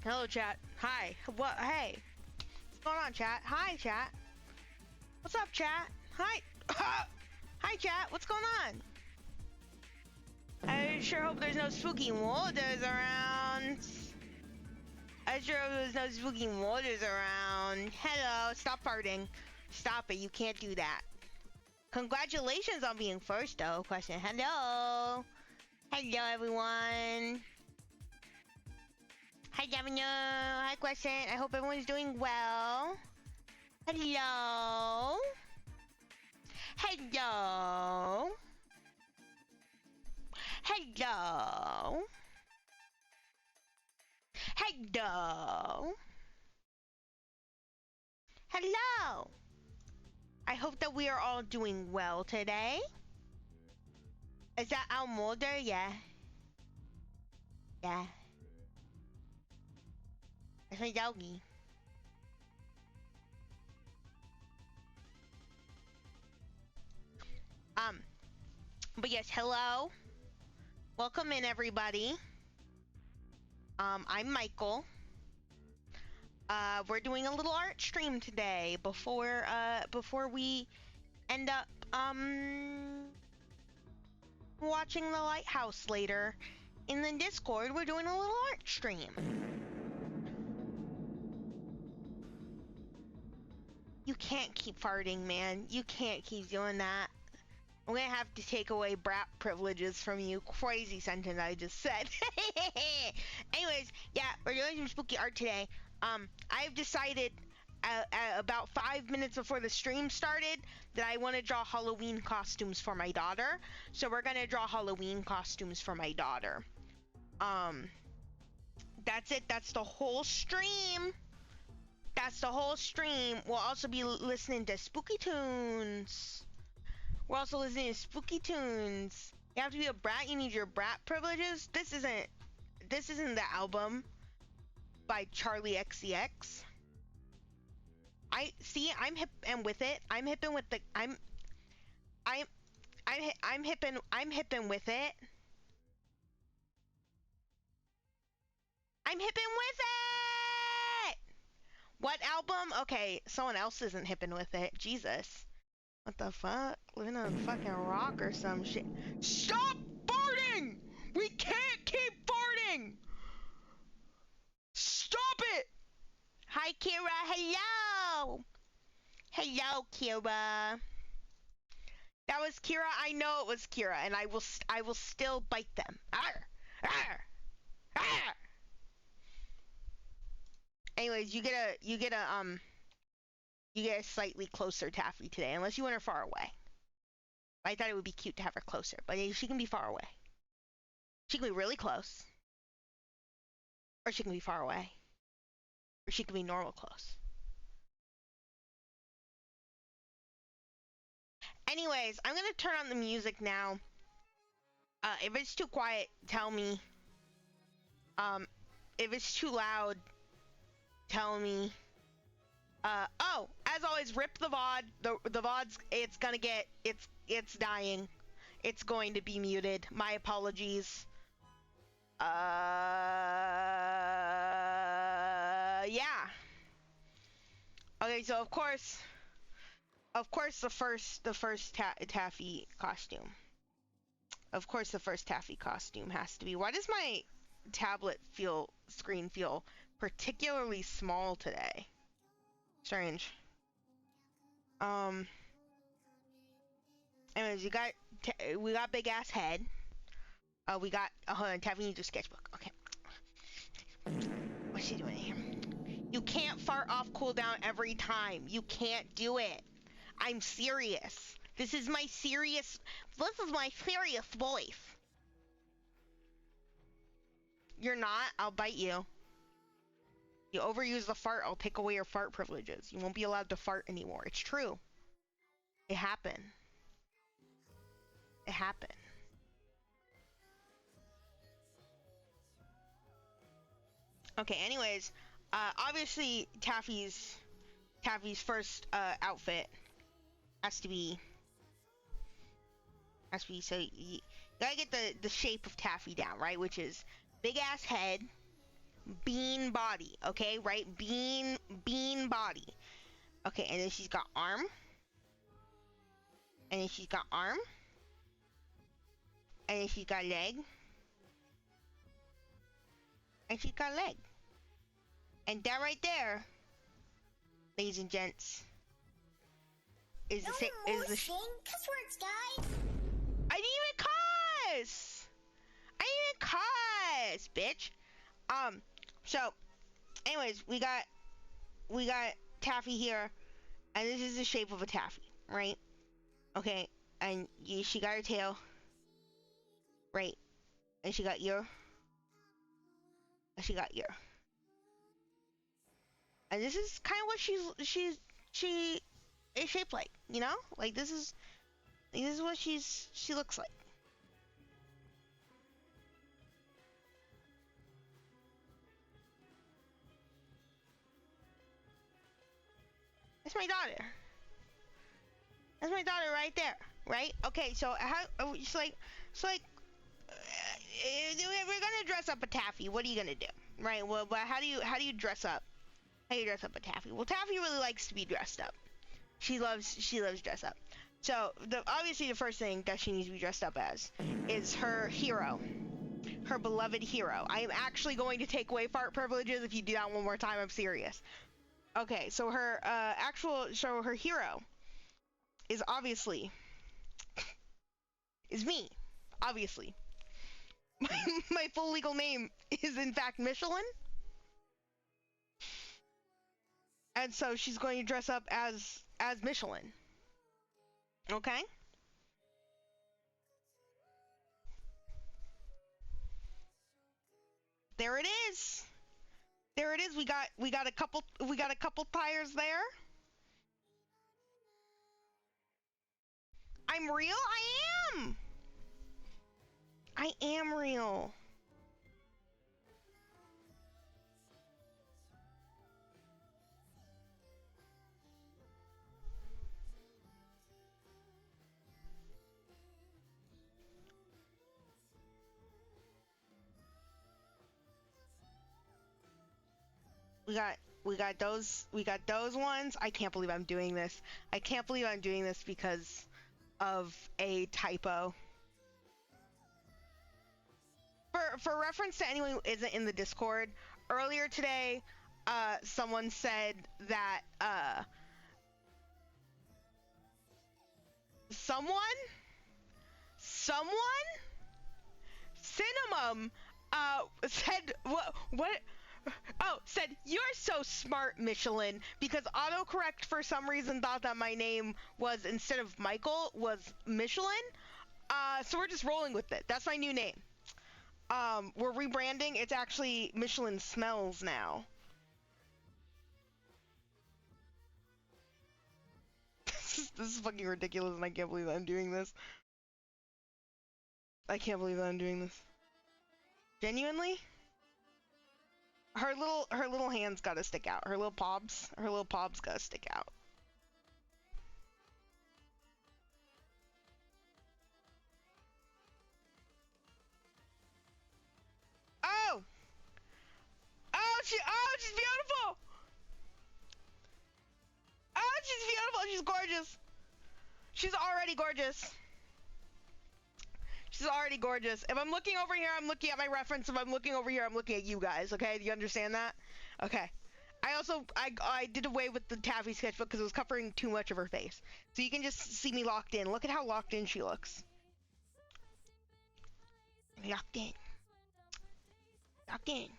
Hello, chat. Hi. What? Hey. What's going on, chat? Hi, chat. What's up, chat? Hi. Hi, chat. What's going on? I sure hope there's no spooky waters around. I sure hope there's no spooky waters around. Hello. Stop farting. Stop it. You can't do that. Congratulations on being first, though. Question. Hello. Hello, everyone. Hi, Governor. Hi, Question. I hope everyone's doing well. Hello. Hello. Hello. Hello. Hello. I hope that we are all doing well today. Is that Al Mulder? Yeah. Yeah. That's my doggy. But yes, hello. Welcome in, everybody. I'm Michael. We're doing a little art stream today before we end up, watching The Lighthouse later. In the Discord, we're doing a little art stream. You can't keep farting, man. You can't keep doing that. I'm gonna have to take away brat privileges from you. Crazy sentence I just said. Anyways, yeah, we're doing some spooky art today. I've decided about 5 minutes before the stream started that I want to draw Halloween costumes for my daughter. So we're gonna draw Halloween costumes for my daughter. That's it. That's the whole stream. That's the whole stream. We'll also be listening to spooky tunes. We're also listening to spooky tunes. You have to be a brat. You need your brat privileges. This isn't the album by Charlie XCX. I'm hip and with it. I'm hipping with the I'm hipping with it. I'm hipping with it. What album? Okay, someone else isn't hipping with it. Jesus. What the fuck? Living on a fucking rock or some shit. Stop farting! We can't keep farting! Stop it! Hi, Kira. Hello! Hello, Kira. That was Kira. I know it was Kira, and I will still bite them. Arr! Arr! Arr! Anyways, you get a slightly closer Taffy today, unless you want her far away. I thought it would be cute to have her closer, but she can be far away. She can be really close. Or she can be far away. Or she can be normal close. Anyways, I'm gonna turn on the music now. If it's too quiet, tell me. If it's too loud, tell me. Oh, as always, rip the VOD. The VOD's, it's dying. It's going to be muted. My apologies. Yeah. Okay, so of course the first Taffy costume. Of course the first Taffy costume has to be. Why does my tablet screen feel particularly small today? Strange. Anyways, we got big ass head. We got hold on, Taffy needs a sketchbook. Okay. What's she doing here? You can't fart off cooldown every time. You can't do it. I'm serious. This is my serious voice. You're not? I'll bite you. You overuse the fart, I'll take away your fart privileges. You won't be allowed to fart anymore. It's true. It happened. It happened. Okay, anyways, obviously Taffy's first outfit has to be so you gotta get the shape of Taffy down, right? Which is big ass head, bean body, okay, right? Bean body. Okay, and then she's got arm. And then she's got arm. And then she's got leg. And she's got leg. And that right there, ladies and gents, is the cuss words, guys. I didn't even cuss. I didn't even cuss, bitch. So, anyways, we got Taffy here, and this is the shape of a Taffy, right? Okay, and she got her tail, right? And she got ear, and she got ear. And this is kind of what she is shaped like, you know? Like this is what she looks like. That's my daughter. That's my daughter right there, right? Okay, so how? It's like, we're gonna dress up a Taffy. What are you gonna do, right? Well, but how do you dress up? How do you dress up a Taffy? Well, Taffy really likes to be dressed up. She loves dress up. So obviously the first thing that she needs to be dressed up as is her hero, her beloved hero. I am actually going to take away fart privileges if you do that one more time. I'm serious. Okay, so her her hero is obviously is me. Obviously, my full legal name is in fact Michelin, and so she's going to dress up as Michelin. Okay. There it is. There it is. We got a couple tires there. I'm real? I am real. We got those ones. I can't believe I'm doing this. I can't believe I'm doing this because of a typo. For reference to anyone who isn't in the Discord, earlier today, someone said that someone Cinnamon said what said you're so smart, Michelin, because autocorrect for some reason thought that my name was, instead of Michael, was Michelin. So we're just rolling with it. That's my new name. We're rebranding. It's actually Michelin Smells now. This is fucking ridiculous, and I can't believe that I'm doing this. I can't believe that I'm doing this. Genuinely? Her little hands gotta stick out. Her little pobs gotta stick out. She's beautiful. Oh, she's beautiful. She's gorgeous. She's already gorgeous. She's already gorgeous. If I'm looking over here, I'm looking at my reference. If I'm looking over here, I'm looking at you guys. Okay, do you understand that? Okay. I did away with the Taffy sketchbook because it was covering too much of her face. So you can just see me locked in. Look at how locked in she looks. Locked in. Locked in.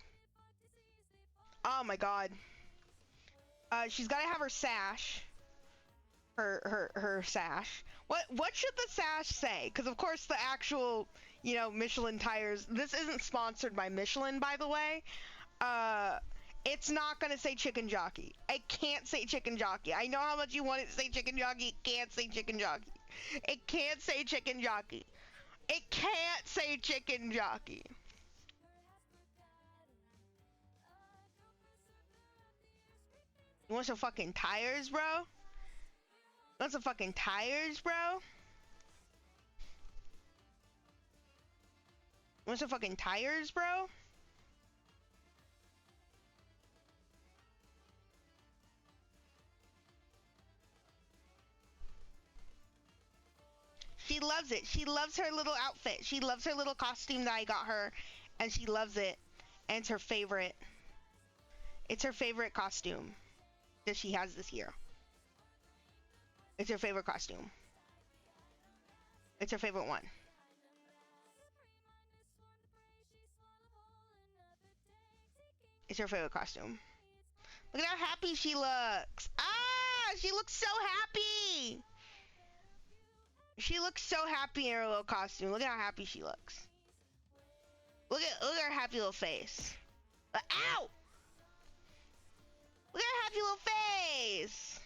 Oh my god. She's gotta have her sash. Her sash. What should the sash say? Because of course the actual, Michelin tires. This isn't sponsored by Michelin, by the way. It's not gonna say chicken jockey. It can't say chicken jockey. I know how much you want it to say chicken jockey. It can't say chicken jockey. It can't say chicken jockey. It can't say chicken jockey. You want some fucking tires, bro? Want some fucking tires, bro? Want some fucking tires, bro? loves it. She loves her little outfit. She loves her little costume that I got her, and she loves it. And it's her favorite. It's her favorite costume that she has this year. It's her favorite costume. It's her favorite one. It's her favorite costume. Look at how happy she looks. Ah, she looks so happy. She looks so happy in her little costume. Look at how happy she looks. Look at her happy little face. Ow! Look at her happy little face.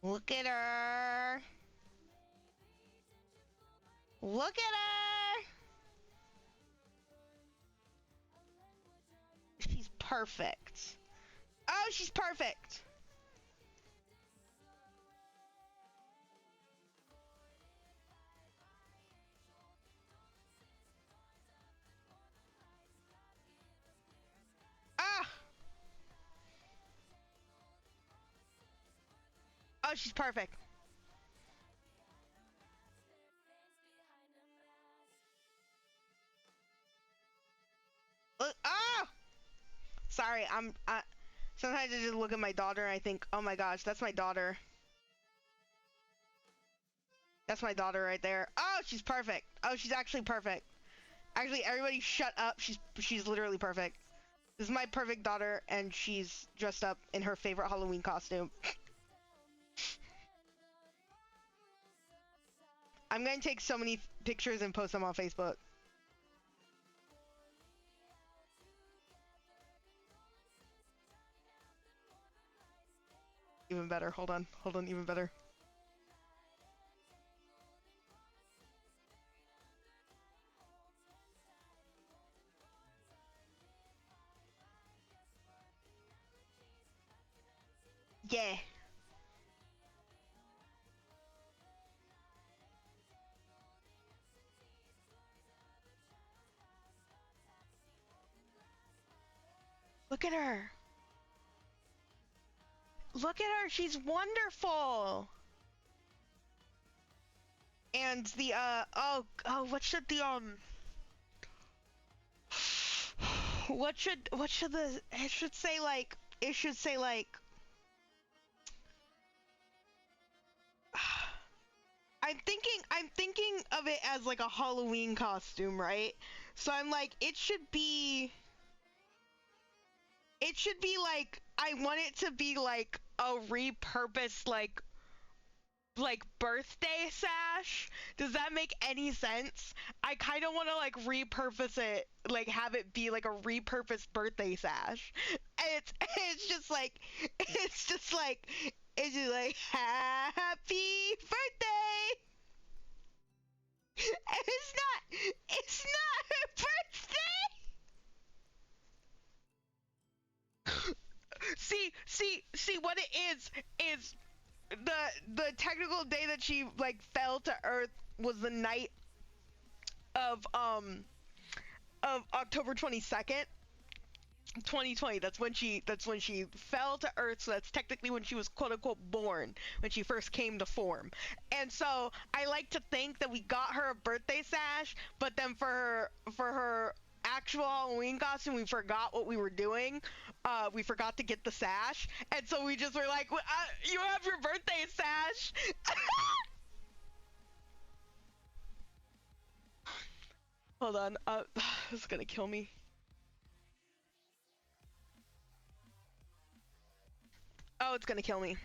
Look at her. Look at her. She's perfect. Oh, she's perfect. Ah. Oh, she's perfect. Oh! Sorry, sometimes I just look at my daughter and I think, oh my gosh, that's my daughter. That's my daughter right there. Oh, she's perfect. Oh, she's actually perfect. Actually, everybody shut up. She's literally perfect. This is my perfect daughter, and she's dressed up in her favorite Halloween costume. I'm gonna take so many pictures and post them on Facebook. Even better. Hold on, even better. Yeah. Look at her. Look at her. She's wonderful. And the what should the what should the it should say like I'm thinking of it as like a Halloween costume, right? So I'm like it should be like I want it to be like a repurposed like birthday sash. Does that make any sense? I kind of want to like repurpose it, like have it be like a repurposed birthday sash. And it's just like happy birthday. And it's not her birthday. See what it is the technical day that she like fell to earth was the night of October 22nd, 2020. That's when she fell to earth, so that's technically when she was quote unquote born, when she first came to form. And so I like to think that we got her a birthday sash, but then for her actual Halloween costume, we forgot what we were doing. We forgot to get the sash, and so we just were like, you have your birthday sash. Hold on, this is gonna kill me. Oh, it's gonna kill me.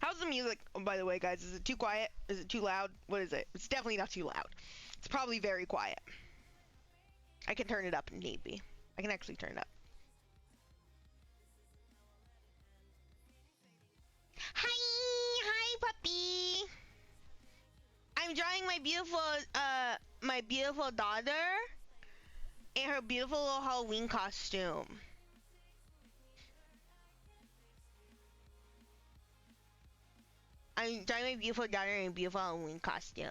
How's the music, oh, by the way, guys? Is it too quiet? Is it too loud? What is it? It's definitely not too loud. It's probably very quiet. I can turn it up if need be. I can actually turn it up. Hi, puppy. I'm drawing my beautiful daughter in her beautiful little Halloween costume. I'm drawing my beautiful daughter in a beautiful Halloween costume.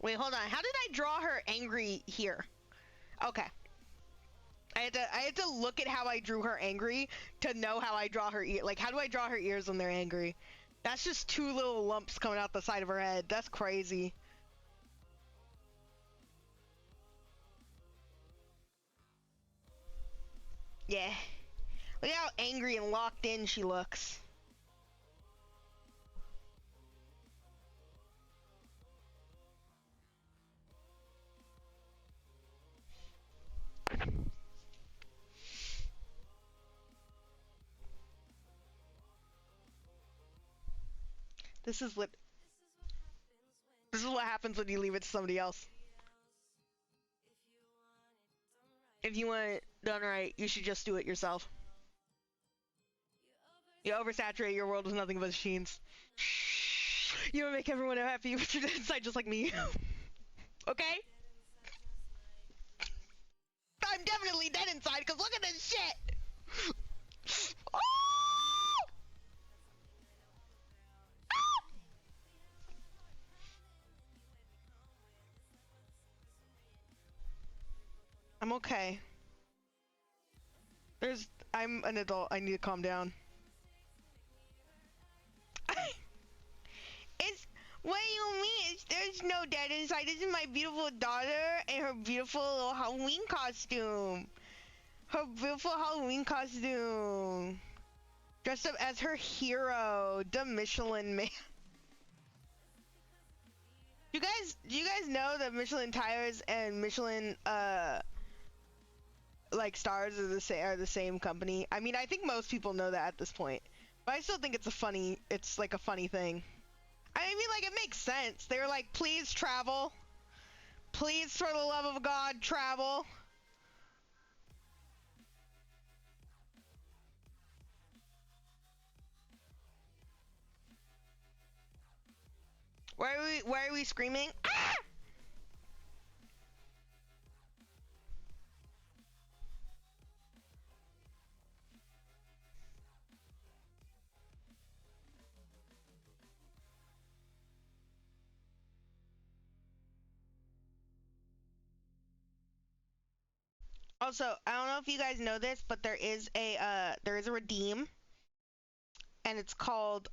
Wait, hold on. How did I draw her angry here? Okay. I had to look at how I drew her angry to know how I draw her ear. Like, how do I draw her ears when they're angry? That's just two little lumps coming out the side of her head. That's crazy. Yeah. Look how angry and locked in she looks. This is what happens when you leave it to somebody else. If you want it done right, you should just do it yourself. You oversaturate your world with nothing but machines. You don't make everyone happy, but you're inside just like me. Okay? I'm definitely dead inside, because look at this shit! Oh! Ah! I'm okay. I'm an adult. I need to calm down. What do you mean? There's no dead inside. This is my beautiful daughter and her beautiful little Halloween costume. Her beautiful Halloween costume. Dressed up as her hero, the Michelin Man. Do you guys know that Michelin tires and Michelin like stars are the same company? I mean, I think most people know that at this point, but I still think it's like a funny thing. I mean, like, it makes sense. They were like, please travel. Please, for the love of God, travel. Why are we screaming? Ah! Also, I don't know if you guys know this, but there is a redeem, and it's called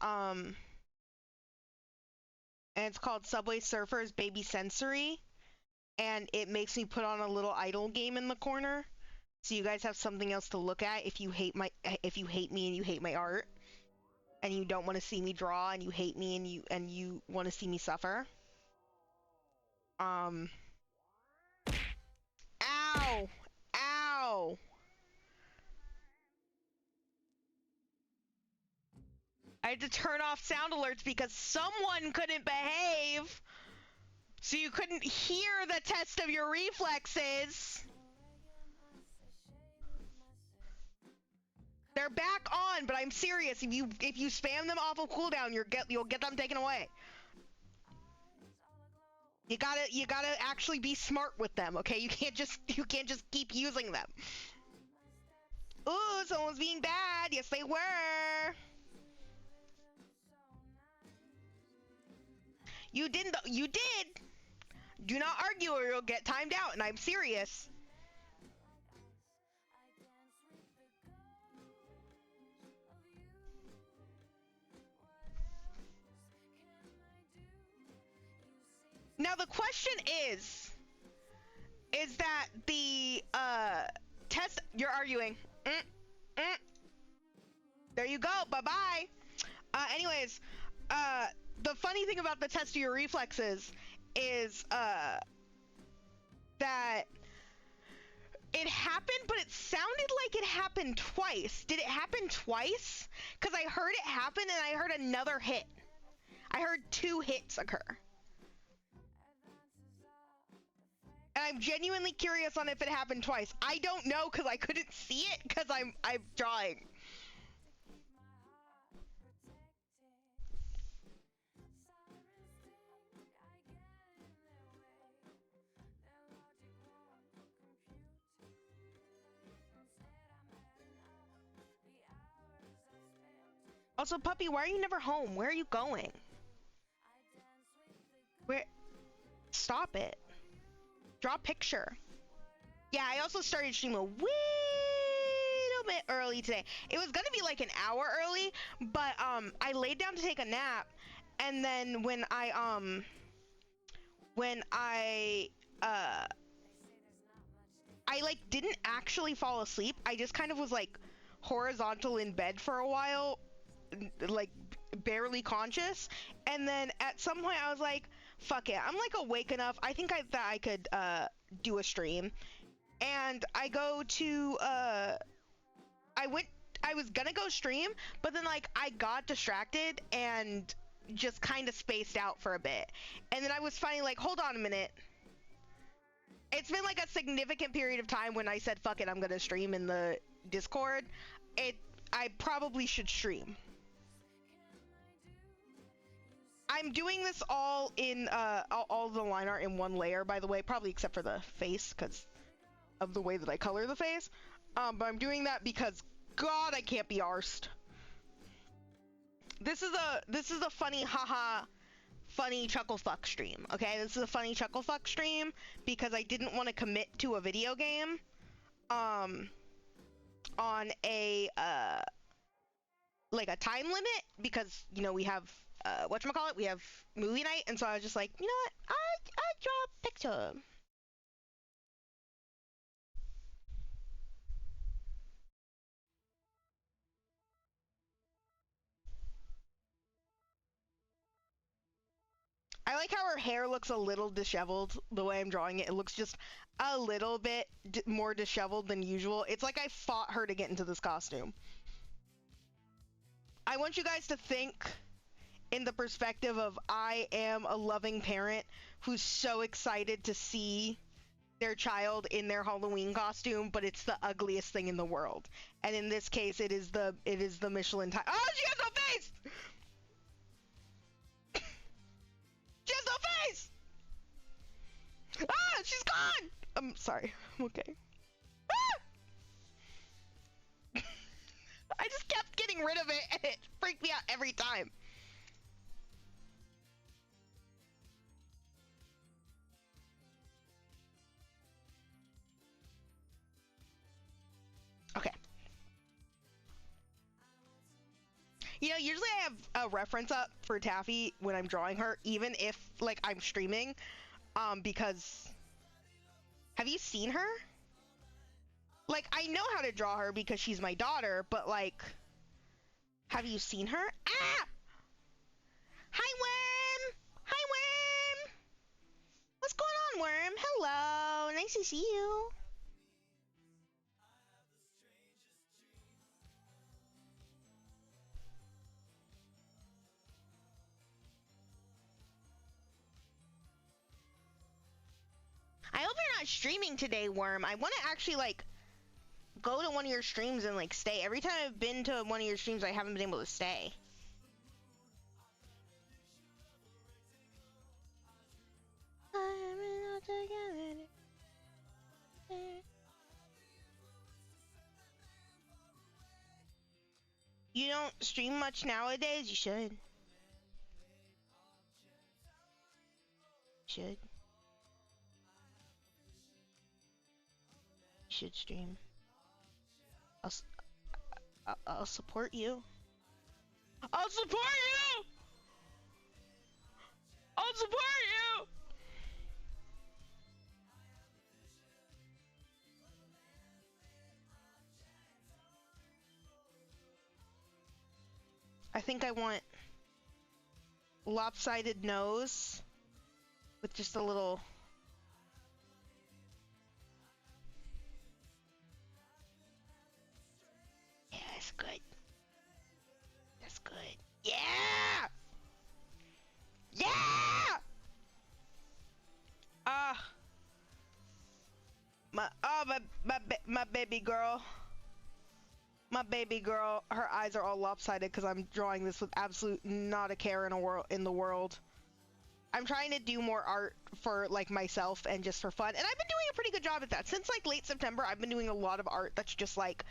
Subway Surfers Baby Sensory, and it makes me put on a little idle game in the corner, so you guys have something else to look at if you hate me and you hate my art, and you don't want to see me draw, and you hate me and you want to see me suffer. Ow! Ow! I had to turn off sound alerts because someone couldn't behave, so you couldn't hear the test of your reflexes. They're back on, but I'm serious. If you spam them off of cooldown, you'll get them taken away. You gotta actually be smart with them, okay? You can't just keep using them. Ooh, someone's being bad. Yes, they were. You didn't. You did. Do not argue or you'll get timed out, and I'm serious. Now the question is that the test you're arguing? There you go. Bye bye. Anyways, the funny thing about the test of your reflexes is that it happened, but it sounded like it happened twice. Did it happen twice? Because I heard it happen and I heard another hit. I heard 2 hits occur. And I'm genuinely curious on if it happened twice. I don't know because I couldn't see it because I'm drawing. Also, puppy, why are you never home? Where are you going? Where? Stop it. Draw a picture. Yeah, I also started streaming a little bit early today. It was gonna be like an hour early, but I laid down to take a nap, and then when I like didn't actually fall asleep. I just kind of was like horizontal in bed for a while, like barely conscious, and then at some point I was like, fuck it, I'm like awake enough. I think that I could do a stream. And I was gonna go stream, but then like I got distracted and just kind of spaced out for a bit. And then I was finally like, hold on a minute. It's been like a significant period of time when I said, fuck it, I'm gonna stream in the Discord. I probably should stream. I'm doing this all in, all the line art in one layer, by the way, probably except for the face, because of the way that I color the face. But I'm doing that because, God, I can't be arsed. This is a funny, haha, funny chuckle fuck stream, okay? This is a funny chuckle fuck stream because I didn't want to commit to a video game, on a, like a time limit, because, you know, we have, whatchamacallit, we have movie night, and so I was just like, you know what, I draw a picture. I like how her hair looks a little disheveled the way I'm drawing it. It looks just a little bit more disheveled than usual. It's like I fought her to get into this costume. I want you guys to think in the perspective of I am a loving parent who's so excited to see their child in their Halloween costume, but it's the ugliest thing in the world. And in this case, it is the Michelin tie. Oh, she has no face! She has no face! Ah, she's gone! I'm sorry. I'm okay. Ah! I just kept getting rid of it, and it freaked me out every time. Okay. You know, usually I have a reference up for Taffy when I'm drawing her, even if, like, I'm streaming, because... Have you seen her? Like, I know how to draw her because she's my daughter, but, like... Have you seen her? Ah! Hi, Worm! Hi, Worm! What's going on, Worm? Hello! Nice to see you. I hope you're not streaming today, Worm. I want to actually, like, go to one of your streams and, like, stay. Every time I've been to one of your streams, I haven't been able to stay. You don't stream much nowadays? You should. Should. You should stream. I'll support you. I'll support you! I'll support you! I think I want lopsided nose with just a little... Yeah, that's good. That's good. Yeah! Yeah! My baby girl. My baby girl, her eyes are all lopsided because I'm drawing this with absolute not a care in the world. I'm trying to do more art for, like, myself and just for fun, and I've been doing a pretty good job at that. Since, like, late September, I've been doing a lot of art that's just, like,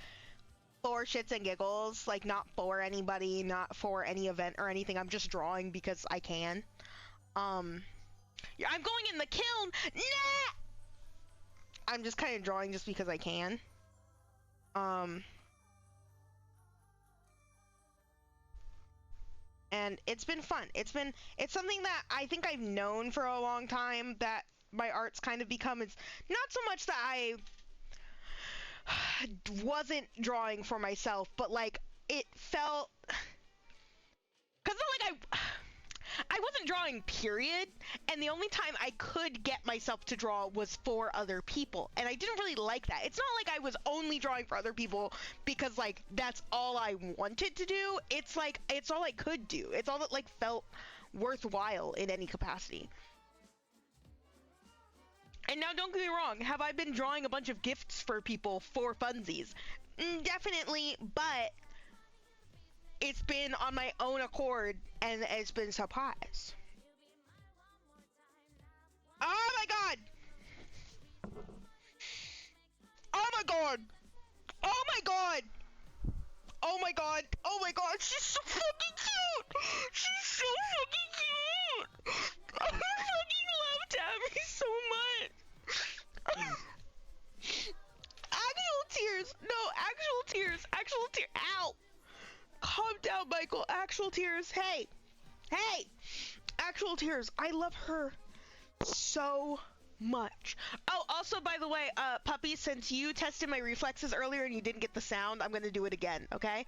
for shits and giggles, like, not for anybody, not for any event or anything. I'm just drawing because I can. Yeah, I'm going in the kiln. Nah! I'm just kind of drawing just because I can. And it's been fun. It's something that I think I've known for a long time that my art's kind of become. It's not so much that I wasn't drawing for myself, but like it felt, cause like I wasn't drawing, period, and the only time I could get myself to draw was for other people, and I didn't really like that. It's not like I was only drawing for other people because like that's all I wanted to do. It's like it's all I could do. It's all that like felt worthwhile in any capacity. And now, don't get me wrong, have I been drawing a bunch of gifts for people for funsies? Definitely, but it's been on my own accord, and it's been a surprise. Oh my god! Oh my god! Oh my god! Oh my god! Oh my god! She's so fucking cute! She's so fucking cute! I fucking love Tabby so much! Actual tears! No, actual tears! Actual tears! Ow! Calm down, Michael. Actual tears. Hey! Hey! Actual tears. I love her so much. Oh, also, by the way, Puppy, since you tested my reflexes earlier and you didn't get the sound, I'm gonna do it again, okay?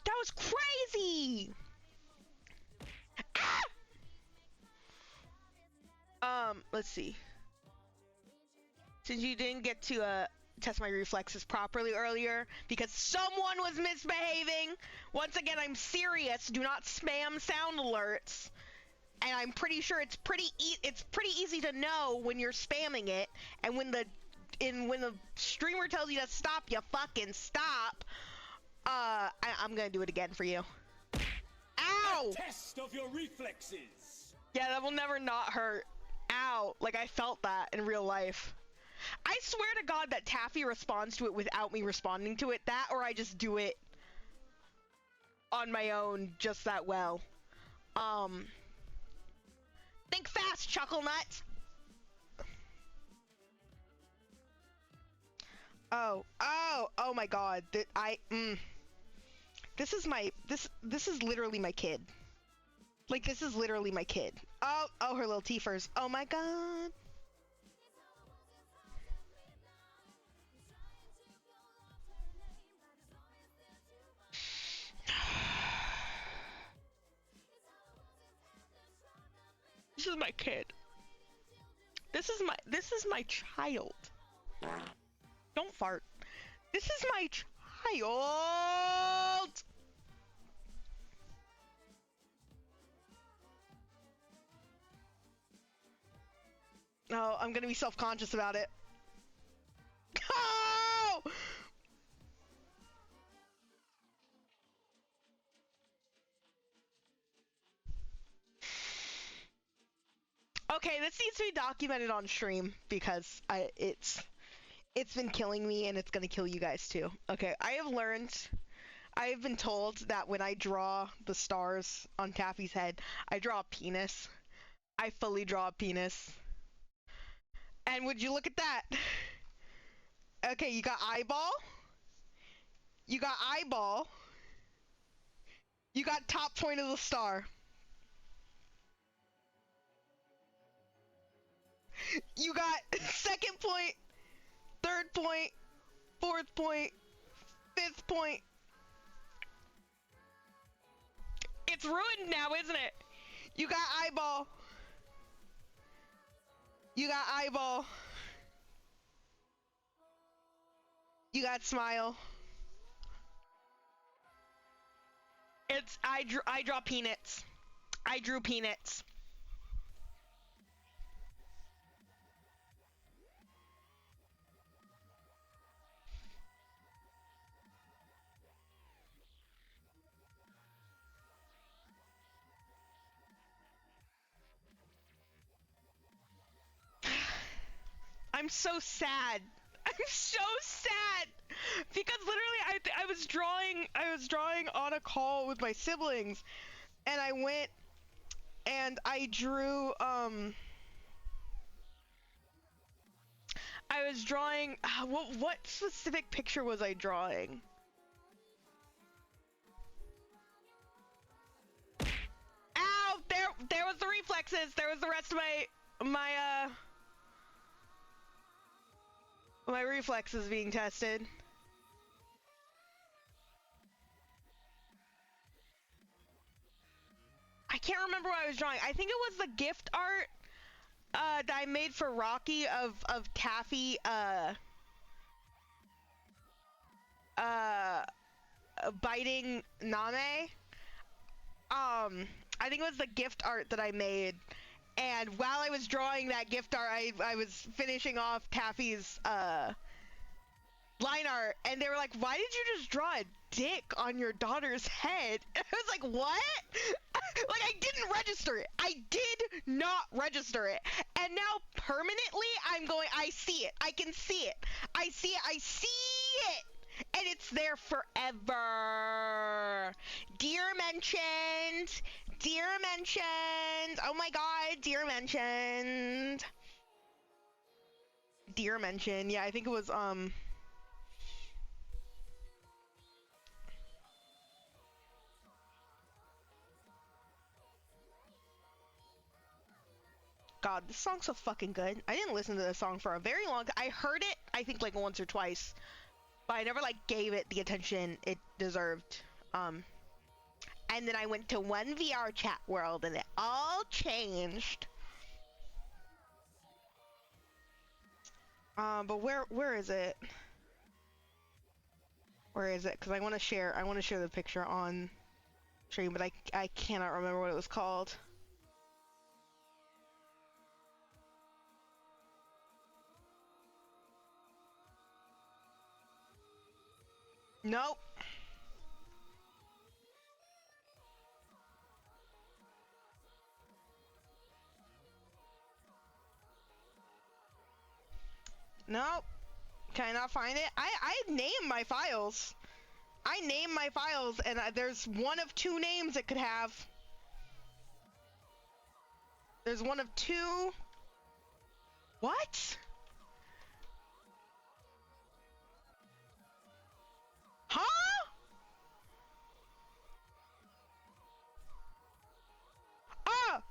That was crazy! Ah! Let's see. Since you didn't get to, test my reflexes properly earlier because someone was misbehaving. Once again, I'm serious. Do not spam sound alerts. And I'm pretty sure it's pretty easy to know when you're spamming it, and when the streamer tells you to stop, you fucking stop. I'm gonna do it again for you. Ow! A test of your reflexes. Yeah, that will never not hurt. Ow! Like I felt that in real life. I swear to God that Taffy responds to it without me responding to it. That, or I just do it on my own just that well. Think fast, Chuckle Nut! Oh my god. This is literally my kid. Like, this is literally my kid. Oh, her little teethers. Oh my god. This is my kid. This is my child. Don't fart. This is my child. Oh, I'm gonna be self-conscious about it. Oh! Okay, this needs to be documented on stream because it's been killing me and it's gonna kill you guys too. Okay, I have been told that when I draw the stars on Taffy's head, I draw a penis. I fully draw a penis. And would you look at that? Okay, you got eyeball. You got eyeball. You got top point of the star. You got second point, third point, fourth point, fifth point. It's ruined now, isn't it? You got eyeball. You got eyeball. You got smile. I draw peanuts. I drew peanuts. I'm so sad. I'm I'm so sad because literally I was drawing on a call with my siblings, and I went and I drew I was drawing what specific picture was I drawing? Ow! There was the reflexes. There was the rest of my reflexes being tested. I can't remember what I was drawing. I think it was the gift art that I made for Rocky of Taffy biting Name. I think it was the gift art that I made, and while I was drawing that gift art, I was finishing off Taffy's line art, and they were like, "Why did you just draw a dick on your daughter's head?" And I was like, "What?" Like, I didn't register it. I did not register it. And now permanently I see it. I can see it. I see it. I see it. And it's there forever. Dear mentioned. Dear mentioned. Oh my god, dear mentioned. Dear mentioned. Yeah, I think it was God, this song's so fucking good. I didn't listen to this song for a very long time. I heard it, I think, like once or twice, but I never like gave it the attention it deserved. And then I went to one VR chat world, and it all changed. But where is it? Where is it? Because I want to share the picture on stream, but I cannot remember what it was called. Nope. Nope. Can I not find it? I named my files. I named my files, and there's one of two names it could have. There's one of two. What? Huh? Ah!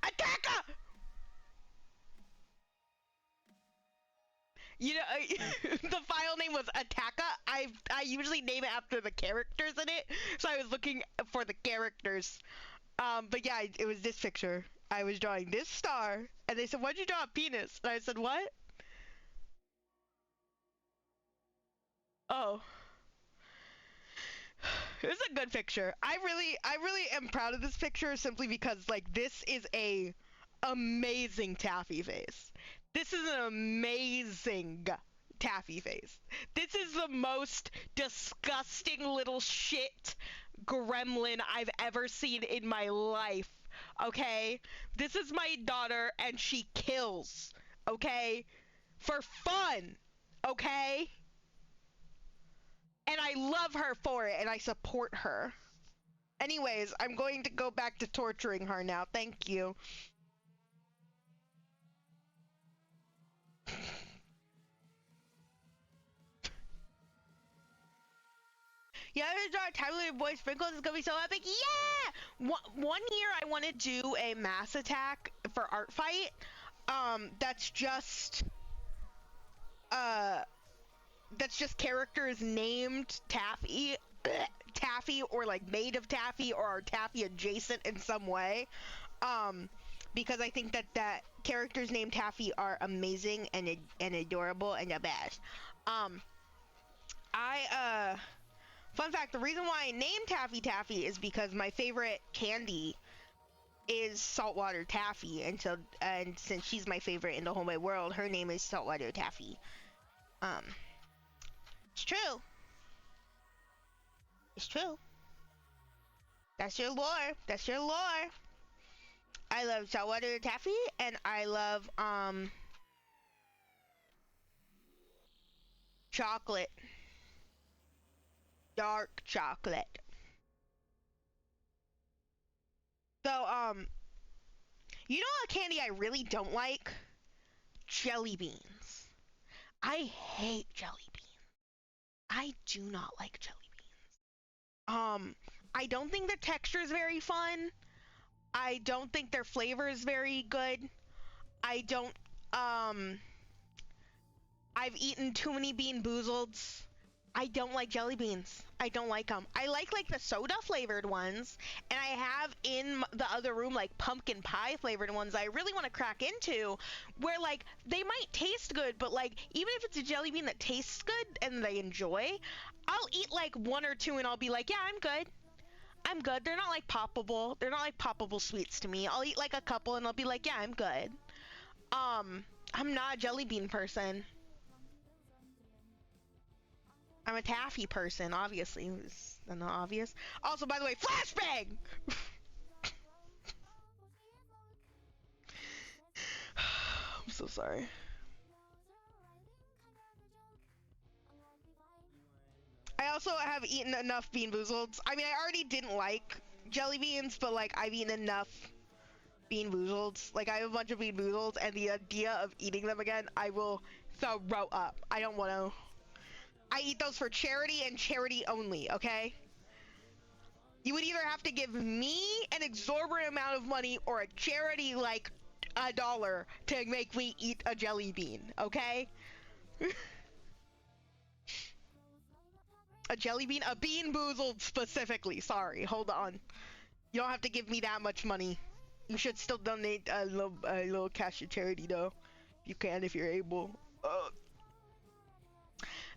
Attacker! You know, the file name was Attacker. I usually name it after the characters in it, so I was looking for the characters. But yeah, it was this picture. I was drawing this star, and they said, "Why'd you draw a penis?" And I said, "What?" Oh. It was a good picture. I really am proud of this picture simply because, like, this is a amazing Taffy face. This is an amazing Taffy face. This is the most disgusting little shit gremlin I've ever seen in my life. Okay? This is my daughter, and she kills. Okay? For fun. Okay? And I love her for it, and I support her. Anyways, I'm going to go back to torturing her now. Thank you. Yeah, I'm gonna draw Tabulated Boy Sprinkles. It's gonna be so epic. Yeah! One year I want to do a mass attack for Art Fight. That's just characters named Taffy, Taffy, or like made of Taffy, or are Taffy adjacent in some way. Because I think that characters named Taffy are amazing and adorable and the best. Fun fact, the reason why I named Taffy Taffy is because my favorite candy is saltwater taffy, and since she's my favorite in the whole wide world, her name is Saltwater Taffy. It's true. It's true. That's your lore. That's your lore. I love saltwater taffy, and I love chocolate, dark chocolate. So you know what candy I really don't like? Jelly beans. I hate jelly beans. I do not like jelly beans. I don't think the texture is very fun. I don't think their flavor is very good. I don't, I've eaten too many Bean Boozleds. I don't like jelly beans. I don't like them. I like the soda flavored ones, and I have in the other room like pumpkin pie flavored ones I really want to crack into, where like they might taste good, but like even if it's a jelly bean that tastes good and they enjoy, I'll eat like one or two and I'll be like, yeah, I'm good. I'm good. They're not like poppable. They're not like poppable sweets to me. I'll eat like a couple and I'll be like, yeah, I'm good. I'm not a jelly bean person. I'm a taffy person, obviously. Is that not obvious? Also, by the way, flashbang! I'm so sorry. I also have eaten enough Bean Boozleds. I mean, I already didn't like jelly beans, but like I've eaten enough Bean Boozleds. Like I have a bunch of Bean Boozleds, and the idea of eating them again, I will throw up. I don't want to. I eat those for charity and charity only, okay? You would either have to give me an exorbitant amount of money or a charity like $1 to make me eat a jelly bean, okay? A jelly bean? A Bean Boozled specifically, sorry, hold on. You don't have to give me that much money. You should still donate a little cash to charity though. You can if you're able.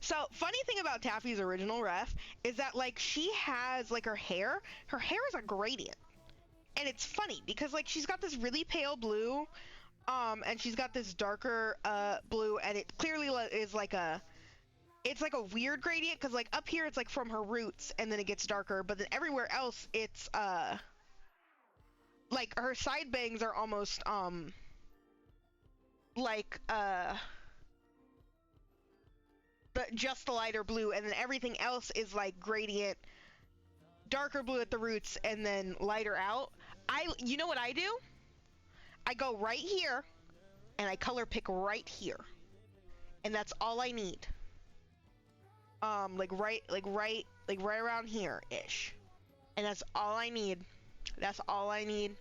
So, funny thing about Taffy's original ref is that, like, she has, like, her hair is a gradient. And it's funny, because, like, she's got this really pale blue, and she's got this darker, blue, and it clearly is, like, it's, like, a weird gradient, because, like, up here it's, like, from her roots, and then it gets darker, but then everywhere else it's, like, her side bangs are almost, like, just the lighter blue, and then everything else is like gradient, darker blue at the roots and then lighter out. You know what I do? I go right here and I color pick right here, and that's all I need. Like right around here ish, and that's all I need. That's all I need.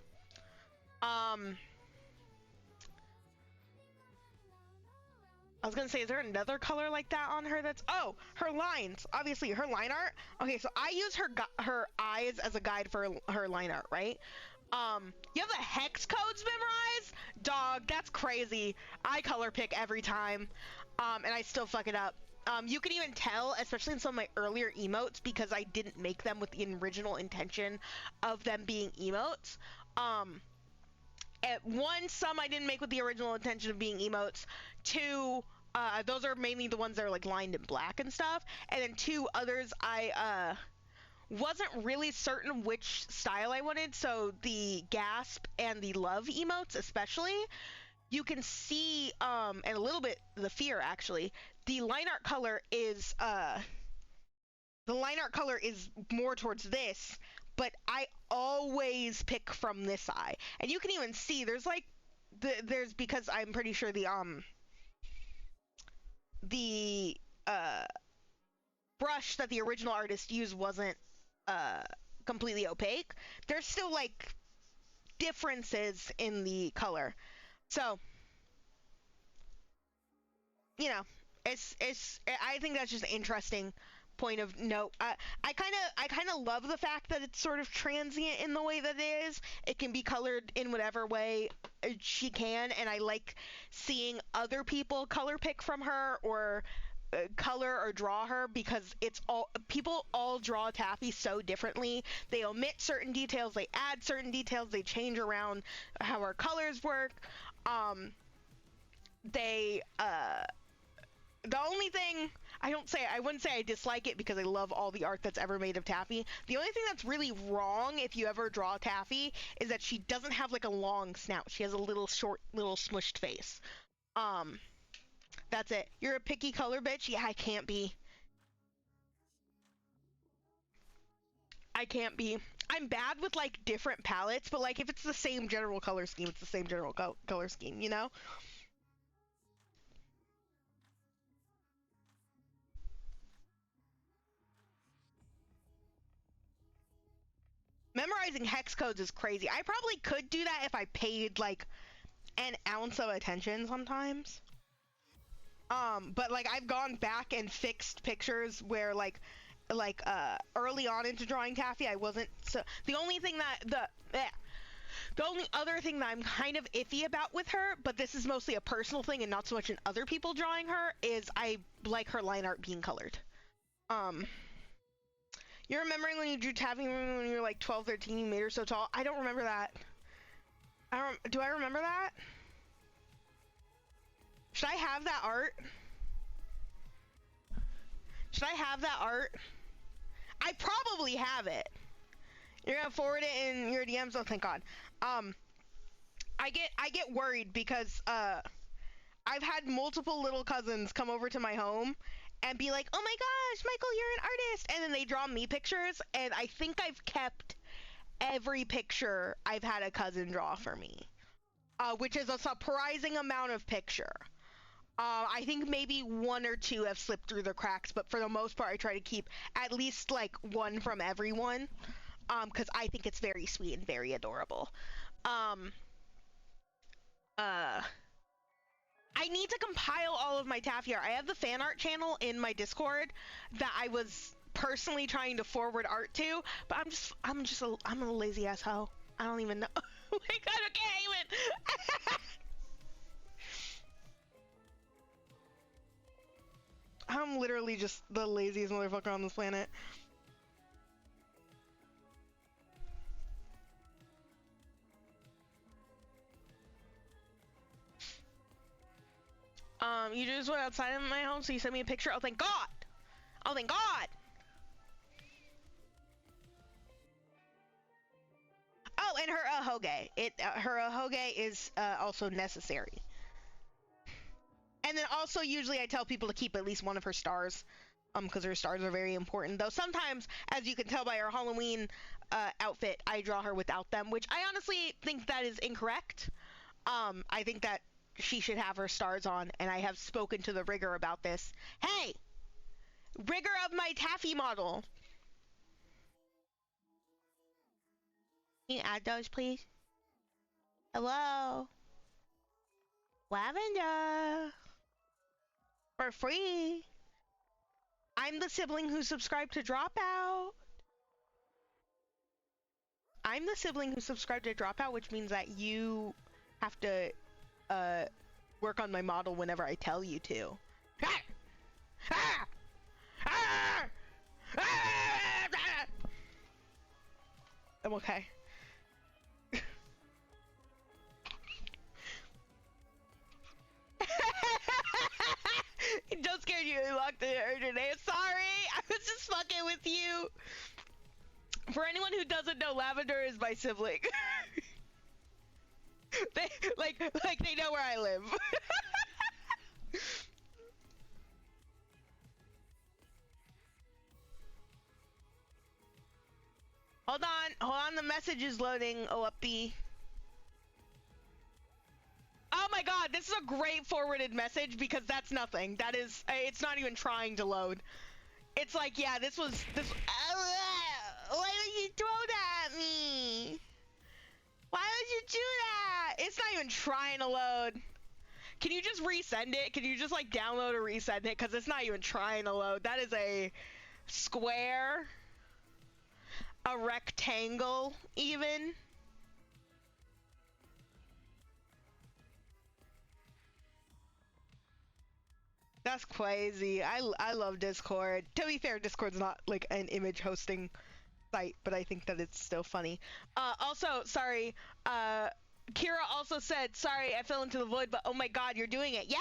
I was gonna say, is there another color like that on her that's... Oh, her lines. Obviously, her line art. Okay, so I use her eyes as a guide for her line art, right? You have the hex codes memorized? Dog, that's crazy. I color pick every time, and I still fuck it up. You can even tell, especially in some of my earlier emotes, because I didn't make them with the original intention of them being emotes. Some I didn't make with the original intention of being emotes. Two, those are mainly the ones that are like lined in black and stuff. And then two others, I wasn't really certain which style I wanted. So the gasp and the love emotes, especially, you can see, and a little bit the fear actually. The line art color is more towards this, but I always pick from this eye. And you can even see there's like there's because I'm pretty sure the brush that the original artist used wasn't completely opaque. There's still like differences in the color. So, you know, I think that's just an interesting point of note. I kind of love the fact that it's sort of transient in the way that it is. It can be colored in whatever way she can, and I like seeing other people color pick from her or color or draw her, because people all draw Taffy so differently. They omit certain details, they add certain details, they change around how her colors work. The only thing I wouldn't say I dislike it because I love all the art that's ever made of Taffy. The only thing that's really wrong if you ever draw Taffy is that she doesn't have like a long snout. She has a little short, little smushed face. That's it. You're a picky color bitch? Yeah, I can't be. I can't be. I'm bad with like different palettes, but like if it's the same general color scheme, it's the same general color scheme, you know? Memorizing hex codes is crazy. I probably could do that if I paid like an ounce of attention sometimes. But like I've gone back and fixed pictures where like early on into drawing Taffy, I wasn't so. The only thing that the only other thing that I'm kind of iffy about with her, but this is mostly a personal thing and not so much in other people drawing her, is I like her line art being colored. You're remembering when you drew Taffy when you were like 12, 13, you made her so tall? I don't remember that. Do I remember that? Should I have that art? Should I have that art? I probably have it. You're gonna forward it in your DMs? Oh, thank God. I get worried because I've had multiple little cousins come over to my home and be like, "Oh my gosh, Michael, you're an artist," and then they draw me pictures, and I think I've kept every picture I've had a cousin draw for me, which is a surprising amount of picture. I think maybe one or two have slipped through the cracks, but for the most part, I try to keep at least like one from everyone, because I think it's very sweet and very adorable. I need to compile all of my Taffy art. I have the fan art channel in my Discord that I was personally trying to forward art to, but I'm a lazy asshole. I don't even know. Oh my God, I can't even. I'm literally just the laziest motherfucker on this planet. You just went outside of my home, so you sent me a picture. Oh, thank God! Oh, thank God! Oh, and her ahoge. Her ahoge is also necessary. And then also, usually I tell people to keep at least one of her stars, because her stars are very important. Though sometimes, as you can tell by her Halloween outfit, I draw her without them, which I honestly think that is incorrect. I think that she should have her stars on, and I have spoken to the rigger about this. Hey! Rigger of my Taffy model! Can you add those, please? Hello? Lavender! For free! I'm the sibling who subscribed to Dropout! I'm the sibling who subscribed to Dropout, which means that you have to work on my model whenever I tell you to. I'm okay. Don't scare you. I locked it today. Sorry, I was just fucking with you. For anyone who doesn't know, Lavender is my sibling. They they know where I live. Hold on, the message is loading, OUP. Oh my God, this is a great forwarded message because that's nothing. That is, it's not even trying to load. It's like, yeah, this. Why would you throw that at me? Why would you do that? It's not even trying to load. Can you just resend it? Can you just like download or resend it? Because it's not even trying to load. That is a square, a rectangle, even. That's crazy. I love Discord. To be fair, Discord's not like an image hosting site, but I think that it's still funny. Also, sorry, Kira also said, sorry, I fell into the void, but oh my god, you're doing it. Yeah!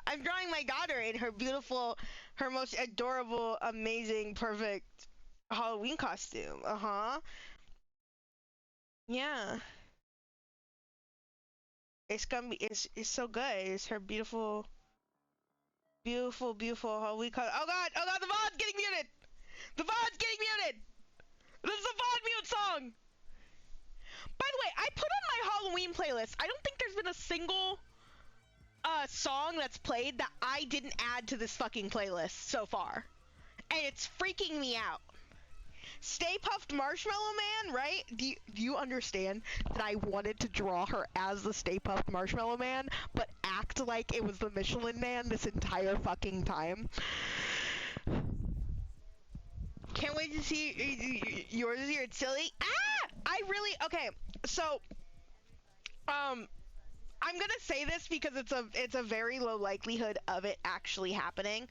I'm drawing my daughter in her beautiful, her most adorable, amazing, perfect Halloween costume. Uh-huh. Yeah. It's gonna be, it's so good. It's her beautiful, beautiful Halloween costume. Oh god, the VOD's getting muted! The VOD's getting muted! This is a VOD mute song! By the way, I put on my Halloween playlist. I don't think there's been a single song that's played that I didn't add to this fucking playlist so far. And it's freaking me out. Stay Puffed Marshmallow Man, right? Do you understand that I wanted to draw her as the Stay Puffed Marshmallow Man, but act like it was the Michelin Man this entire fucking time? Can't wait to see yours here. It's silly. Ah! Okay, so, I'm gonna say this because it's a very low likelihood of it actually happening,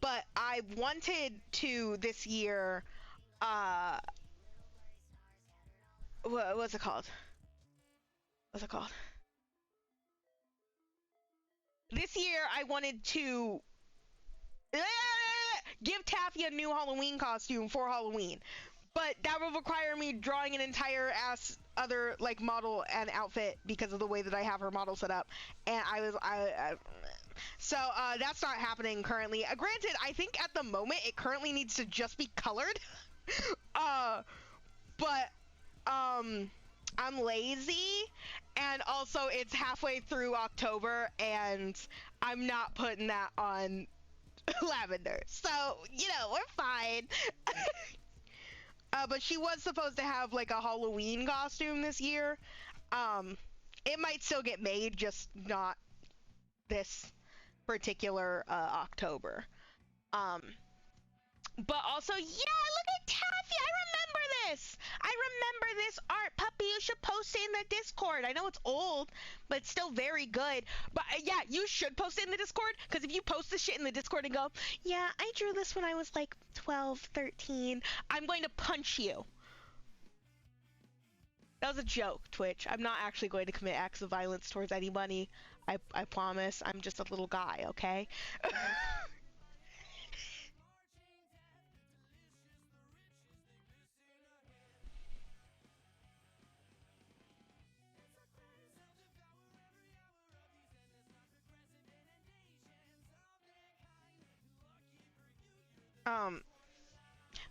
but I wanted to this year, what's it called? What's it called? This year I wanted to give Taffy a new Halloween costume for Halloween, but that would require me drawing an entire ass other like model and outfit because of the way that I have her model set up, and so that's not happening currently. Granted, I think at the moment it currently needs to just be colored, but I'm lazy, and also it's halfway through October and I'm not putting that on Lavender, so you know, we're fine. But she was supposed to have like a Halloween costume this year. It might still get made, just not this particular October. But also, yeah, look at Taffy. I remember this art, puppy. You should post it in the Discord. I know it's old, but it's still very good. But yeah, you should post it in the Discord, because if you post this shit in the Discord and go, yeah, I drew this when I was like 12, 13, I'm going to punch you. That was a joke, Twitch. I'm not actually going to commit acts of violence towards anybody. I promise. I'm just a little guy, okay?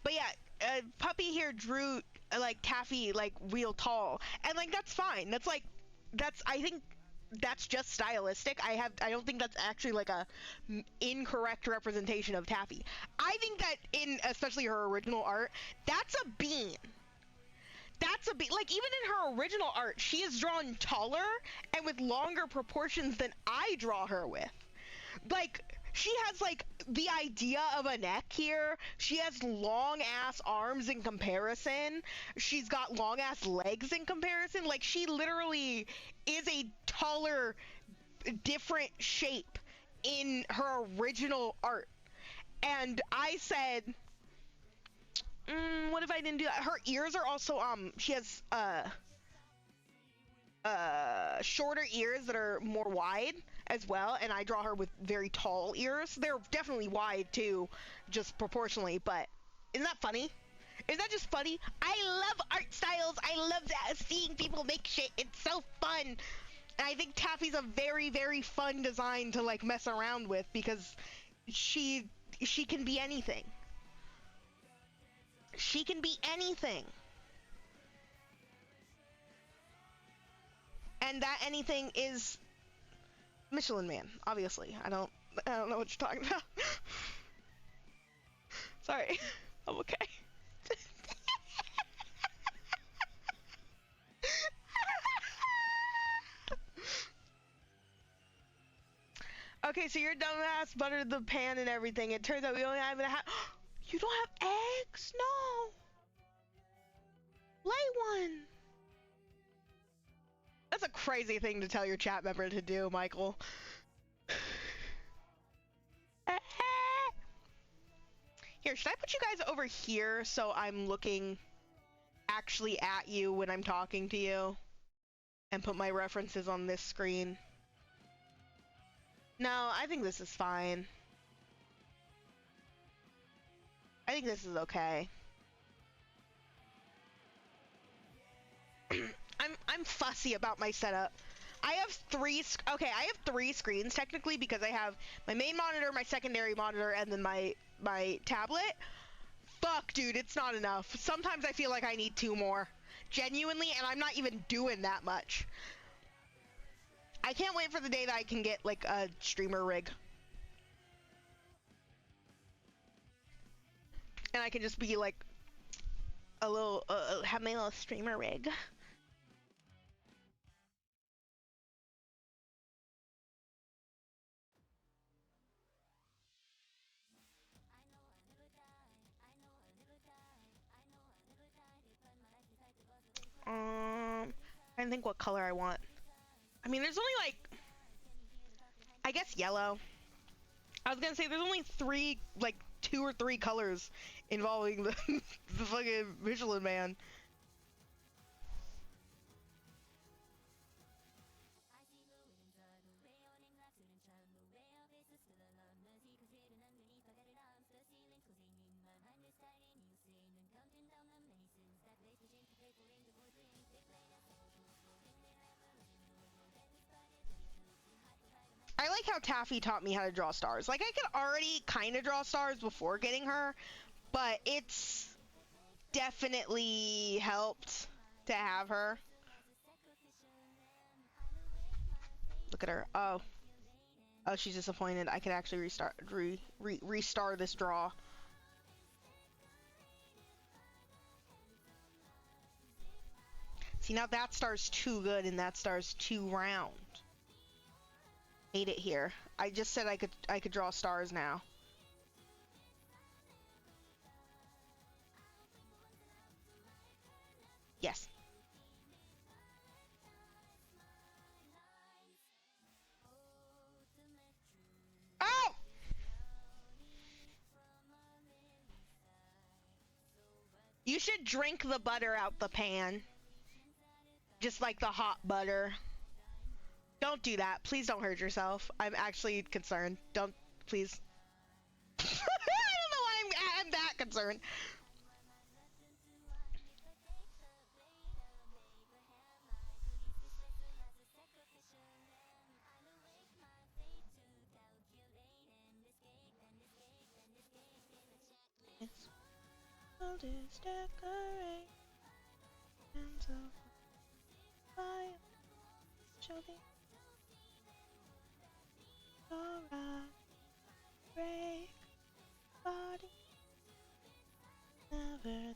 But yeah, Puppy here drew like Taffy like real tall, and like that's fine. I think that's just stylistic. I don't think that's actually like a incorrect representation of Taffy. I think that in especially her original art, that's a bean. Like even in her original art, she is drawn taller and with longer proportions than I draw her with. Like, she has like the idea of a neck here. She has long ass arms in comparison. She's got long ass legs in comparison. Like, she literally is a taller, different shape in her original art. And I said, what if I didn't do that? Her ears are also she has shorter ears that are more wide as well, and I draw her with very tall ears. They're definitely wide too, just proportionally, but isn't that funny? Is that just funny? I love art styles. I love seeing people make shit. It's so fun. And I think Taffy's a very, very fun design to like mess around with because she can be anything. She can be anything. And that anything is Michelin Man, obviously. I don't know what you're talking about. Sorry. I'm okay. Okay, so your dumbass buttered the pan and everything. It turns out we only have You don't have eggs? No. Lay one. That's a crazy thing to tell your chat member to do, Michael. Here, should I put you guys over here so I'm looking actually at you when I'm talking to you? and put my references on this screen. No, I think this is fine. I think this is okay. I'm fussy about my setup. I have three screens technically because I have my main monitor, my secondary monitor, and then my tablet. Fuck, dude, it's not enough. Sometimes I feel like I need 2 more. Genuinely, and I'm not even doing that much. I can't wait for the day that I can get like a streamer rig. And I can just be like a little, have my little streamer rig. I think what color I want. I mean, there's only like, I guess yellow. I was gonna say there's only 2 or 3 colors involving the, the fucking Michelin Man. I like how Taffy taught me how to draw stars. Like, I could already kind of draw stars before getting her, but it's definitely helped to have her. Look at her. Oh, she's disappointed. I could actually restart this draw. See, now that star's too good and that star's too round. Hate it here. I just said I could draw stars now. Yes. Oh! You should drink the butter out the pan. Just like the hot butter. Don't do that. Please don't hurt yourself. I'm actually concerned. Don't, please. I don't know why I'm that concerned. I'll just decorate and so fire. Shall be alright. Break body. Never done.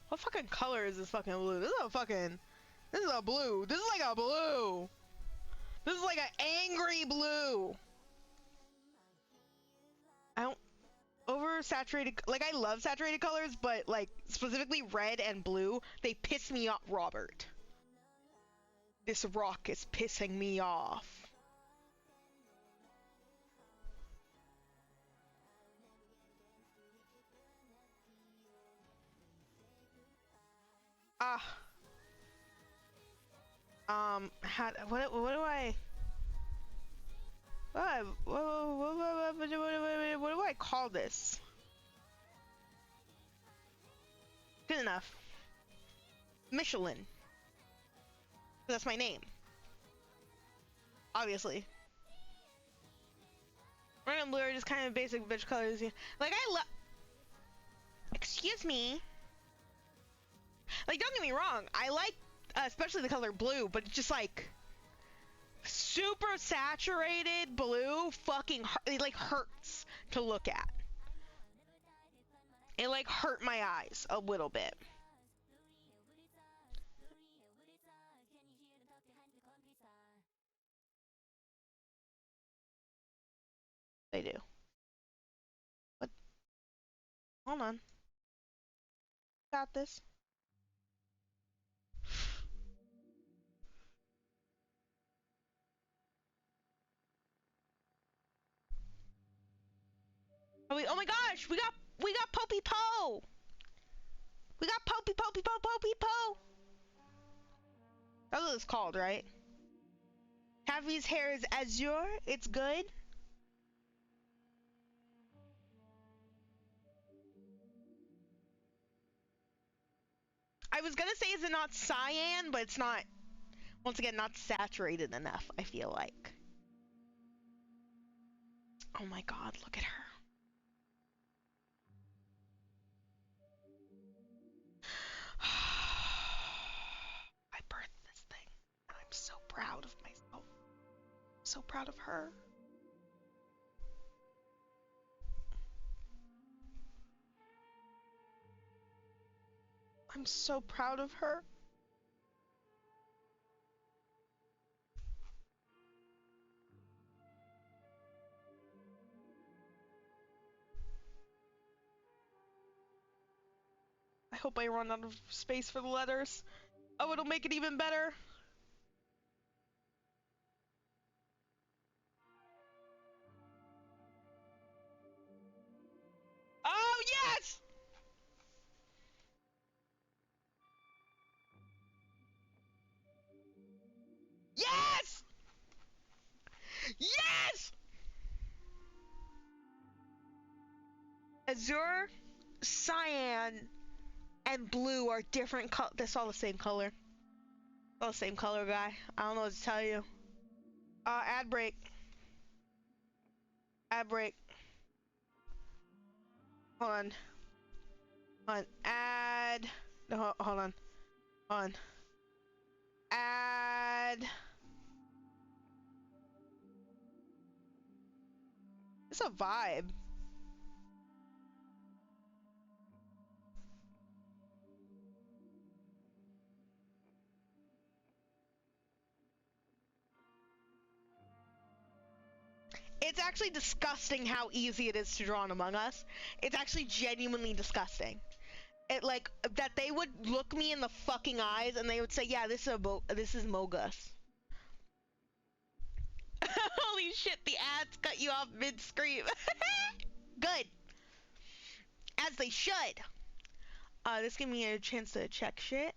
What fucking color is this fucking blue? This is a blue. This is like a blue. This is like an angry blue. I don't oversaturated, like I love saturated colors, but like specifically red and blue, they piss me off, Robert. This rock is pissing me off. What do I... What do I call this? Good enough. Michelin. That's my name. Obviously. Red and blue are just kind of basic bitch colors. Like, I love... Excuse me. Like, don't get me wrong. I like, especially the color blue, but it's just like... super saturated blue fucking it like hurts to look at. It like hurt my eyes a little bit. They do. What? Hold on. Got this. Oh my gosh, we got Popey Po. We got Popey Po. That's what it's called, right? Taffy's hair is azure. It's good. I was gonna say, is it not cyan, but it's not. Once again, not saturated enough. I feel like. Oh my God, look at her. I birthed this thing, and I'm so proud of myself. So proud of her. I'm so proud of her. I hope I run out of space for the letters. Oh, it'll make it even better. Oh, yes! Yes! Yes! Azure, cyan, and blue are different colors. That's all the same color. All the same color, guy. I don't know what to tell you. Ad break. Ad break. Hold on. Hold on. Ad. No, hold on. Hold on. Ad. It's a vibe. It's actually disgusting how easy it is to draw an Among Us. It's actually genuinely disgusting. It like that they would look me in the fucking eyes and they would say, "Yeah, this is Mogus." Holy shit! The ads cut you off mid-scream. Good, as they should. This gave me a chance to check shit.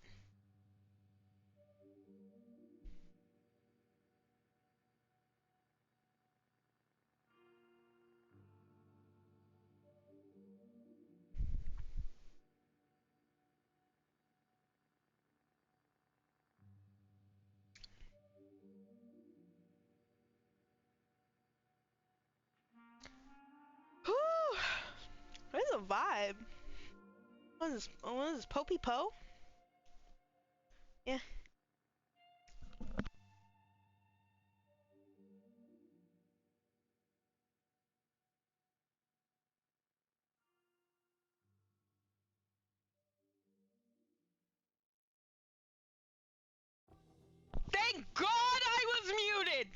Whew. What is a vibe? What is this? Popey Po? Yeah. Thank God I was muted!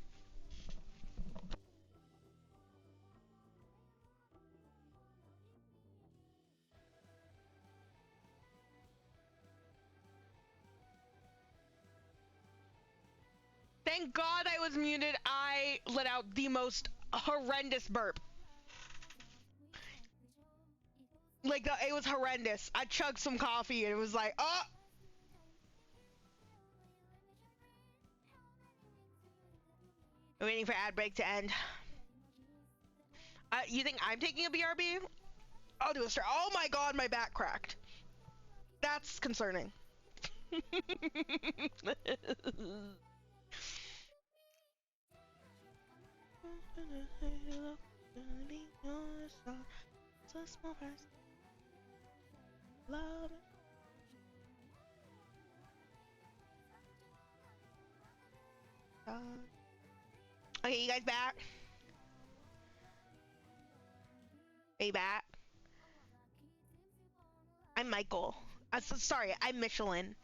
Thank God I was muted. I let out the most horrendous burp. Like, it was horrendous. I chugged some coffee and it was like, oh! I'm waiting for ad break to end. You think I'm taking a BRB? I'll do a start. Oh my God, my back cracked. That's concerning. Love it. Okay, you guys back? Are you back? I'm Michael. Sorry, I'm Michelin.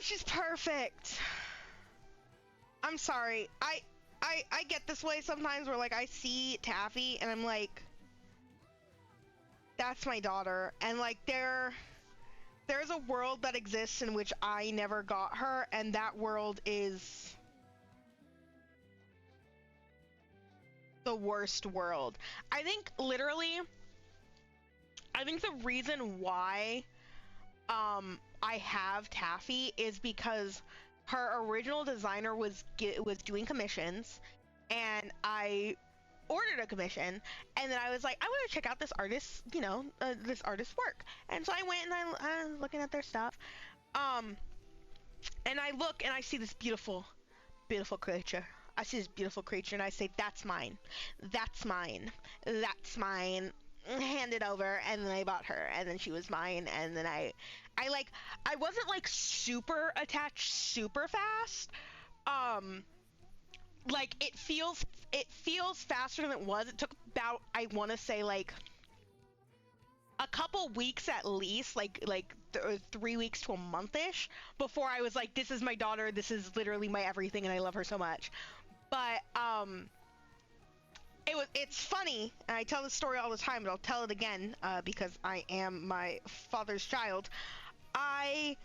she's perfect. I'm sorry. I get this way sometimes where like I see Taffy and I'm like, that's my daughter, and like there's a world that exists in which I never got her, and that world is the worst world. I think literally, I think the reason why I have Taffy is because her original designer was doing commissions, and I ordered a commission, and then I was like, I want to check out this artist's, this artist's work. And so I went and I'm looking at their stuff, and I look and I see this beautiful, beautiful creature. I see this beautiful creature and I say, that's mine, that's mine, that's mine. Hand it over, and then I bought her, and then she was mine, and then I wasn't like super attached super fast. Like it feels faster than it was. It took about, I want to say, like a couple weeks at least, like 3 weeks to a month-ish, before I was like, this is my daughter, this is literally my everything, and I love her so much. But it's funny, and I tell this story all the time, but I'll tell it again because I am my father's child. I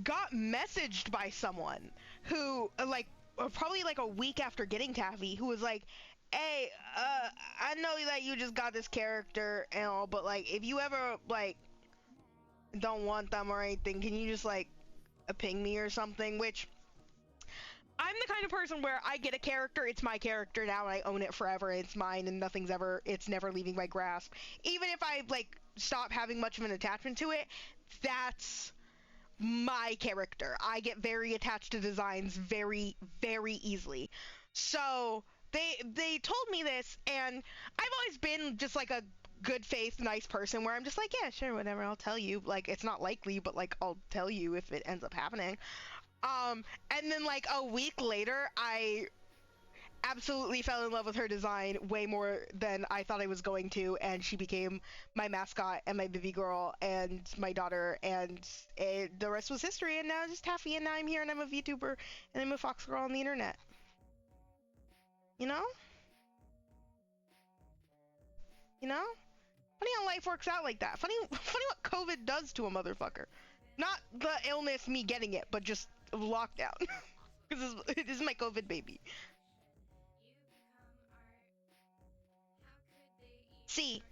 got messaged by someone who, like, probably like a week after getting Taffy, who was like, hey, I know that you just got this character and all, but like, if you ever like don't want them or anything, can you just like ping me or something? Which, I'm the kind of person where I get a character, it's my character now, and I own it forever, and it's mine, and it's never leaving my grasp. Even if I like stop having much of an attachment to it, that's my character. I get very attached to designs very, very easily. So they told me this, and I've always been just like a good faith, nice person where I'm just like, yeah, sure, whatever, I'll tell you. Like, it's not likely, but like, I'll tell you if it ends up happening. And then like a week later, I absolutely fell in love with her design way more than I thought I was going to, and she became my mascot and my baby girl and my daughter, and the rest was history. And now just Taffy, and now I'm here, and I'm a VTuber, and I'm a fox girl on the internet. You know? Funny how life works out like that. Funny what COVID does to a motherfucker. Not the illness, me getting it, but just lockdown. Because this is my COVID baby. See,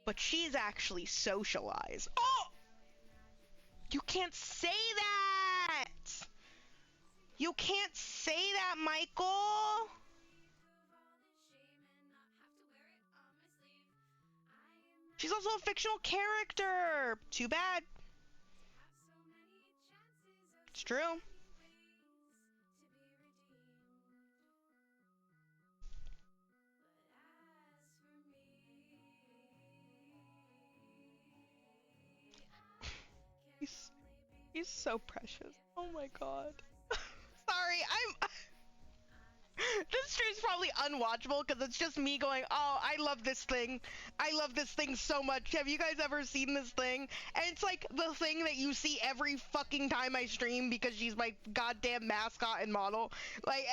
but she's actually socialized. Oh! You can't say that! You can't say that, Michael! She's also a fictional character! Too bad. It's true. He's so precious. Oh my god. Sorry, this stream's probably unwatchable because it's just me going, oh, I love this thing. I love this thing so much. Have you guys ever seen this thing? And it's like the thing that you see every fucking time I stream because she's my goddamn mascot and model. Like,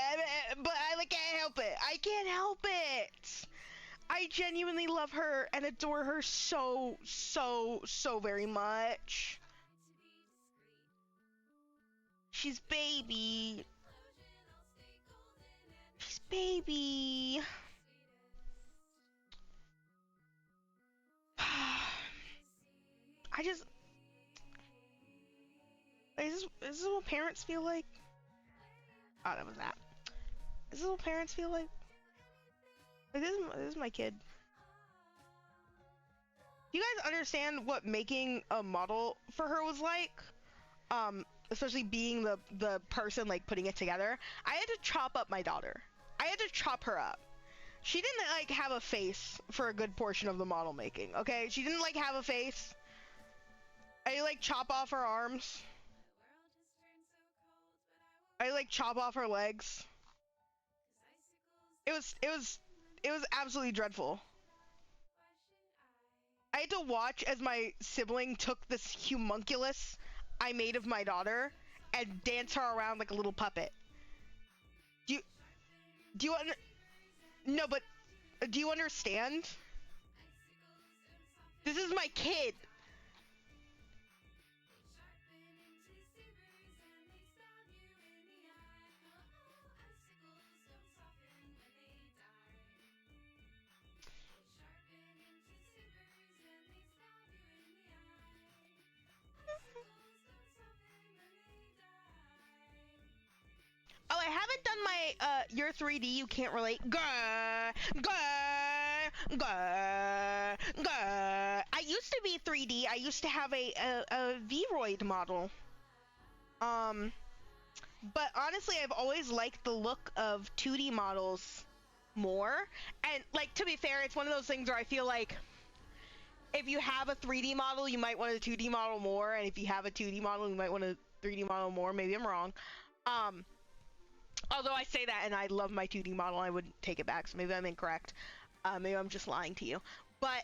but I can't help it. I can't help it. I genuinely love her and adore her so, so, so very much. She's baby. She's baby. Is this what parents feel like? Oh, that was that. Is this what parents feel like? Like, this is my kid. Do you guys understand what making a model for her was like? Especially being the person like putting it together. I had to chop up my daughter. I had to chop her up. She didn't like have a face for a good portion of the model making, okay? She didn't like have a face. I like chop off her arms. I like chop off her legs. It was absolutely dreadful. I had to watch as my sibling took this humunculus I made of my daughter and dance her around like a little puppet. Do you no, but do you understand? This is my kid. Oh, I haven't done my your 3D. You can't relate. Grr, grr, grr, grr. I used to be 3D. I used to have a Vroid model. But honestly, I've always liked the look of 2D models more. And like, to be fair, it's one of those things where I feel like if you have a 3D model, you might want a 2D model more, and if you have a 2D model, you might want a 3D model more. Maybe I'm wrong. Although I say that and I love my 2D model, I wouldn't take it back, so maybe I'm incorrect. Maybe I'm just lying to you. But,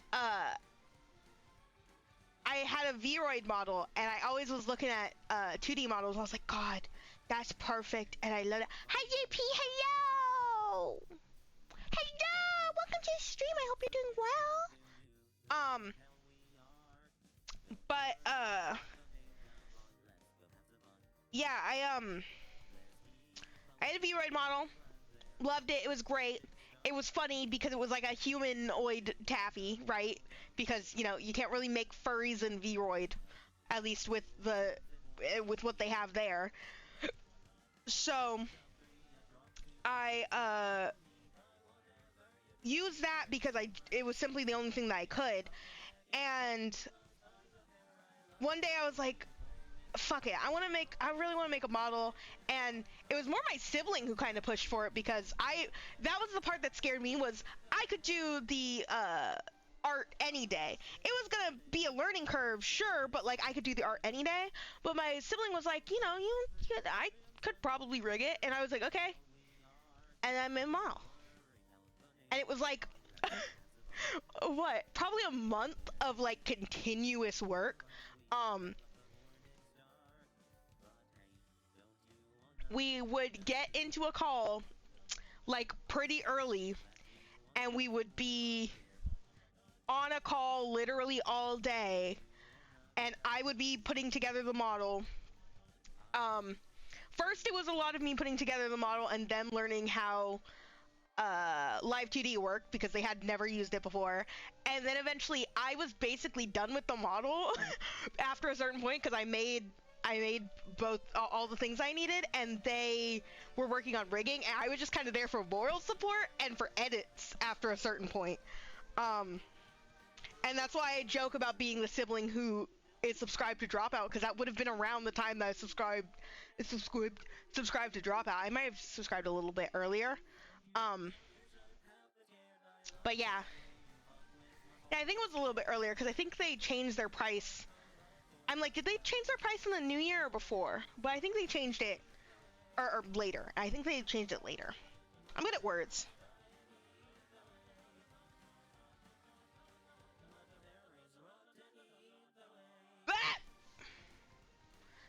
I had a Vroid model, and I always was looking at 2D models. I was like, God, that's perfect, and I love it. Hi, JP, hello! Hello! Welcome to the stream, I hope you're doing well. But, yeah, I had a Vroid model, loved it, it was great. It was funny because it was like a humanoid taffy, right? Because, you know, you can't really make furries in Vroid, at least with what they have there. So, I, used that because it was simply the only thing that I could. And one day I was like, fuck it, I really want to make a model. And it was more my sibling who kind of pushed for it, because that was the part that scared me, was I could do the art any day. It was gonna be a learning curve, sure, but like I could do the art any day. But my sibling was like, you know, I could probably rig it, and I was like, okay. And I made a model, and it was like what, probably a month of like continuous work. We would get into a call like pretty early, and we would be on a call literally all day, and I would be putting together the model. First it was a lot of me putting together the model and them learning how Live 2D worked, because they had never used it before. And then eventually I was basically done with the model after a certain point, because I made both all the things I needed, and they were working on rigging, and I was just kind of there for moral support and for edits after a certain point. And that's why I joke about being the sibling who is subscribed to Dropout, because that would have been around the time that I subscribed to Dropout. I might have subscribed a little bit earlier. But yeah. Yeah, I think it was a little bit earlier, because I think they changed their price. I'm like, did they change their price in the new year or before? But I think they changed it, or later. I think they changed it later. I'm good at words. Ah!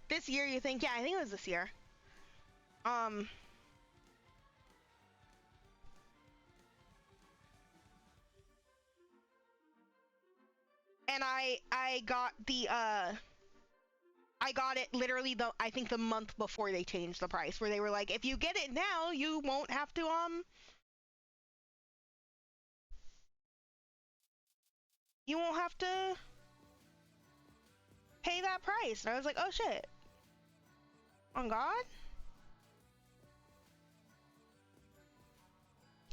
This year, you think? Yeah, I think it was this year. And I got I got it literally I think the month before they changed the price, where they were like, if you get it now, you won't have to pay that price. And I was like, oh shit. On God?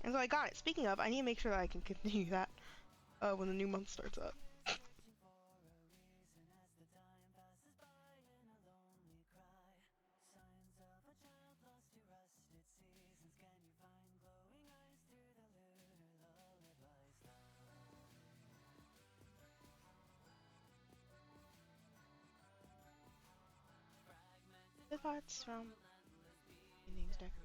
And so I got it. Speaking of, I need to make sure that I can continue that when the new month starts up. The parts from beginnings decorated.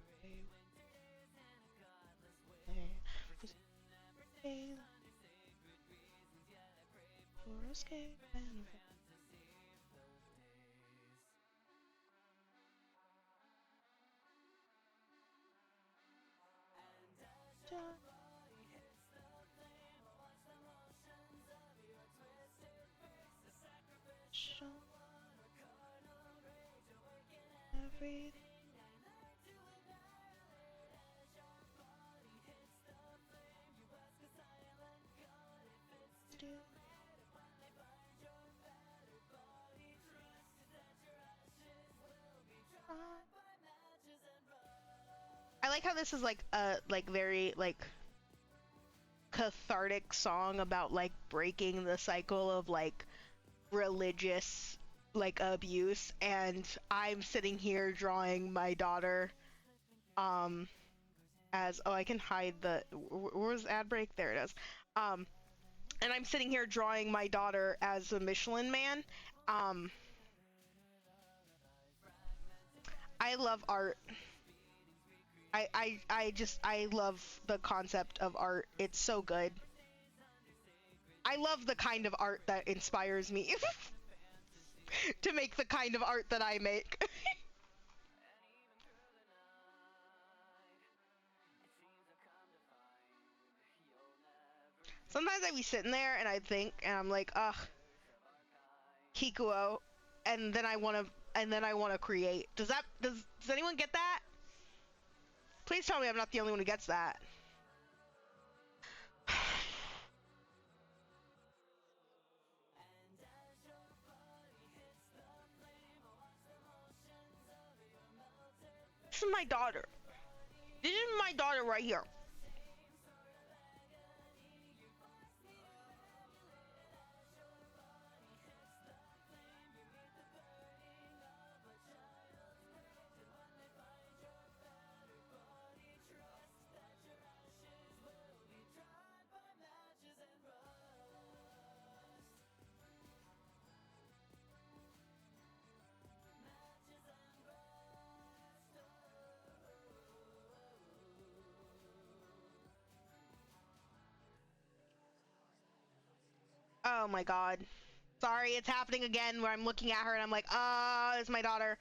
For escape and Everything. I like how this is like a very like cathartic song about like breaking the cycle of like religious like abuse, and I'm sitting here drawing my daughter as I can hide the where's ad break, there it is, and I'm sitting here drawing my daughter as a Michelin man. I love art. I love the concept of art. It's so good. I love the kind of art that inspires me to make the kind of art that I make. Sometimes I be sitting there and I think, and I'm like, ugh, Kikuo, and then I wanna create. Does anyone get that? Please tell me I'm not the only one who gets that. This is my daughter. This is my daughter right here. Oh my god. Sorry, it's happening again where I'm looking at her and I'm like, it's my daughter.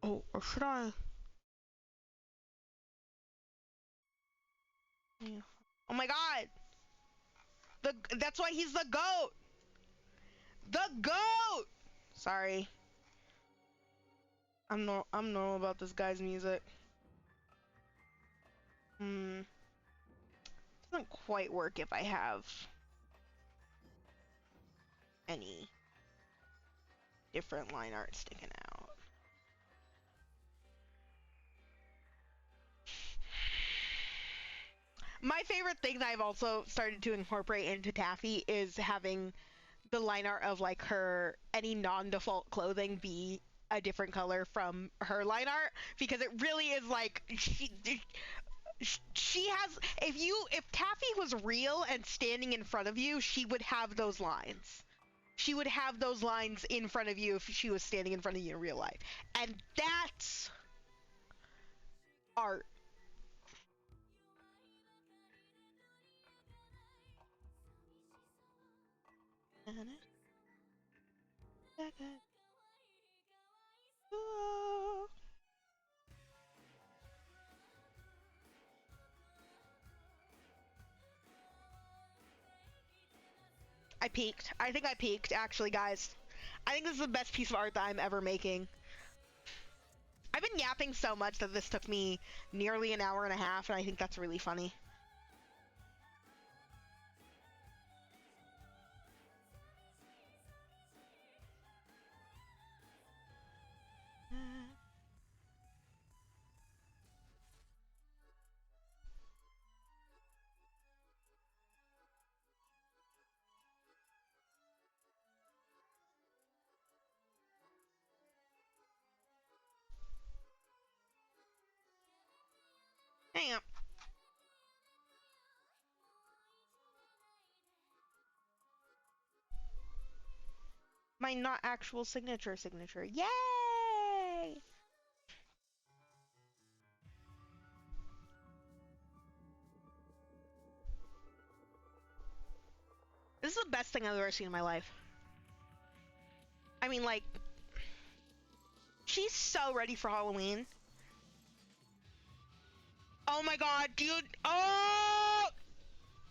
Oh, or should I? Yeah. Oh my god! That's why he's the GOAT! The GOAT! Sorry. I'm normal about this guy's music. Doesn't quite work if I have any different line art sticking out. My favorite thing that I've also started to incorporate into Taffy is having the line art of like her any non-default clothing be a different color from her line art, because it really is like she has, if Taffy was real and standing in front of you, she would have those lines. She would have those lines in front of you if she was standing in front of you in real life. And that's art. I peaked. I think I peaked, actually, guys. I think this is the best piece of art that I'm ever making. I've been yapping so much that this took me nearly an hour and a half, and I think that's really funny. Hang on. My not actual signature. Yay! This is the best thing I've ever seen in my life. I mean, like, She's so ready for Halloween. Oh my god, dude. Oh!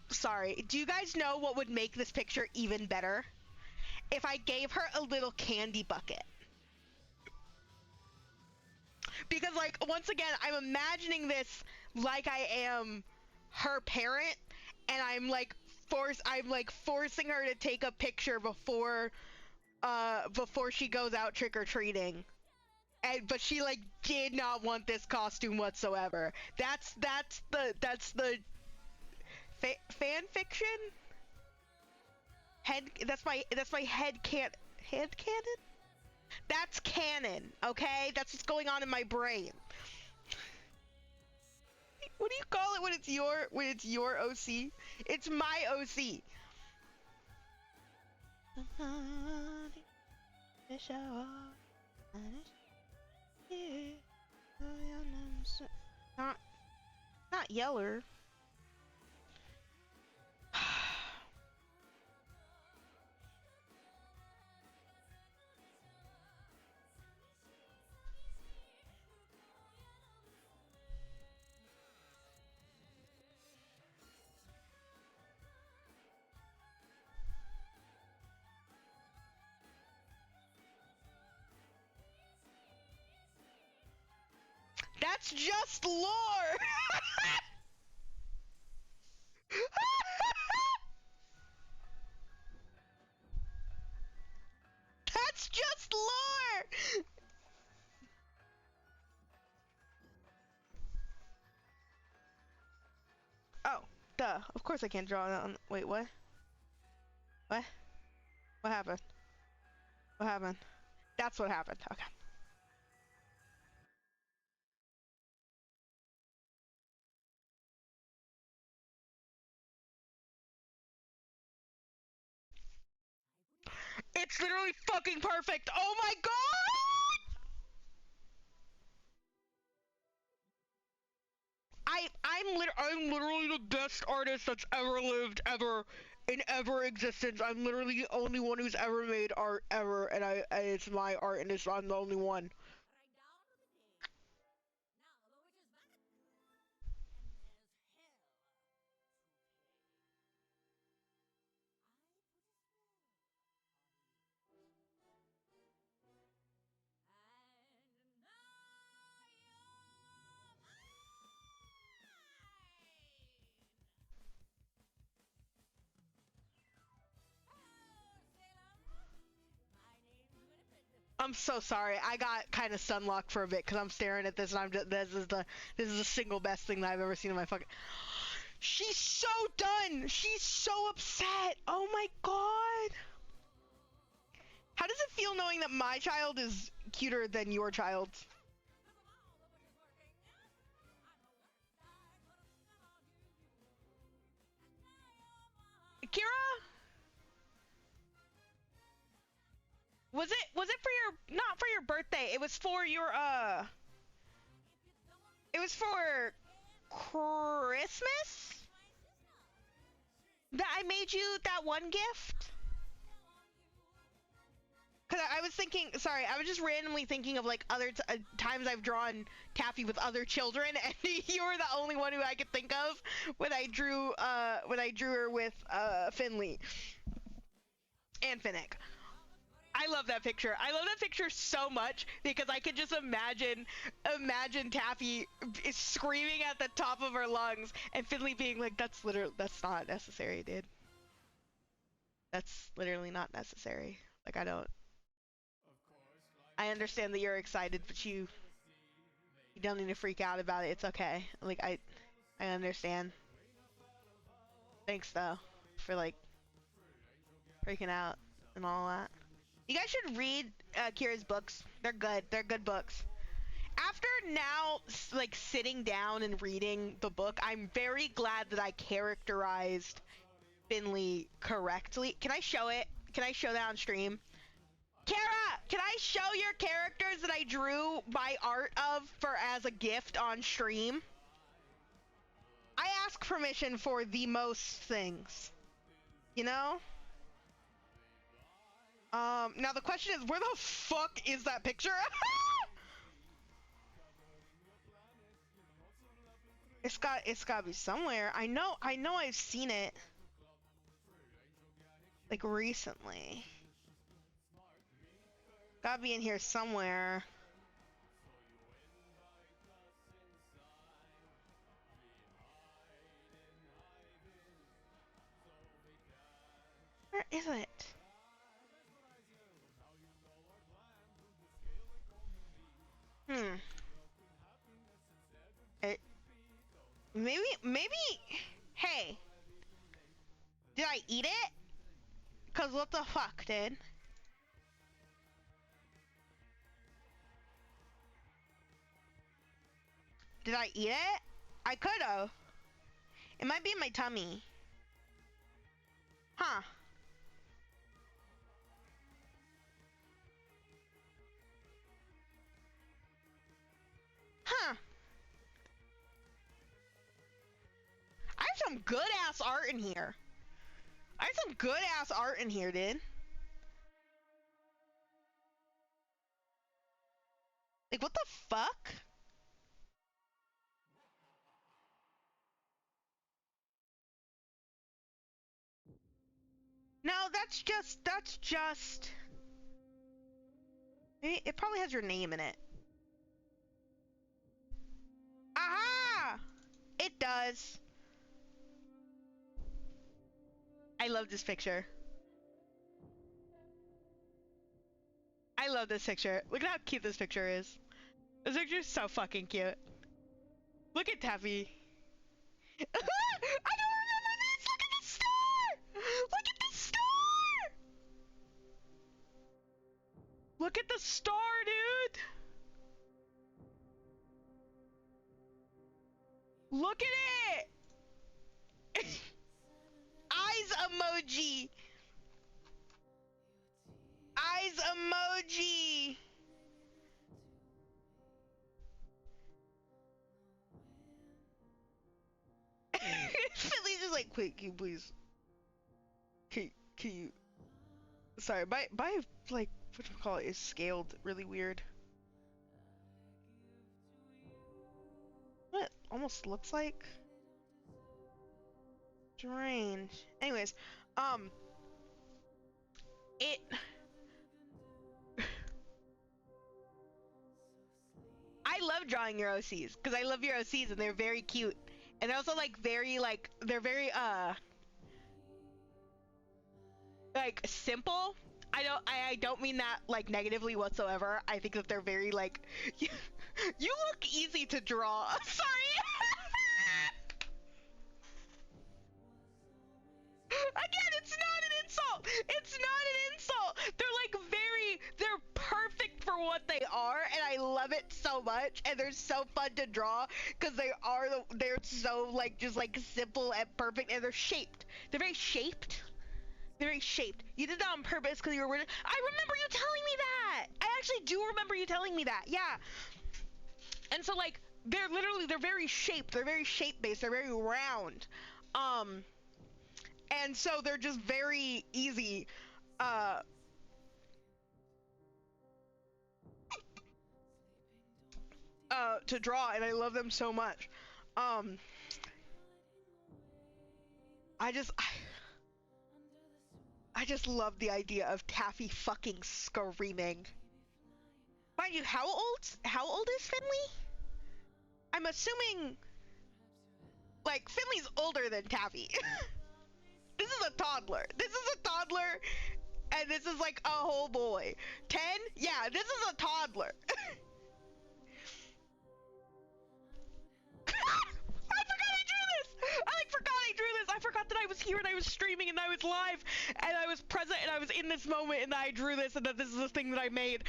Sorry. Do you guys know what would make this picture even better? If I gave her a little candy bucket. Because, like, once again, I'm imagining this like I am her parent, and I'm forcing her to take a picture before she goes out trick-or-treating. But she, like, did not want this costume whatsoever. That's the fan fiction? That's my head canon? That's canon, okay? That's what's going on in my brain. What do you call it when it's your OC? It's my OC. Not Yeller. That's just lore! That's just lore! Oh, duh. Of course I can't draw that on. Wait, what? What? What happened? What happened? That's what happened. Okay. It's literally fucking perfect. Oh my god! I'm literally the best artist that's ever lived in existence. I'm literally the only one who's ever made art ever, and it's my art, and I'm the only one. I'm so sorry. I got kind of sunlocked for a bit because I'm staring at this, and this is the single best thing that I've ever seen in my fucking. She's so done. She's so upset. Oh my god. How does it feel knowing that my child is cuter than your child's? Kira? Was it for your, not for your birthday, it was for your, it was for Christmas? That I made you that one gift? Cause I was thinking, sorry, I was just randomly thinking of like other times I've drawn Taffy with other children, and you were the only one who I could think of when I drew her with Finley and Finnick. I love that picture. I love that picture so much because I could just imagine Taffy screaming at the top of her lungs and Finley being like, that's not necessary, dude. That's literally not necessary. Like, I understand that you're excited, but you don't need to freak out about it. It's okay. Like, I understand. Thanks though for like freaking out and all that. You guys should read Kira's books. They're good. They're good books. After now, like, sitting down and reading the book, I'm very glad that I characterized Finley correctly. Can I show it? Can I show that on stream? Kara, can I show your characters that I drew my art of as a gift on stream? I ask permission for the most things. You know? Now the question is, where the fuck is that picture? It's gotta be somewhere. I know I've seen it. Like recently. Gotta be in here somewhere. Where is it? It, maybe, hey, did I eat it? Cause what the fuck, dude? Did I eat it? I could've. It might be in my tummy. Huh. Huh. I have some good ass art in here. I have some good ass art in here, dude. Like, what the fuck? No, that's just. It probably has your name in it. Aha! It does. I love this picture. I love this picture. Look at how cute this picture is. This picture is so fucking cute. Look at Taffy. I don't remember this! Look at the star! Look at the star! Look at the star, dude! Look at it! Eyes emoji! Eyes emoji! Finley's just like, wait, can you please? Can you? Sorry, my like, whatchamacallit is scaled really weird. What it almost looks like? Strange. Anyways, it. I love drawing your OCs because I love your OCs and they're very cute and they're also like very like they're very like simple. I don't mean that like negatively whatsoever. I think that they're very like you look easy to draw. Sorry. Again, it's not an insult. It's not an insult. They're perfect for what they are, and I love it so much. And they're so fun to draw because they're so like just like simple and perfect, and they're shaped. They're very shaped. They're very shaped. You did that on purpose because you were. I remember you telling me that. I actually do remember you telling me that. Yeah. And so like they're very shaped. They're very shape based. They're very round. And so they're just very easy to draw, and I love them so much. I just love the idea of Taffy fucking screaming. Mind you, how old is Finley? I'm assuming like Finley's older than Taffy. This is a toddler. And this is like a whole boy. 10? Yeah, this is a toddler. I forgot that I was here and I was streaming and I was live and I was present and I was in this moment and I drew this and that this is the thing that I made.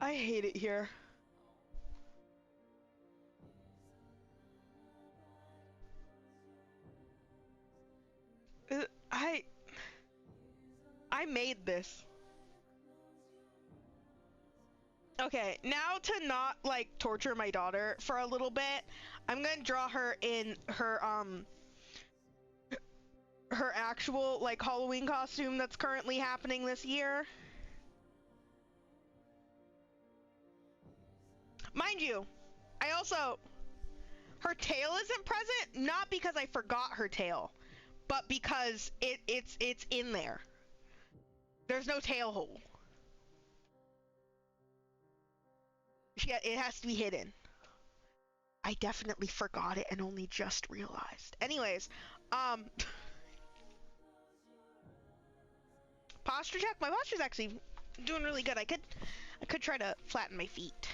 I hate it here. I I made this. Okay, now to not like torture my daughter for a little bit, I'm gonna draw her in her actual like Halloween costume that's currently happening this year. Mind you, I also her tail isn't present not because I forgot her tail, but because it's in there. There's no tail hole. Yeah, it has to be hidden. I definitely forgot it and only just realized. Anyways, posture check. My posture's actually doing really good. I could try to flatten my feet.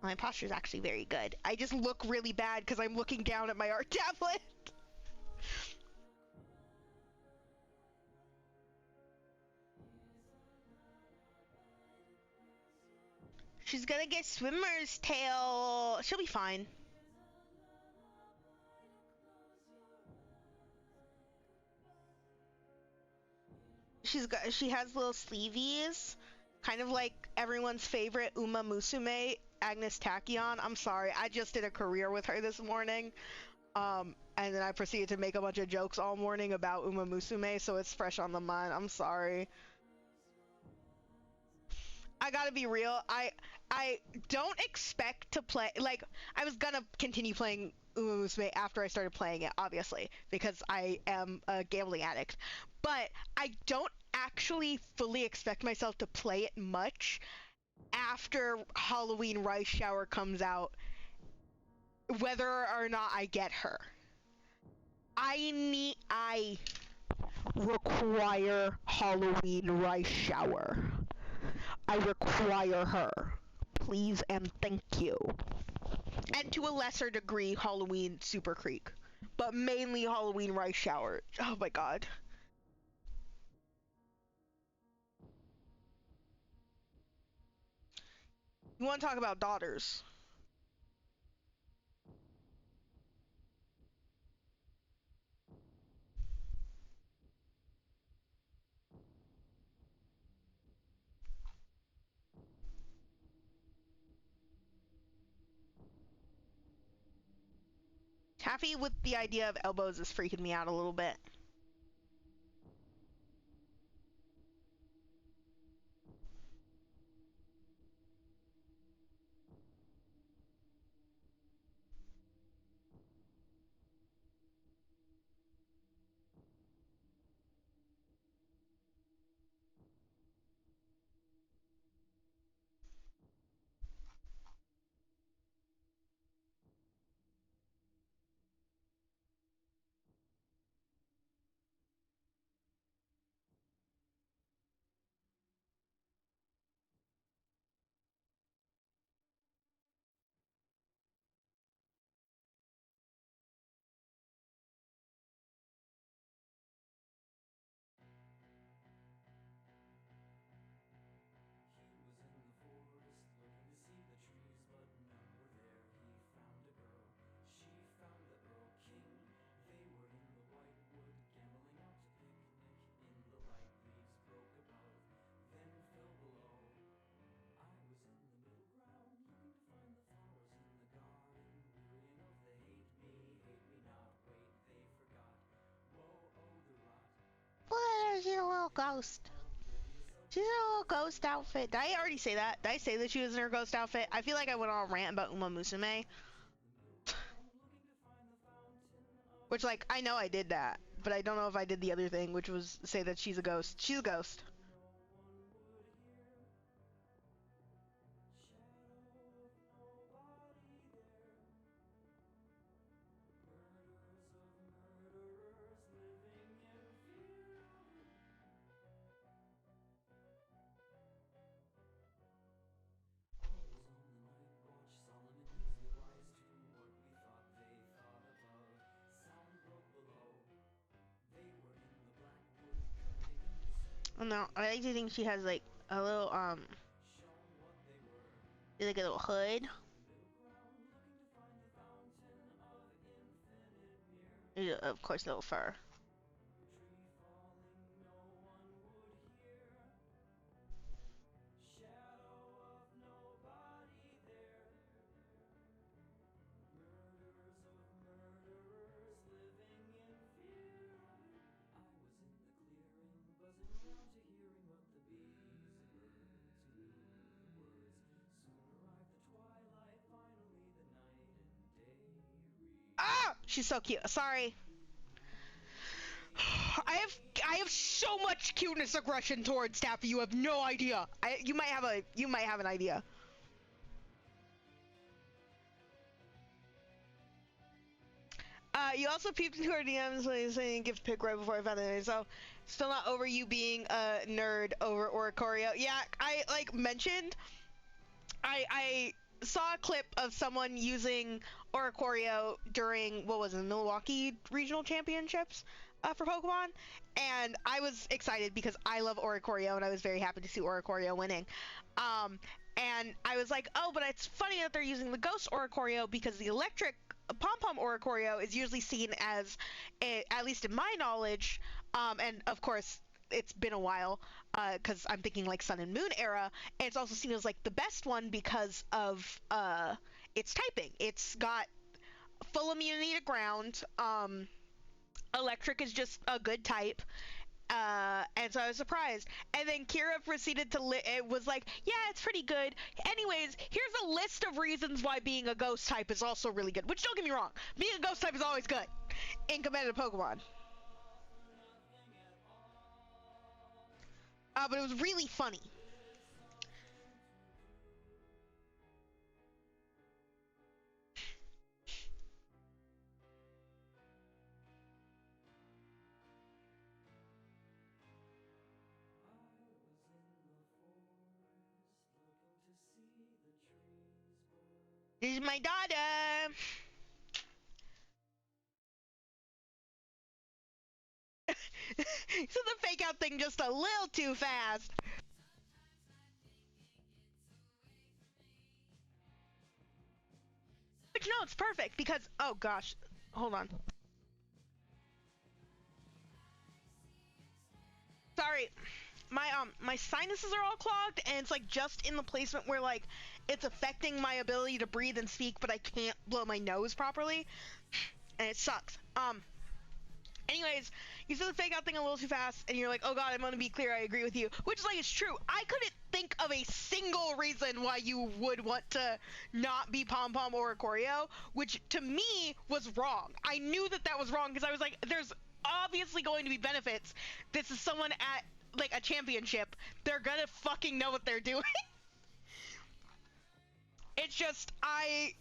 My posture's actually very good. I just look really bad because I'm looking down at my art tablet. She's gonna get swimmer's tail. She'll be fine. She has little sleeveys, kind of like everyone's favorite Uma Musume, Agnes Tachyon. I'm sorry, I just did a career with her this morning. And then I proceeded to make a bunch of jokes all morning about Uma Musume, so it's fresh on the mind. I'm sorry. I gotta be real. I don't expect to play, like, I was gonna continue playing Uma Musume after I started playing it, obviously, because I am a gambling addict. But I don't actually fully expect myself to play it much after Halloween Rice Shower comes out, whether or not I get her. I require Halloween Rice Shower. I require her. Please and thank you. And to a lesser degree, Halloween Super Creek. But mainly Halloween Rice Shower. Oh my god. You want to talk about daughters? Happy with the idea of elbows is freaking me out a little bit. What? She's a little ghost. She's in a little ghost outfit. Did I already say that? Did I say that she was in her ghost outfit? I feel like I went on a rant about Uma Musume. Which, like, I know I did that, but I don't know if I did the other thing, which was say that she's a ghost. She's a ghost. Oh, no, I like to think she has, like, a little, like a little hood. Yeah, of course, little fur. She's so cute. Sorry. I have so much cuteness aggression towards Taffy. You have no idea. You might have an idea. You also peeped into her DMs when you saying gift pick right before I found it. So, still not over you being a nerd over Oricorio. Yeah, I like mentioned. I saw a clip of someone using Oricorio during what was it, the Milwaukee Regional Championships for Pokemon, and I was excited because I love Oricorio, and I was very happy to see Oricorio winning. And I was like, oh, but it's funny that they're using the Ghost Oricorio because the Electric Pom-Pom Oricorio is usually seen as, at least in my knowledge, and of course it's been a while, because I'm thinking like Sun and Moon era, and it's also seen as like the best one because of its typing. It's got full immunity to ground. Electric is just a good type. And so I was surprised. And then Kira proceeded to it was like, yeah, it's pretty good. Anyways, here's a list of reasons why being a ghost type is also really good. Which, don't get me wrong, being a ghost type is always good in competitive Pokemon. But it was really funny. This is my daughter. So the fake out thing just a little too fast. Which, no, it's perfect because, oh gosh, hold on. Sorry, my sinuses are all clogged, and it's like just in the placement where like it's affecting my ability to breathe and speak, but I can't blow my nose properly, and it sucks. Anyways, you said the fake out thing a little too fast, and you're like, oh god, I'm gonna be clear, I agree with you. Which is like, it's true. I couldn't think of a single reason why you would want to not be Pom-Pom or Oricorio, which to me was wrong. I knew that that was wrong, because I was like, there's obviously going to be benefits. This is someone at, like, a championship. They're gonna fucking know what they're doing. It's just, I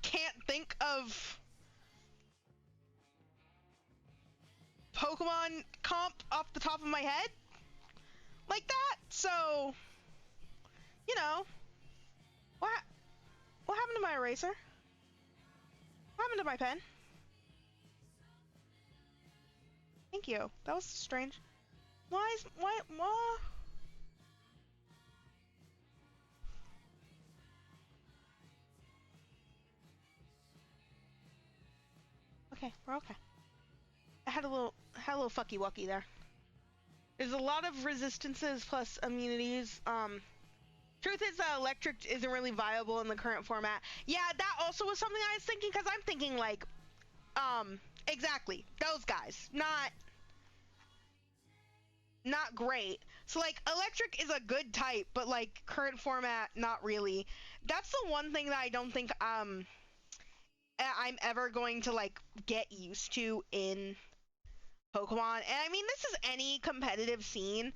can't think of Pokemon comp off the top of my head like that, so, you know, what happened to my eraser? What happened to my pen? Thank you. That was strange. Why? Okay, we're okay. I had a little fucky wucky there. There's a lot of resistances plus immunities. Truth is that electric isn't really viable in the current format. Yeah, that also was something I was thinking, because I'm thinking like, exactly, those guys, not great. So like, electric is a good type, but like current format, not really. That's the one thing that I don't think I'm ever going to like get used to in Pokemon. And I mean, this is any competitive scene,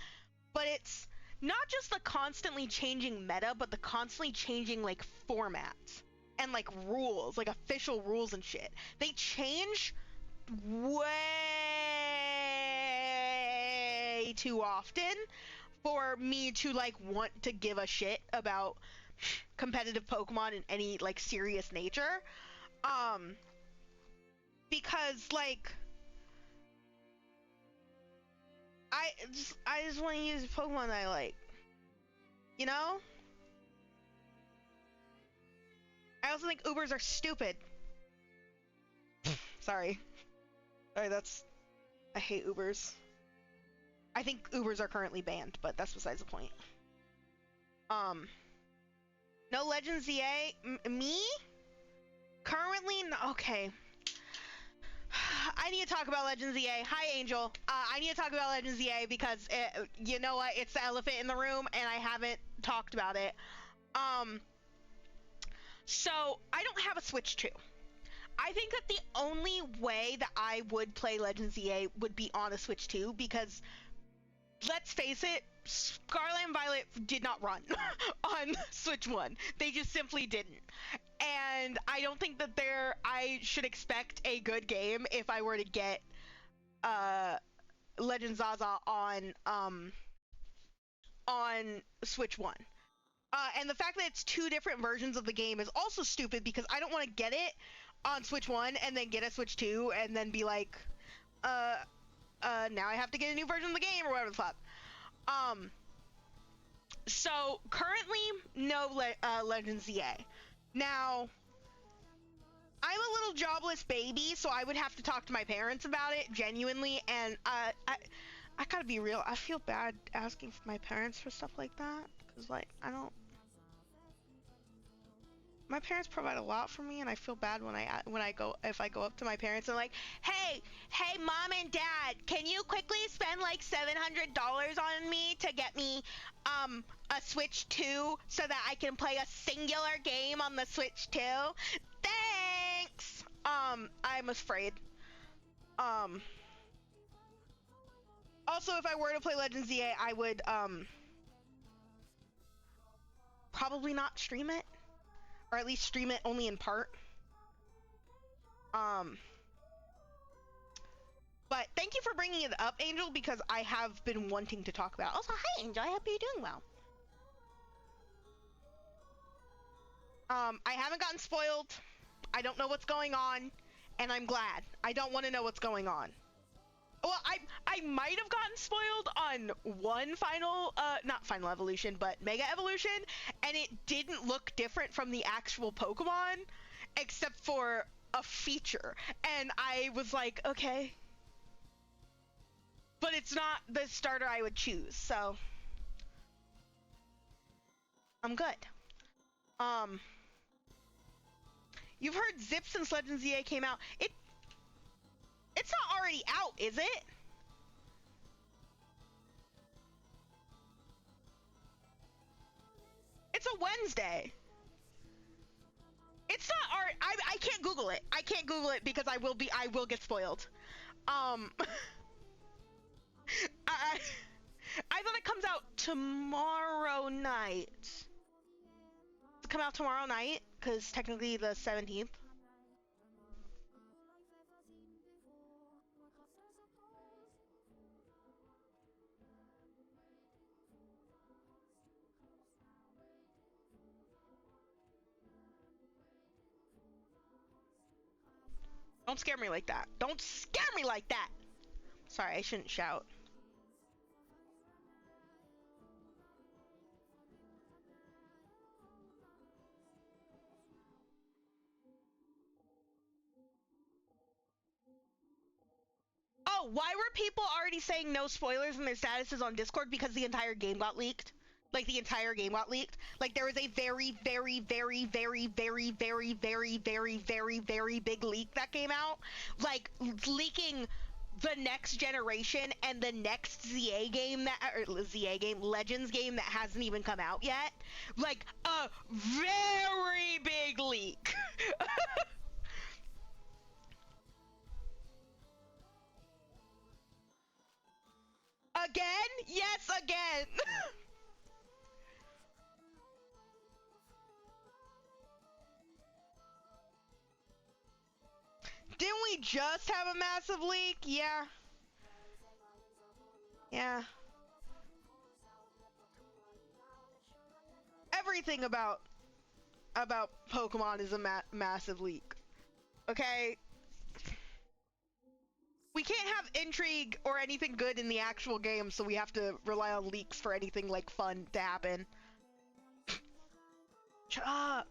but it's not just the constantly changing meta, but the constantly changing like formats and like rules, like official rules and shit. They change way too often for me to like want to give a shit about competitive Pokemon in any like serious nature. Because like I just want to use Pokemon that I like, you know? I also think Ubers are stupid. Sorry, I hate Ubers. I think Ubers are currently banned, but that's besides the point. No Legends ZA? Me? Currently? Okay. I need to talk about Legends EA. Hi, Angel. I need to talk about Legends EA because, you know what? It's the elephant in the room, and I haven't talked about it. So, I don't have a Switch 2. I think that the only way that I would play Legends EA would be on a Switch 2, because let's face it, Scarlet and Violet did not run on Switch 1. They just simply didn't. And I don't think that I should expect a good game if I were to get Legend Zaza on Switch 1. And the fact that it's two different versions of the game is also stupid, because I don't want to get it on Switch 1 and then get a Switch 2 and then be like, now I have to get a new version of the game or whatever the fuck. So currently, no Legends EA. Now, I'm a little jobless baby, so I would have to talk to my parents about it, genuinely, and I gotta be real, I feel bad asking for my parents for stuff like that, because, like, my parents provide a lot for me, and I feel bad if I go up to my parents and like, hey, mom and dad, can you quickly spend like $700 on me to get me a Switch 2 so that I can play a singular game on the Switch 2? Thanks. I'm afraid. Also, if I were to play Legends EA, I would probably not stream it. Or at least stream it only in part. But thank you for bringing it up, Angel, because I have been wanting to talk about it. Also, hi, Angel. I hope you're doing well. I haven't gotten spoiled. I don't know what's going on, and I'm glad. I don't want to know what's going on. Well, I might have gotten spoiled on one final, not Final Evolution, but Mega Evolution, and it didn't look different from the actual Pokemon, except for a feature. And I was like, okay. But it's not the starter I would choose, so I'm good. You've heard Zip since Legends EA came out. It's not already out, is it? It's a Wednesday. It's not already. I can't Google it. I can't Google it because I will get spoiled. I thought it comes out tomorrow night. Does it come out tomorrow night? Because technically the 17th. Don't scare me like that. Don't scare me like that! Sorry, I shouldn't shout. Oh, why were people already saying no spoilers in their statuses on Discord? Because the entire game got leaked? Like, the entire game got leaked? Like, there was a very, very, very, very, very, very, very, very, very, very big leak that came out. Like, leaking the next generation and the next Legends game that hasn't even come out yet. Like, a very big leak. Again? Yes, again! Didn't we just have a massive leak? Yeah. Yeah. Everything about Pokemon is a massive leak. Okay? We can't have intrigue or anything good in the actual game, so we have to rely on leaks for anything, like, fun to happen. Shut up!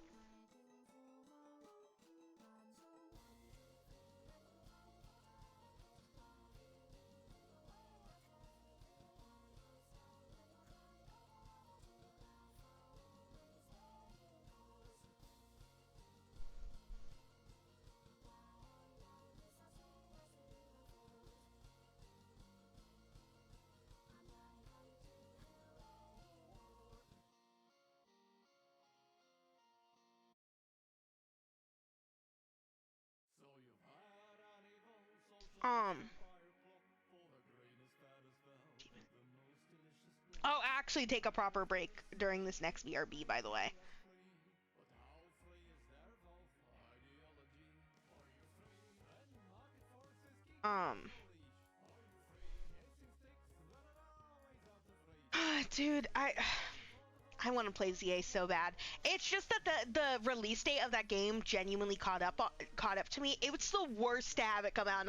Um. I'll actually take a proper break during this next BRB, by the way. Dude, I want to play ZA so bad. It's just that the release date of that game genuinely caught up to me. It was the worst to have it come out.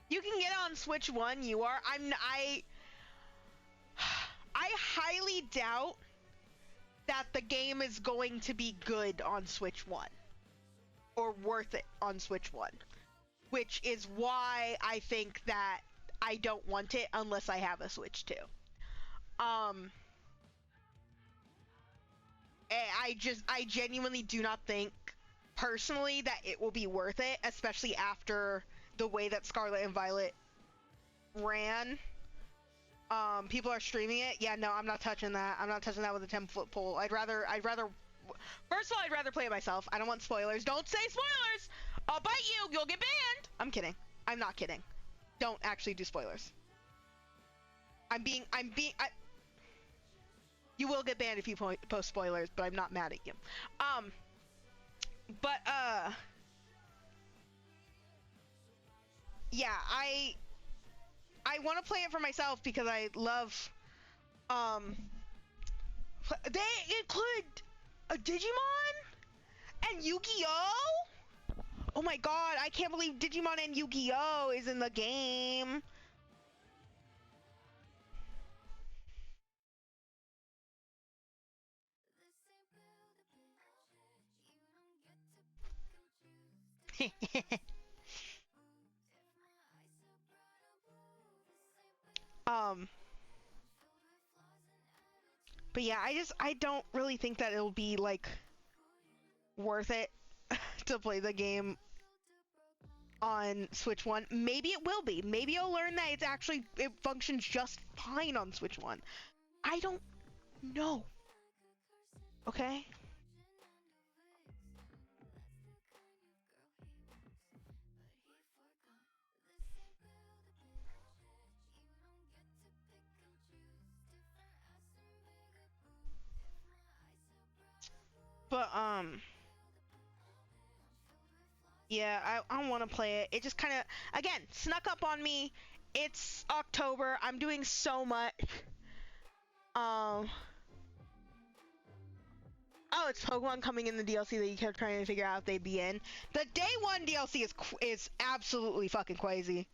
You can get on Switch 1, I highly doubt that the game is going to be good on Switch 1 or worth it on Switch 1, which is why I think that I don't want it unless I have a Switch 2. I genuinely do not think personally that it will be worth it, especially after the way that Scarlet and Violet ran. People are streaming it. Yeah, no, I'm not touching that. I'm not touching that with a 10-foot pole. I'd rather, first of all, I'd rather play it myself. I don't want spoilers. Don't say spoilers! I'll bite you! You'll get banned! I'm kidding. I'm not kidding. Don't actually do spoilers. You will get banned if you post spoilers, but I'm not mad at you. Yeah, I want to play it for myself because I love, they include a Digimon and Yu-Gi-Oh! Oh my god, I can't believe Digimon and Yu-Gi-Oh! Is in the game. um, but yeah, I don't really think that it'll be like worth it to play the game on Switch 1. Maybe it will be. Maybe I'll learn that it functions just fine on Switch 1. I don't know. Okay? But yeah, I want to play it. It just kind of, again, snuck up on me. It's October. I'm doing so much. Um, oh, it's Pokemon coming in the DLC that you kept trying to figure out if they'd be in. The Day 1 DLC is absolutely fucking crazy.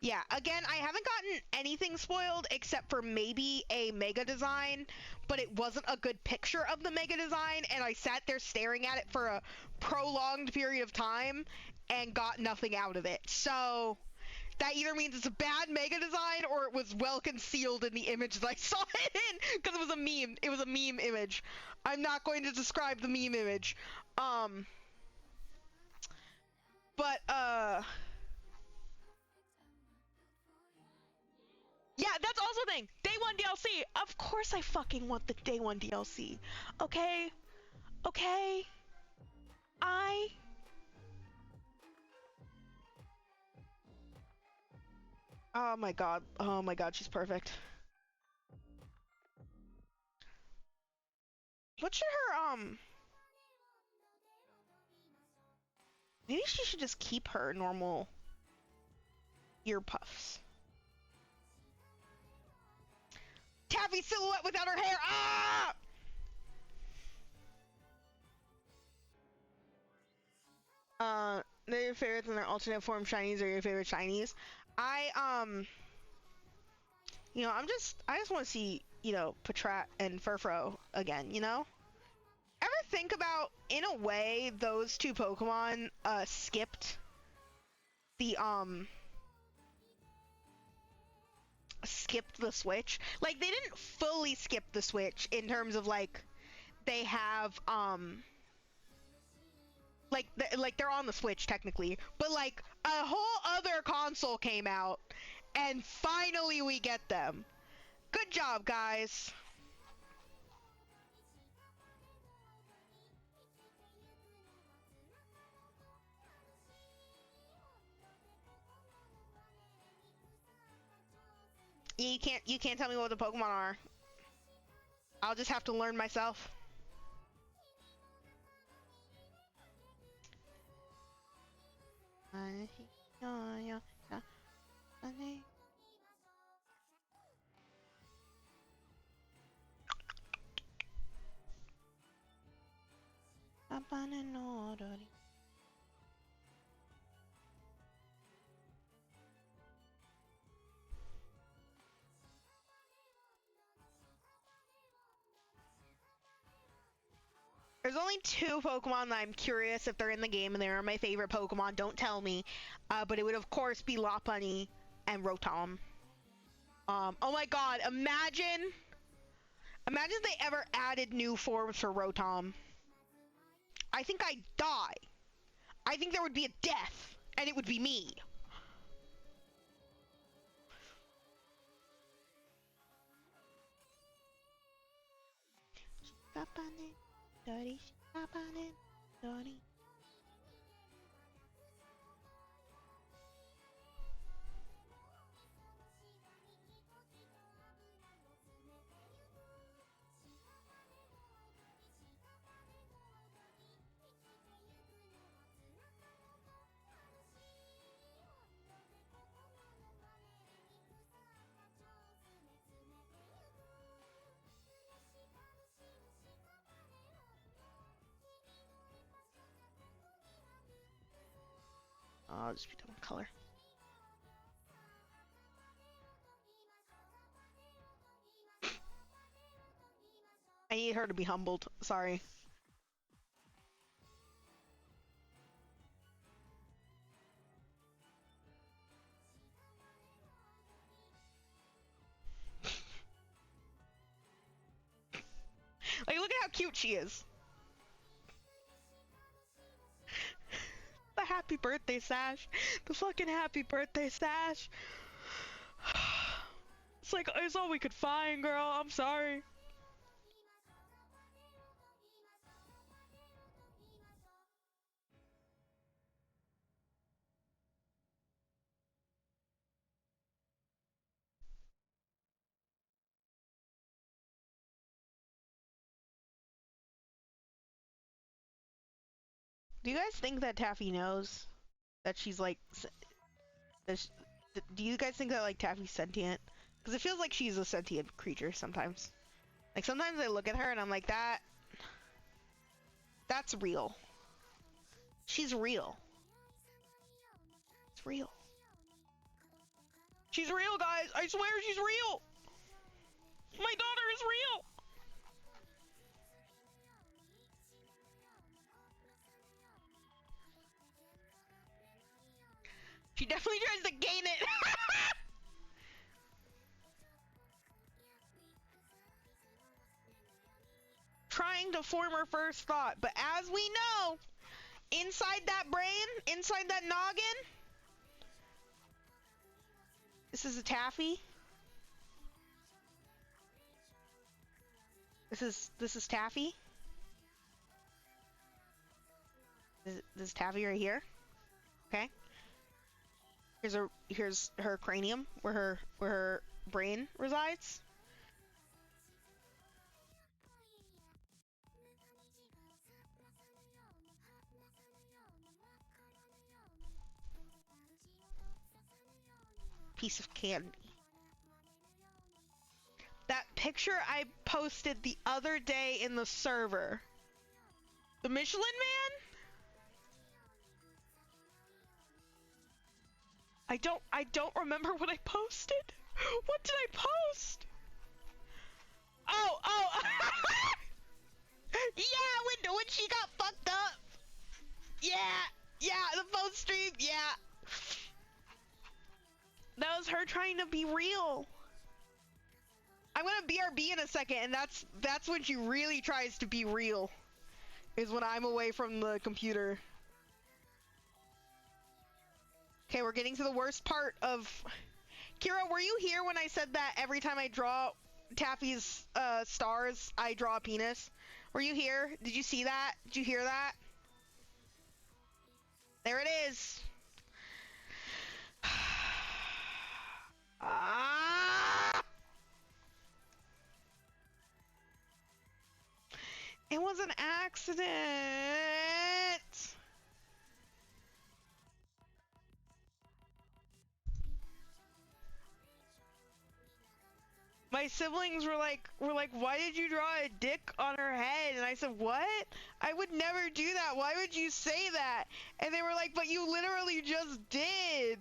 Yeah, again, I haven't gotten anything spoiled except for maybe a Mega Design, but it wasn't a good picture of the Mega Design, and I sat there staring at it for a prolonged period of time and got nothing out of it. So that either means it's a bad Mega Design or it was well concealed in the image that I saw it in, because it was a meme. It was a meme image. I'm not going to describe the meme image. But yeah, that's also a thing. Day 1 DLC. Of course I fucking want the Day 1 DLC. Okay? Okay? I... Oh my god. Oh my god, she's perfect. What should her, maybe she should just keep her normal ear puffs. Taffy silhouette without her hair! Ah! They're your favorites in their alternate form shinies or your favorite shinies. You know, I just want to see, you know, Patrat and Furfrou again, you know? Ever think about, in a way, those two Pokemon, skipped the, skipped the Switch? Like, they didn't fully skip the Switch in terms of, like, they have, like they're on the Switch technically, but like a whole other console came out and finally we get them. Good job, guys. You can't tell me what the Pokemon are. I'll just have to learn myself. There's only two Pokemon that I'm curious if they're in the game, and they are my favorite Pokemon. Don't tell me. But it would, of course, be Lopunny and Rotom. Oh my god, imagine if they ever added new forms for Rotom. I think I'd die. I think there would be a death, and it would be me. I'll just be done with color. I need her to be humbled. Sorry. cute she is. The happy birthday sash. The fucking happy birthday sash. It's like, it's all we could find, girl. I'm sorry. Do you guys think that Taffy knows that she's like, do you guys think that like Taffy's sentient? Because it feels like she's a sentient creature sometimes. Like sometimes I look at her and I'm like, that's real. She's real. It's real. She's real, guys. I swear she's real. My daughter is real. She definitely tries to gain it. Trying to form her first thought, but as we know, inside that brain, inside that noggin, this is a Taffy. This is Taffy. This is Taffy right here. Okay. Here's her cranium where her brain resides. Piece of candy. That picture I posted the other day in the server. The Michelin Man? I don't remember what I posted. What did I post? Oh. Yeah, when she got fucked up. Yeah, the phone stream, yeah. That was her trying to be real. I'm gonna BRB in a second, and that's when she really tries to be real. Is when I'm away from the computer. Okay, we're getting to the worst part of... Kira, were you here when I said that every time I draw Taffy's stars, I draw a penis? Were you here? Did you see that? Did you hear that? There it is. It was an accident. My siblings were like, why did you draw a dick on her head? And I said, what? I would never do that. Why would you say that? And they were like, but you literally just did.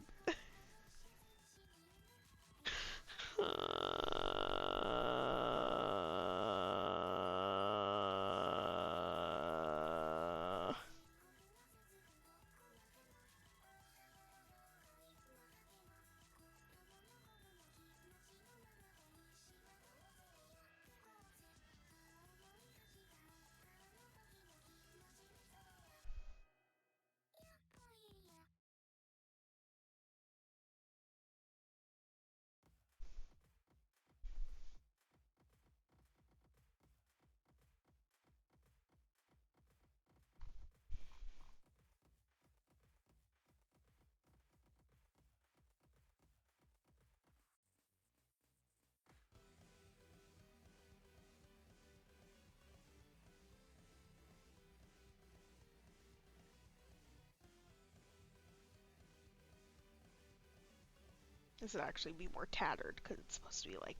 This would actually be more tattered because it's supposed to be like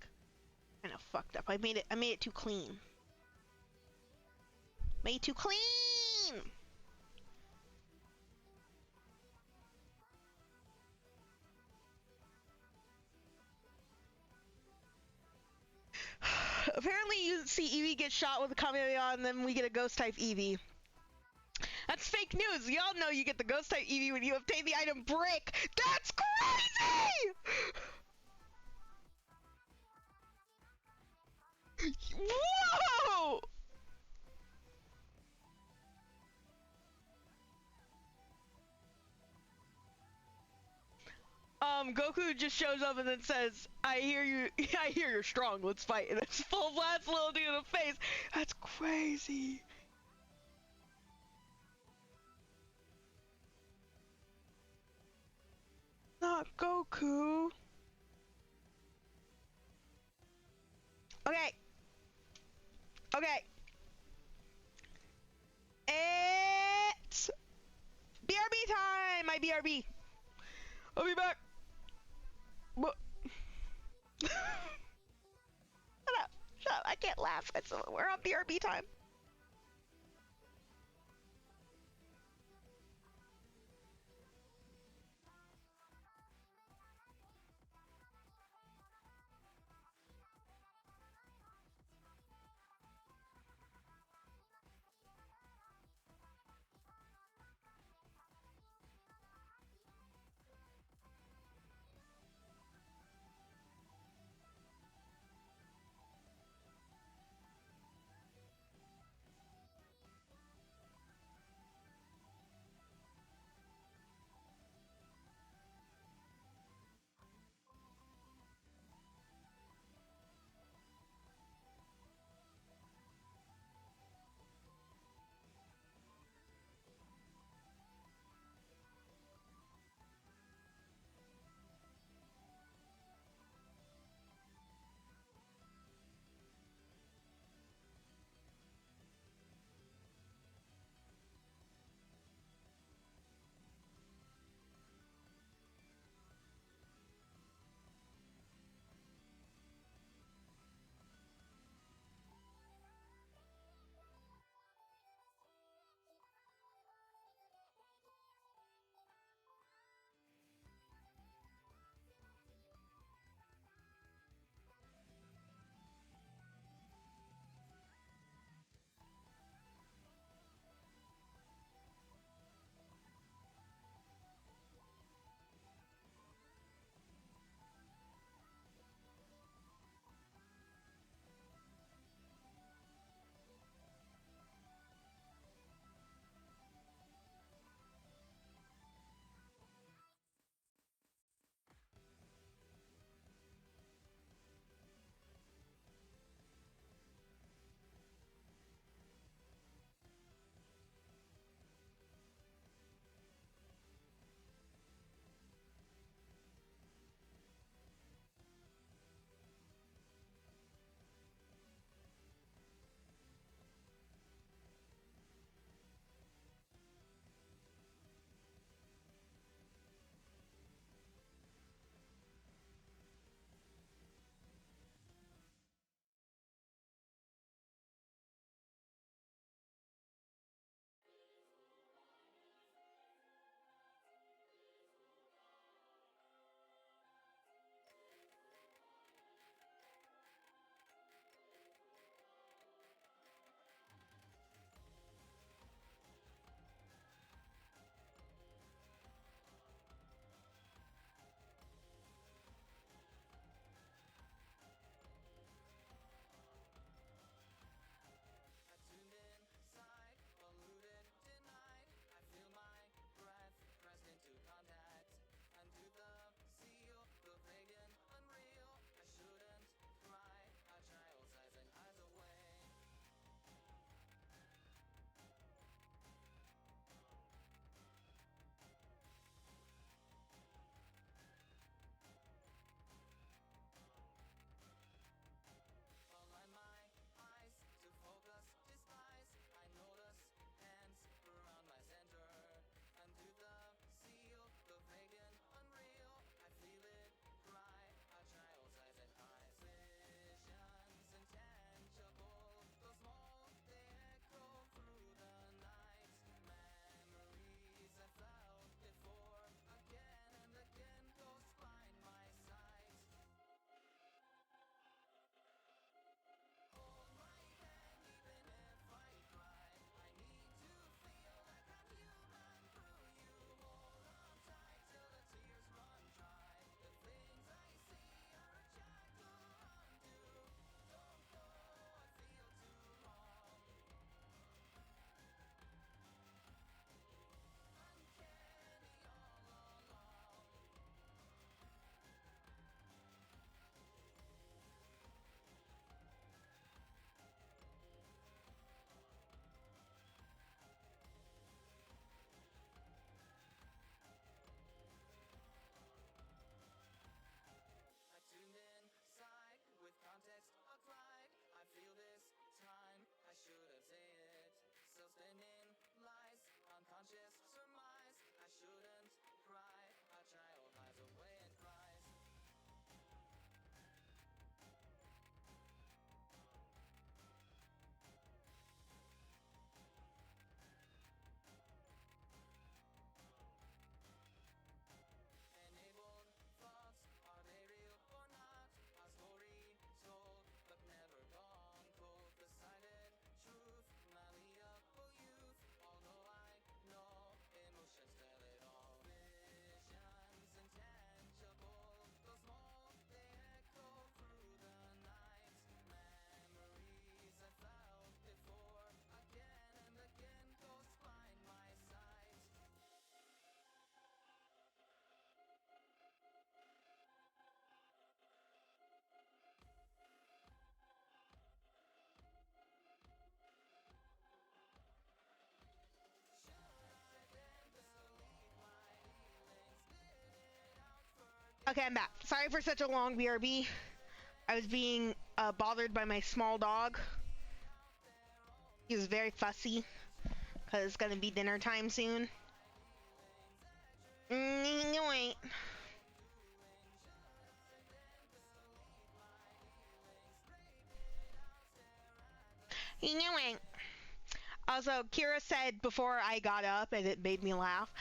kind of fucked up. I made it too clean. Made it too clean. Apparently you see Eevee get shot with a Kamehameha and then we get a ghost type Eevee. That's fake news. Y'all know you get the ghost type Eevee when you obtain the item Brick. That's crazy! Whoa! Goku just shows up and then says, "I hear you. I hear you're strong. Let's fight." And it's full blast little dude in the face. That's crazy. Not Goku. Okay. Okay. It's BRB time. My BRB. I'll be back. What? Shut up. Shut up. I can't laugh. We're on BRB time. Okay, I'm back. Sorry for such a long BRB. I was being bothered by my small dog. He was very fussy because it's gonna be dinner time soon. Wait. Wait. Also, Kira said before I got up, and it made me laugh.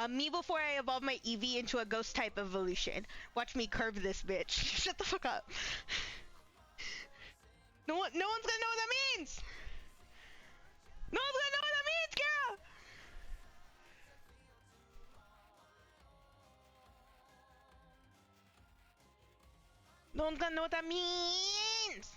Me before I evolve my Eevee into a ghost type evolution. Watch me curve this bitch. Shut the fuck up. No one's gonna know what that means. No one's gonna know what that means, Kira. No one's gonna know what that means.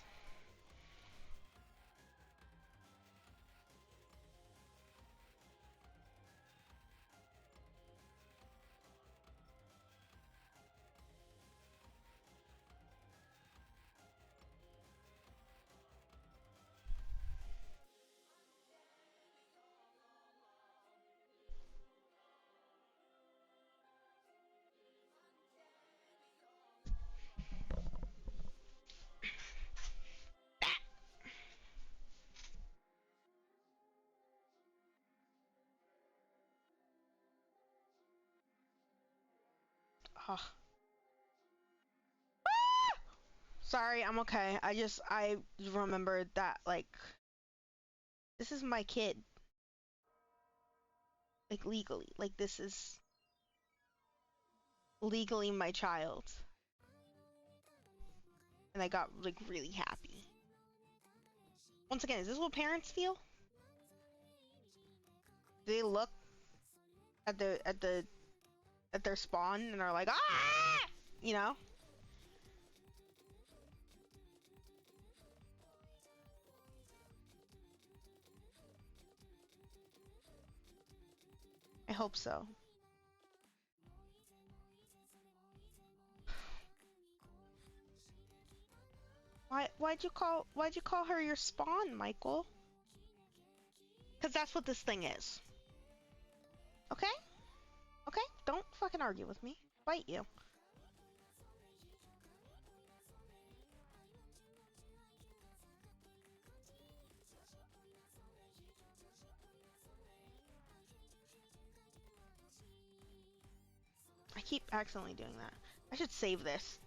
Oh. Sorry, I'm okay. I remembered that, like, this is my kid. Like, legally. Like, this is legally my child. And I got, like, really happy. Once again, is this what parents feel? Do they look at their spawn and are like, ah! You know? I hope so. Why'd you call her your spawn, Michael? Cause that's what this thing is. Okay? Okay? Don't fucking argue with me. Bite you. I keep accidentally doing that. I should save this.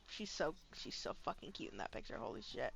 She's so fucking cute in that picture. Holy shit.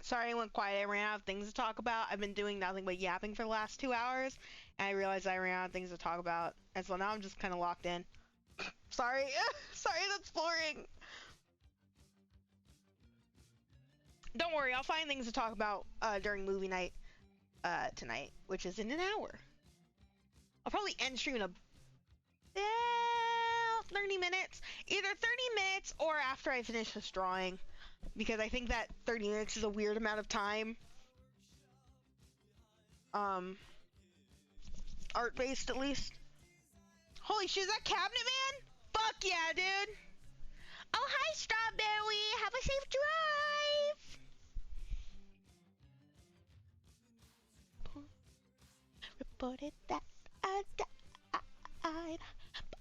Sorry I went quiet. I ran out of things to talk about. I've been doing nothing but yapping for the last 2 hours, and I realized I ran out of things to talk about. And so now I'm just kind of locked in. Sorry. Sorry, that's boring. Don't worry, I'll find things to talk about during movie night tonight, which is in an hour. I'll probably end stream in about 30 minutes. Either 30 minutes or after I finish this drawing. Because I think that 30 minutes is a weird amount of time. Art-based at least. Holy shit, is that Cabinet Man? Fuck yeah, dude! Oh, hi, Strawberry! Have a safe drive! Reported that I died.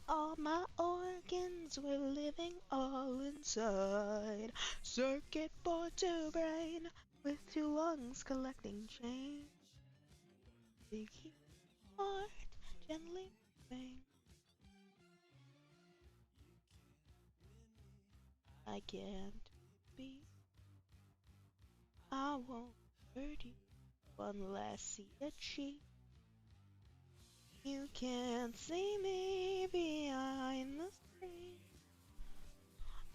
All my organs were living all inside. Circuit board to brain, with 2 lungs collecting change. Big heart gently moving. I can't be. I won't hurt you unless see a cheek. You can't see me behind the screen.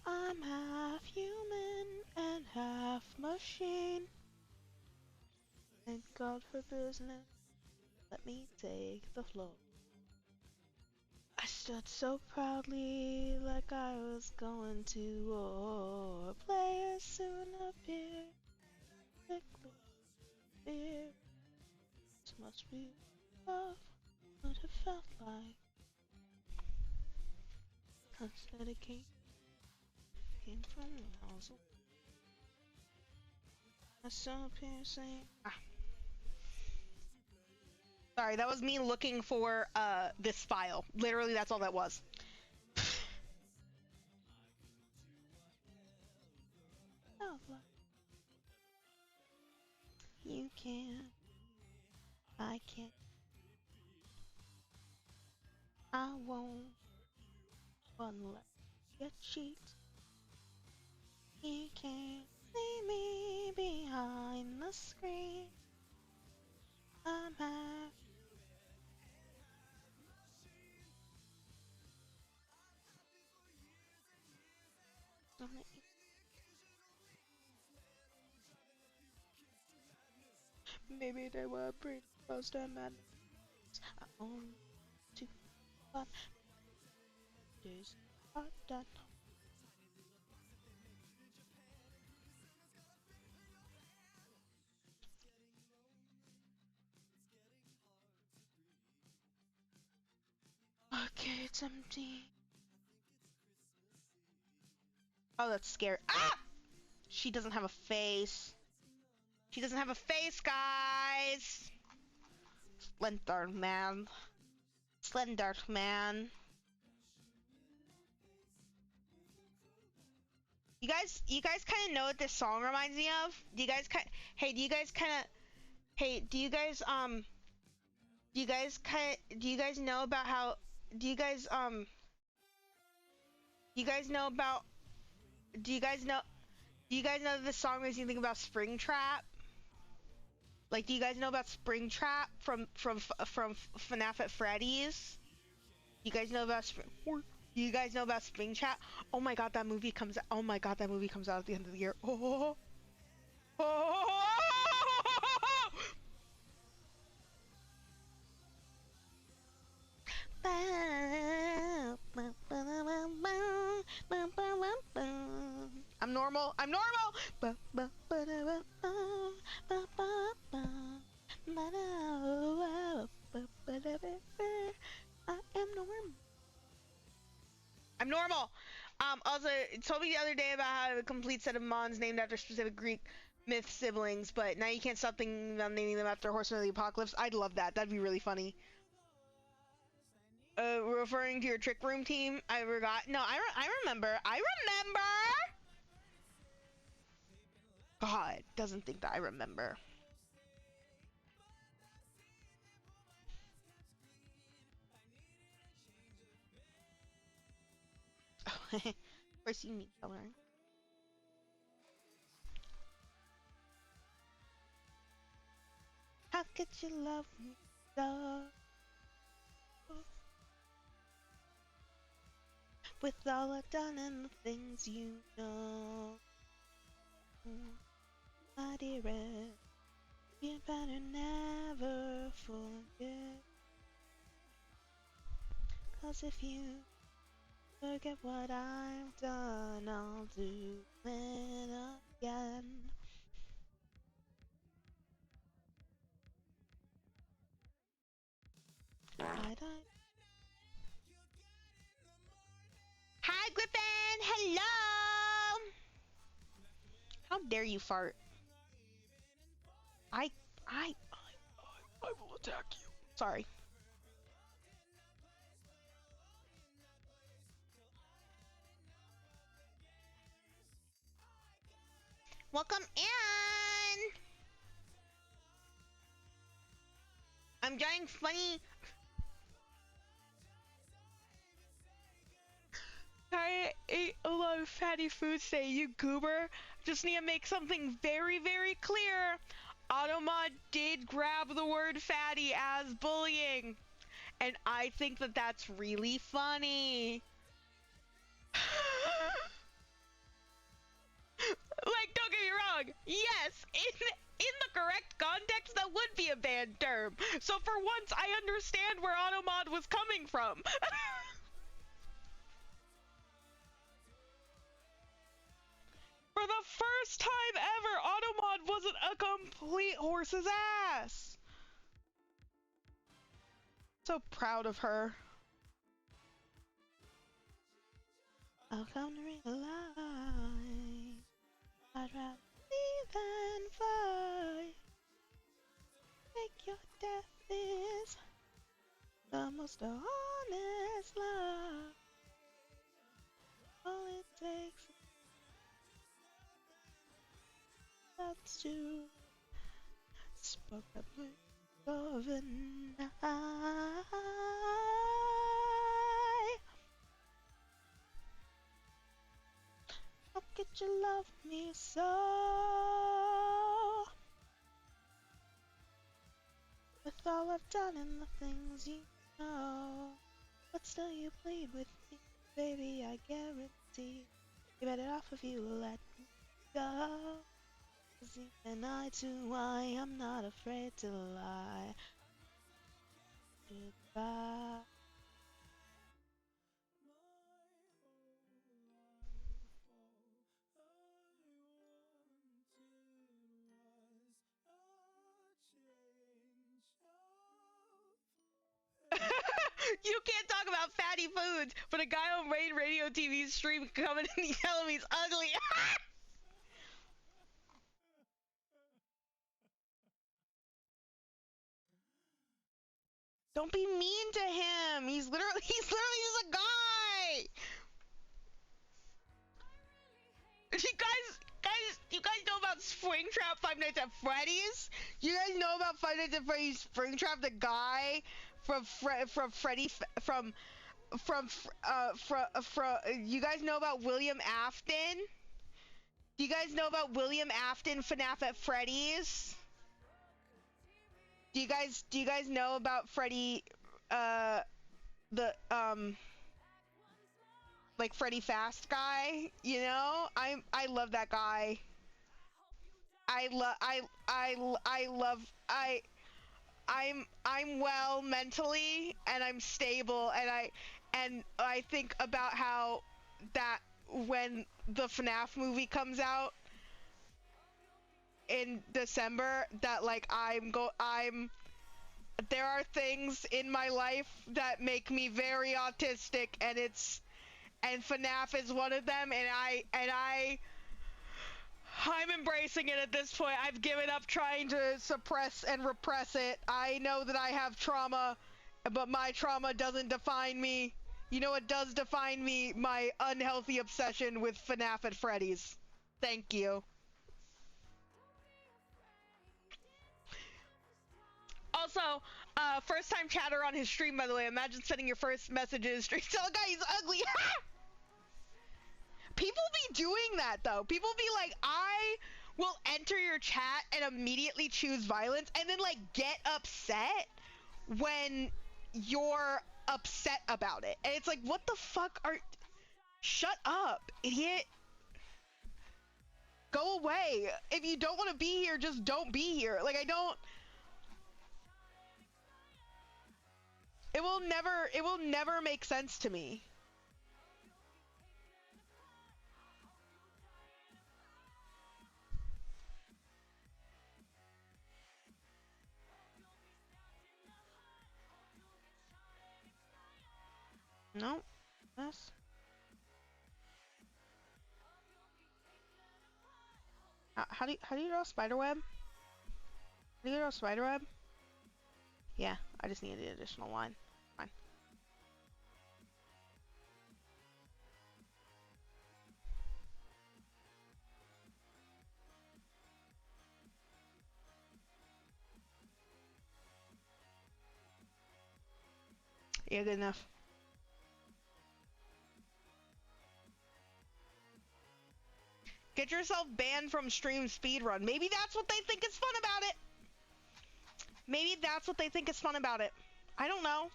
I'm half human and half machine. Thank God for business. Let me take the floor. I stood so proudly like I was going to war. Players soon appear. Quickly fear. This must be love. What it felt like. Instead it came from miles away. I saw a piercing. Sorry, that was me looking for this file. Literally, that's all that was. You can. I can't. I won't unless you cheat. You can't see me behind the screen. I'm half. Maybe they were pretty close to madness. I own to fun. Days are done. Okay, it's empty. Oh, that's scary. Ah! She doesn't have a face. She doesn't have a face, guys. Slender man. Slender man. You guys kind of know what this song reminds me of? Do you guys hey, do you guys kind of hey, do you guys do you guys know about how do you guys this song makes you think about Springtrap? Like, do you guys know about Springtrap from FNAF at Freddy's? You guys know about Springtrap? Oh my god, that movie comes out. Oh my god, that movie comes out at the end of the year. Oh. Oh. I'm normal. I'm normal. I am normal. I'm normal. Also, it told me the other day about how I have a complete set of mons named after specific Greek myth siblings, but now you can't stop thinking about naming them after Horsemen of the Apocalypse. I'd love that. That'd be really funny. Referring to your trick room team, I forgot. No, I remember. I remember. God, doesn't think that I remember. Of course you need coloring. How could you love me so? With all I've done and the things you know, my dearest, you better never forget. 'Cause if you forget what I've done, I'll do it again. Hi, Griffin! Hello! How dare you fart? I will attack you. Sorry. Welcome in! I'm trying funny. I ate a lot of fatty foods today, you goober. Just need to make something very, very clear. Automod did grab the word fatty as bullying. And I think that that's really funny. Like, don't get me wrong. Yes, in the correct context, that would be a banned term. So for once, I understand where Automod was coming from. For the first time ever, Automod wasn't a complete horse's ass. So proud of her. I'll come to realize I'd rather live than fight. Make your death is the most honest lie. All it takes that's to spoke up of an eye. How could you love me so? With all I've done and the things you know, but still you plead with me, baby. I guarantee you better off if you let me go. 'Cause even I too, I am not afraid to lie. Goodbye. You can't talk about fatty foods, but a guy on Rain Radio TV's stream coming and telling me he's ugly. Don't be mean to him. He's literally just a guy. You guys know about Springtrap Five Nights at Freddy's? You guys know about Five Nights at Freddy's Springtrap, the guy from you guys know about William Afton? Do you guys know about William Afton FNAF at Freddy's? Do you guys know about Freddy like Freddy Fast guy, you know? I love that guy. I'm well mentally and I'm stable and I think about how that when the FNAF movie comes out in December that like there are things in my life that make me very autistic and FNAF is one of them and I'm embracing it at this point. I've given up trying to suppress and repress it. I know that I have trauma, but my trauma doesn't define me. You know what does define me? My unhealthy obsession with FNAF at Freddy's. Thank you. Also, first time chatter on his stream, by the way. Imagine sending your first message in his stream. Tell a guy he's ugly. People be doing that, though. People be like, I will enter your chat and immediately choose violence and then like get upset when you're upset about it. And it's like, what the fuck are... Shut up, idiot. Go away. If you don't want to be here, just don't be here. Like, I don't... It will never make sense to me. No. This. How do you draw a spider web? How do you draw a spider web? Yeah, I just need the additional line. Fine. Yeah, good enough. Get yourself banned from stream speedrun. Maybe that's what they think is fun about it. Maybe that's what they think is fun about it. I don't know.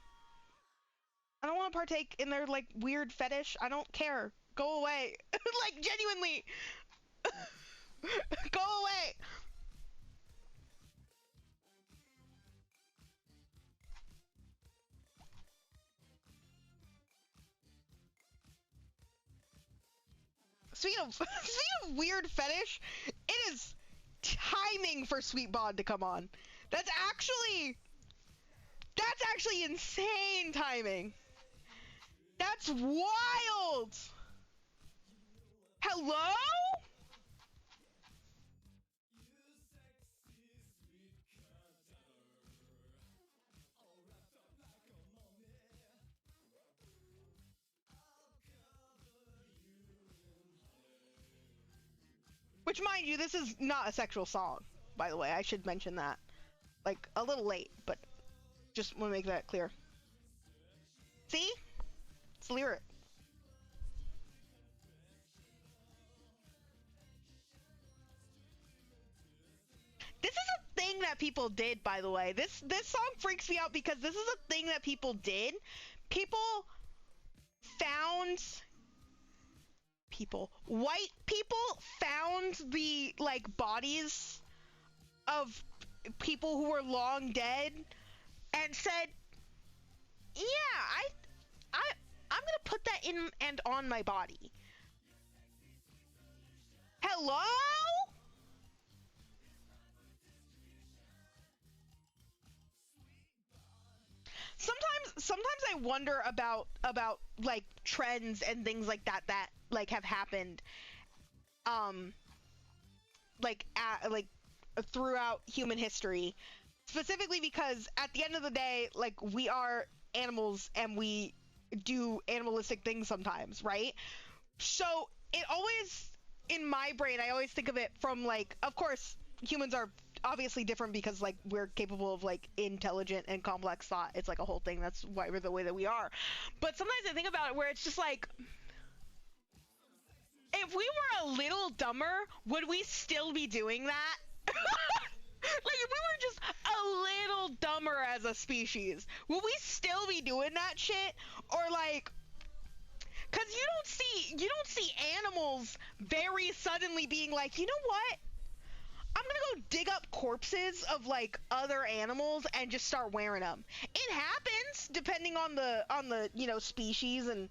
I don't want to partake in their, like, weird fetish. I don't care. Go away. Like, genuinely. Go away. Speaking of weird fetish, it is timing for Sweetbond to come on. That's actually insane timing. That's wild. Hello? Which, mind you, this is not a sexual song, by the way. I should mention that. Like, a little late, but just want to make that clear. See? It's lyric. This is a thing that people did, by the way. This song freaks me out because this is a thing that people did. White people found the, like, bodies of people who were long dead and said, yeah, I'm gonna put that in and on my body. Hello? Sometimes I wonder about like trends and things like that like have happened like throughout human history, specifically because at the end of the day, like, we are animals and we do animalistic things sometimes, right? So it always, in my brain, I always think of it from, like, of course humans are obviously different because, like, we're capable of, like, intelligent and complex thought. It's like a whole thing. That's why we're the way that we are. But sometimes I think about it where it's just like, if we were a little dumber, would we still be doing that? Like, if we were just a little dumber as a species, would we still be doing that shit? Or, like, because you don't see animals very suddenly being like, you know what? I'm gonna go dig up corpses of, like, other animals and just start wearing them. It happens, depending on the you know, species and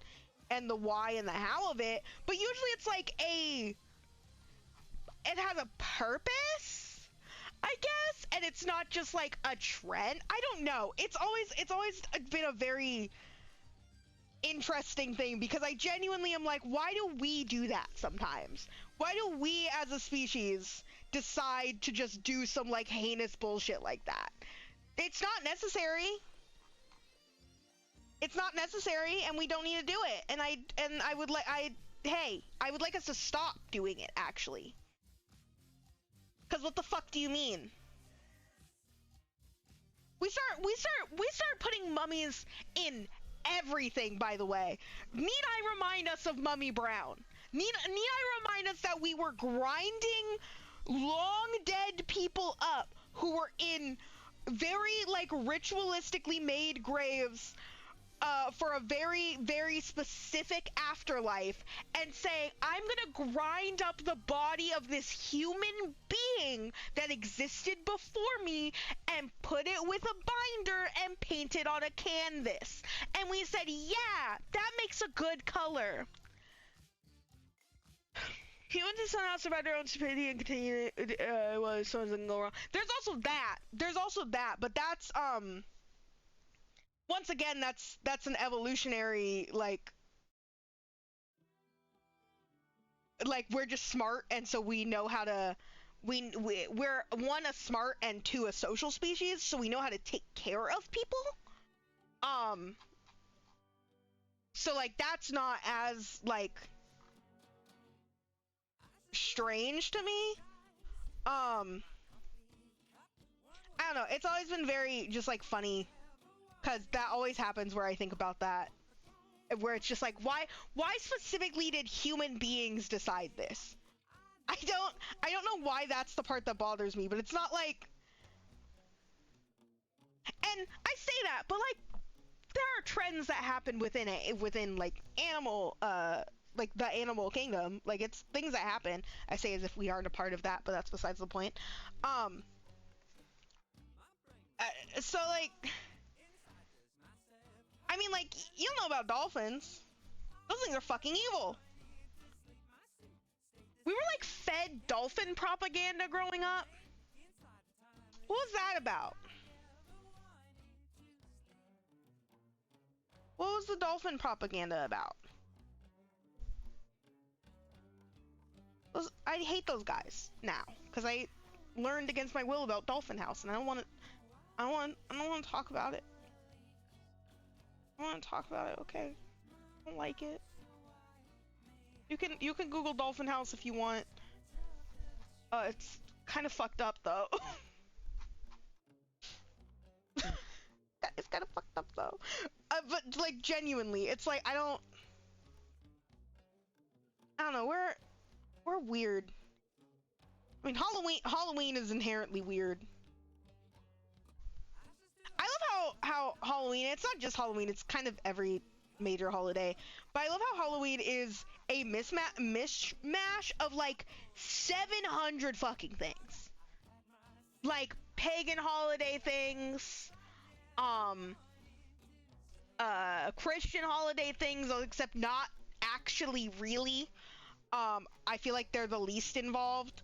the why and the how of it, but usually it's like it has a purpose, I guess, and it's not just like a trend. I don't know. It's always been a very interesting thing because I genuinely am like, why do we do that sometimes? Why do we as a species decide to just do some, like, heinous bullshit like that? It's not necessary. It's not necessary, and we don't need to do it. And I would like us to stop doing it, actually. Because what the fuck do you mean? We start putting mummies in everything, by the way. Need I remind us of Mummy Brown? Need I remind us that we were grinding long dead people up who were in very like ritualistically made graves for a very, very specific afterlife, and saying, I'm gonna grind up the body of this human being that existed before me and put it with a binder and paint it on a canvas. And we said, yeah, that makes a good color. Humans and somehow survive their own stupidity and continue well, something doesn't go wrong. There's also that, but that's once again, that's an evolutionary like we're just smart, and so we know how to we're one, a smart, and two, a social species, so we know how to take care of people. So like that's not as like strange to me. I don't know, it's always been very just like funny, because that always happens where I think about that, where it's just like, why specifically did human beings decide this? I don't know why that's the part that bothers me, but it's not like, and I say that, but like there are trends that happen within like animal like the animal kingdom, like it's things that happen. I say as if we aren't a part of that, but that's besides the point. So like, I mean, like, you don't know about dolphins. Those things are fucking evil. We were like fed dolphin propaganda growing up. What was that about? What was the dolphin propaganda about? I hate those guys now, because I learned against my will about Dolphin House, and I don't want to talk about it. I want to talk about it, okay? I don't like it. You can Google Dolphin House if you want. It's kind of fucked up though. It's kind of fucked up though. But like genuinely, it's like I don't know. We're weird. I mean, Halloween is inherently weird. I love how Halloween, it's not just Halloween, it's kind of every major holiday, but I love how Halloween is a mishmash of like 700 fucking things. Like pagan holiday things, Christian holiday things, except not actually really. I feel like they're the least involved.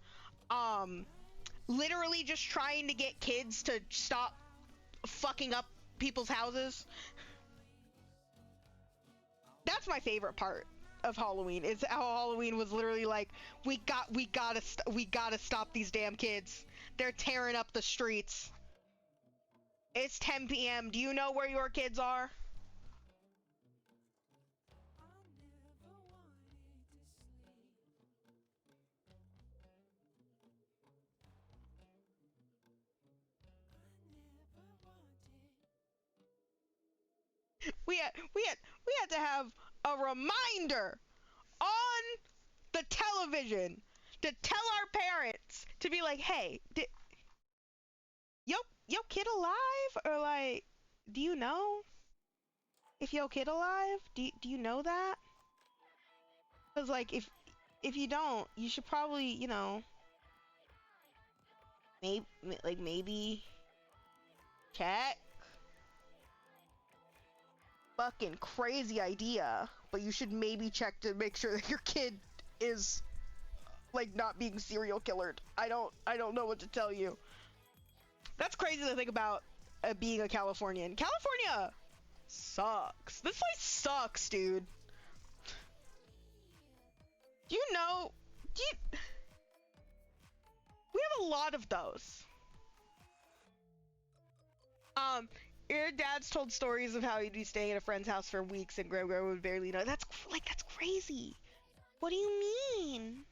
Literally just trying to get kids to stop fucking up people's houses. That's my favorite part of Halloween, is how Halloween was literally like, we gotta stop these damn kids. They're tearing up the streets. It's 10 p.m. Do you know where your kids are? We had to have a reminder on the television to tell our parents to be like, hey, yo kid alive? Or like, do you know if yo kid alive? Do you know that? Because like if you don't, you should probably, you know, maybe check. Fucking crazy idea, but you should maybe check to make sure that your kid is like not being serial killered. I don't know what to tell you. That's crazy to think about, being a Californian. California sucks. This place sucks, dude. Do you know? We have a lot of those. Your dad's told stories of how he'd be staying at a friend's house for weeks and Grandma would barely know. That's crazy. What do you mean?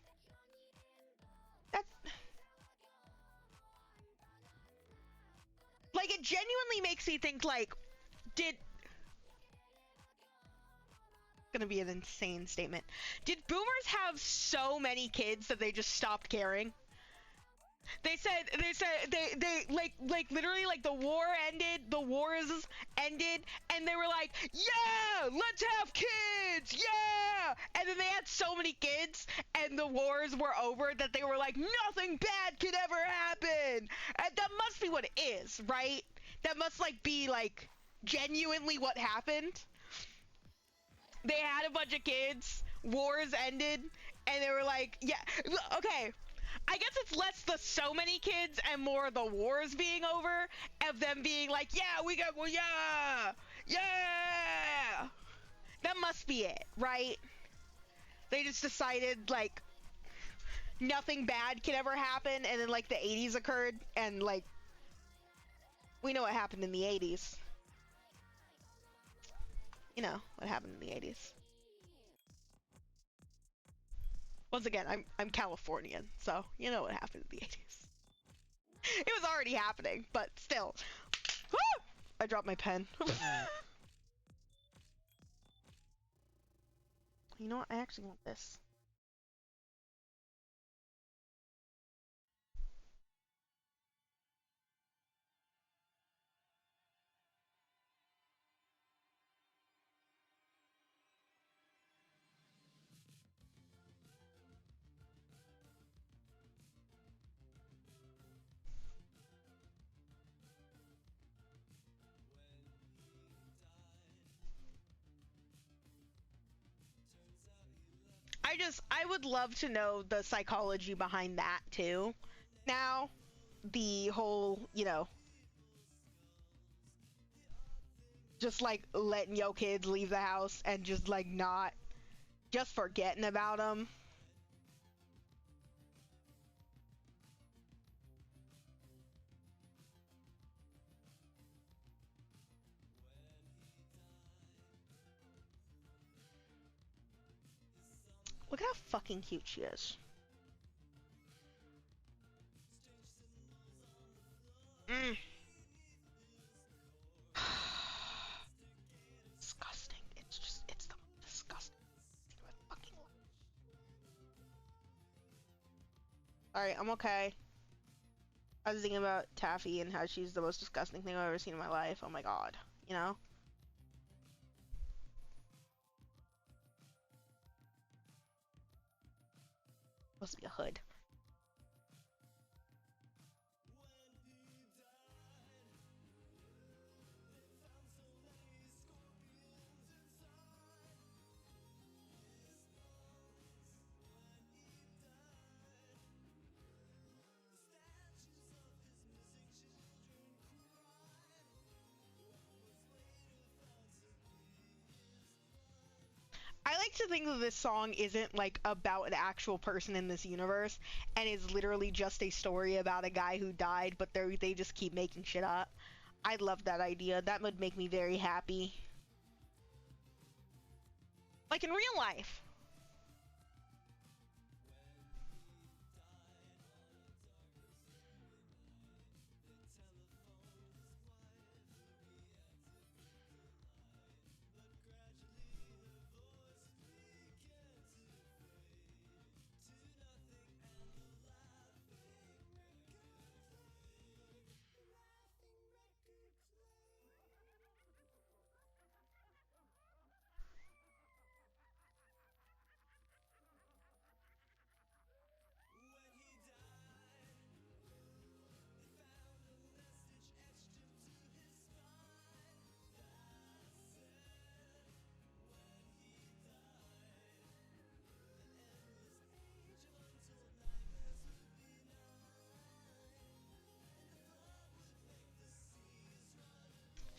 Like, it genuinely makes me think, like, gonna be an insane statement. Did boomers have so many kids that they just stopped caring? they like literally like the wars ended, and they were like, yeah, let's have kids, yeah, and then they had so many kids, and the wars were over that they were like, nothing bad could ever happen, and that must be what it is, right? That must like be like genuinely what happened. They had a bunch of kids, wars ended, and they were like, yeah, okay. I guess it's less the so many kids and more the wars being over, of them being like, yeah, we got, well, yeah, yeah. That must be it, right? They just decided, like, nothing bad could ever happen, and then, like, the 80s occurred, and, like, we know what happened in the 80s. You know what happened in the 80s. Once again, I'm Californian, so you know what happened in the 80s. It was already happening, but still. Woo! I dropped my pen. You know what? I actually want this. I would love to know the psychology behind that too. Now, the whole, you know, just like letting your kids leave the house and just like not, just forgetting about them. Look at how fucking cute she is. Mm. Disgusting. It's the most disgusting thing I've fucking life. Alright, I'm okay. I was thinking about Taffy and how she's the most disgusting thing I've ever seen in my life. Oh my god. You know? Supposed to be a hood. I like to think that this song isn't like about an actual person in this universe and is literally just a story about a guy who died, but they just keep making shit up. I love that idea. That would make me very happy. Like in real life.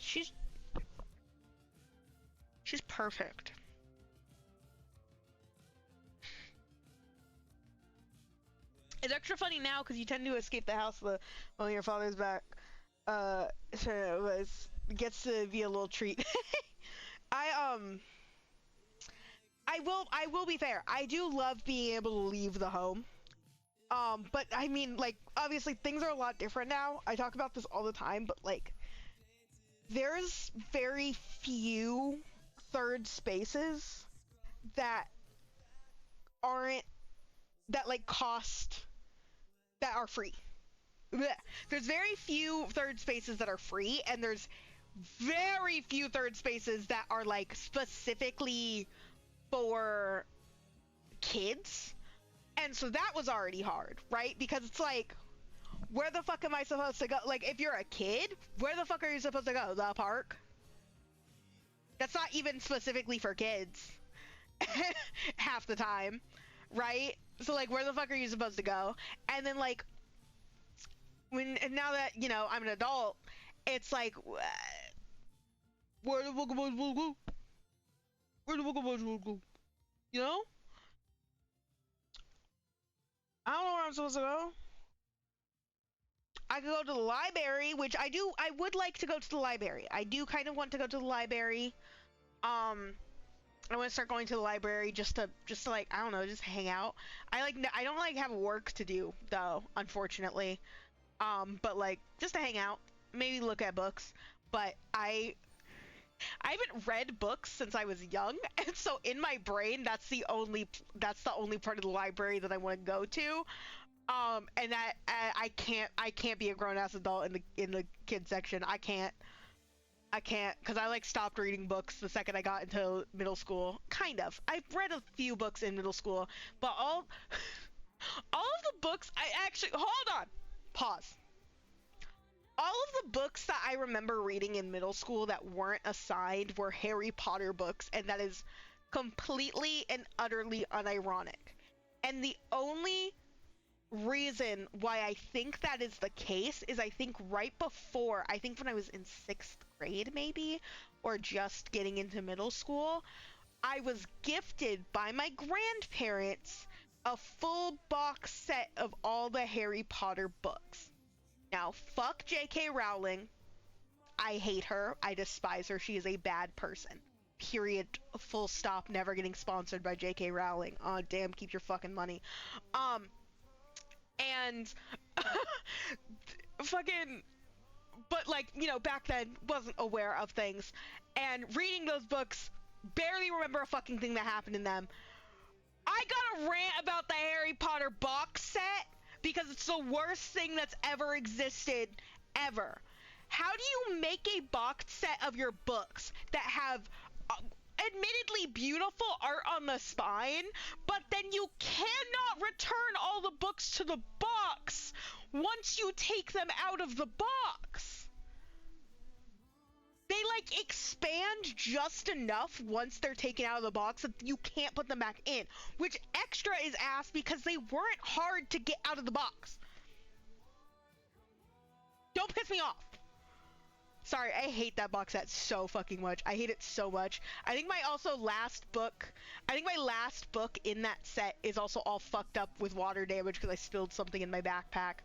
She's perfect. It's extra funny now because you tend to escape the house when your father's back. So it gets to be a little treat. I I will be fair. I do love being able to leave the home. But I mean, like, obviously things are a lot different now. I talk about this all the time, but like, there's very few third spaces that aren't, that like cost, that are free. bleh. There's very few third spaces that are free, and there's very few third spaces that are like specifically for kids. And so that was already hard, right? Because it's like, where the fuck am I supposed to go? Like, if you're a kid, where the fuck are you supposed to go? The park? That's not even specifically for kids. Half the time, right? So, like, where the fuck are you supposed to go? And then, like, and now that, you know, I'm an adult, it's like, where the fuck am I supposed to go? Where the fuck am I supposed to go? You know? I don't know where I'm supposed to go. I could go to the library, which I would like to go to the library. I do kind of want to go to the library. I want to start going to the library just to like, I don't know, just hang out. I don't like have work to do though, unfortunately. But like just to hang out, maybe look at books. But I haven't read books since I was young, and so in my brain that's the only part of the library that I want to go to. And that I can't be a grown ass adult in the kid section. I can't because I like stopped reading books the second I got into middle school. Kind of. I've read a few books in middle school, but all of the books I actually, hold on, pause. All of the books that I remember reading in middle school that weren't assigned were Harry Potter books, and that is completely and utterly unironic. And the only reason why I think that is the case is I think right before, I think when I was in 6th grade maybe, or just getting into middle school, I was gifted by my grandparents a full box set of all the Harry Potter books. Now, fuck J.K. Rowling. I hate her. I despise her. She is a bad person. Period. Full stop. Never getting sponsored by J.K. Rowling. Oh, damn. Keep your fucking money. And fucking, but like, you know, back then wasn't aware of things, and reading those books, barely remember a fucking thing that happened in them. I got a rant about the Harry Potter box set because it's the worst thing that's ever existed, ever. How do you make a box set of your books that have admittedly beautiful art on the spine, but then you cannot return all the books to the box once you take them out of the box? They like expand just enough once they're taken out of the box that you can't put them back in, which extra is ass because they weren't hard to get out of the box. Don't piss me off. Sorry, I hate that box set so fucking much. I hate it so much. I think my last book in that set is also all fucked up with water damage because I spilled something in my backpack.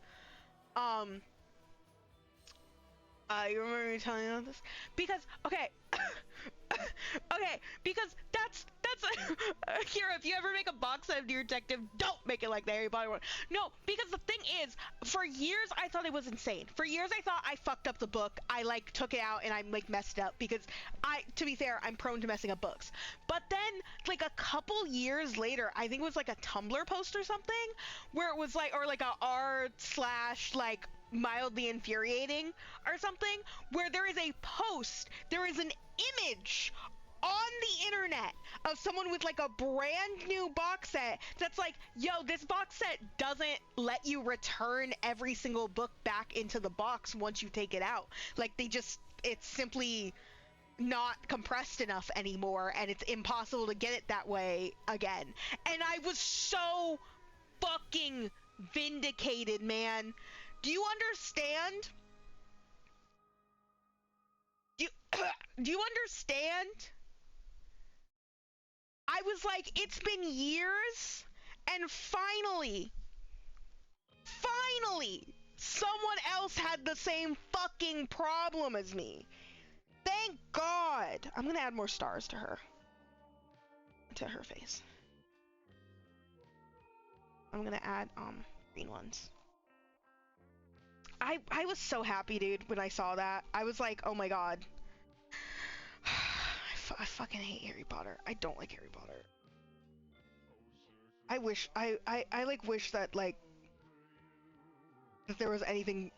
You remember me telling you this? Because, okay. Okay, because that's Kira, if you ever make a box set of Dear Detective, don't make it like the Harry Potter one. No, because the thing is, for years I thought it was insane. For years I thought I fucked up the book. I like took it out and I like messed up because to be fair, I'm prone to messing up books. But then like a couple years later, I think it was like a Tumblr post or something, where it was like, or like a r/ like mildly infuriating or something, where there is an image on the internet of someone with like a brand new box set that's like, yo, this box set doesn't let you return every single book back into the box once you take it out. Like it's simply not compressed enough anymore and it's impossible to get it that way again. And I was so fucking vindicated, man. Do you understand? Do you understand? I was like, it's been years, and finally, someone else had the same fucking problem as me. Thank God. I'm gonna add more stars to her face. I'm gonna add, green ones. I was so happy, dude, when I saw that. I was like, oh my God. I fucking hate Harry Potter. I don't like Harry Potter. I wish, I like wish that like if there was anything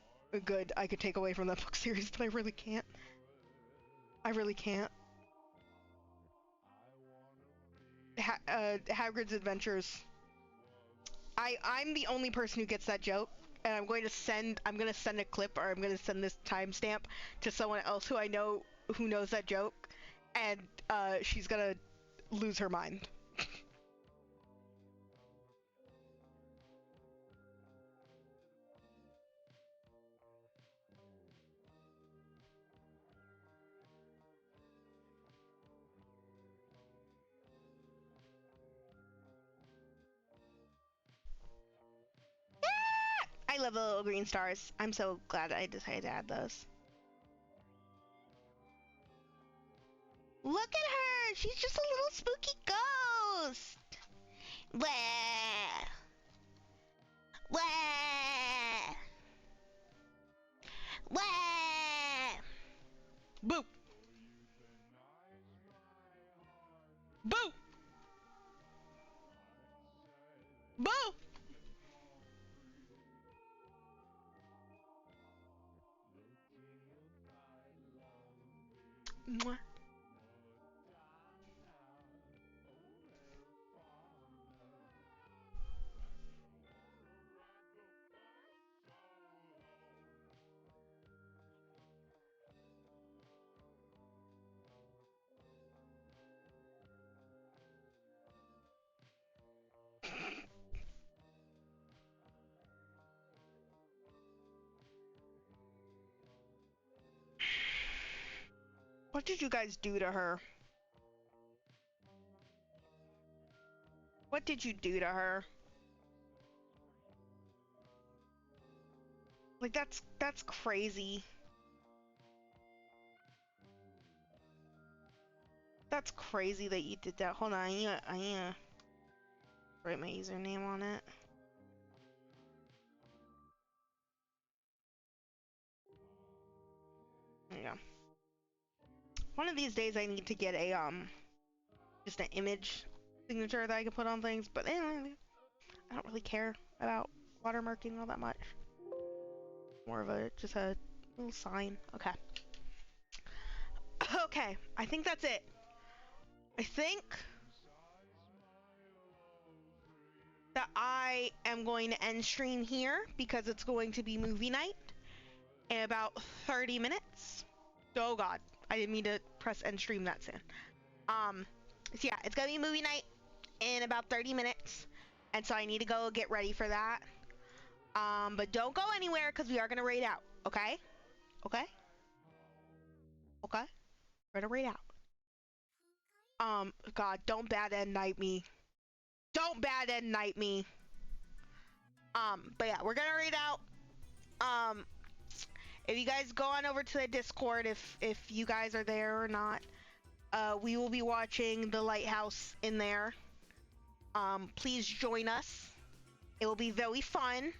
good I could take away from that book series, but I really can't. I really can't. Hagrid's Adventures. I'm the only person who gets that joke, and I'm gonna send a clip, or I'm gonna send this timestamp to someone else who I know who knows that joke, and she's gonna lose her mind. I love the little green stars. I'm so glad I decided to add those. Look at her! She's just a little spooky ghost! Wah! Wah! Wah! Boo! Boo! Boo! Mwah. What did you guys do to her? What did you do to her? Like, that's crazy. That's crazy that you did that. Hold on, I need to write my username on it. There you go. One of these days I need to get a just an image signature that I can put on things, but anyway, I don't really care about watermarking all that much. More of just a little sign. Okay. Okay, I think that's it. I think that I am going to end stream here because it's going to be movie night in about 30 minutes. Oh god, I didn't mean to press end stream that soon. So yeah, it's gonna be movie night in about 30 minutes, and so I need to go get ready for that. But don't go anywhere because we are gonna raid out, okay? Okay? Okay? We're gonna raid out. God, don't bad end night me. Don't bad end night me. But yeah, we're gonna raid out. If you guys go on over to the Discord, if you guys are there or not, we will be watching The Lighthouse in there. Please join us. It will be very fun.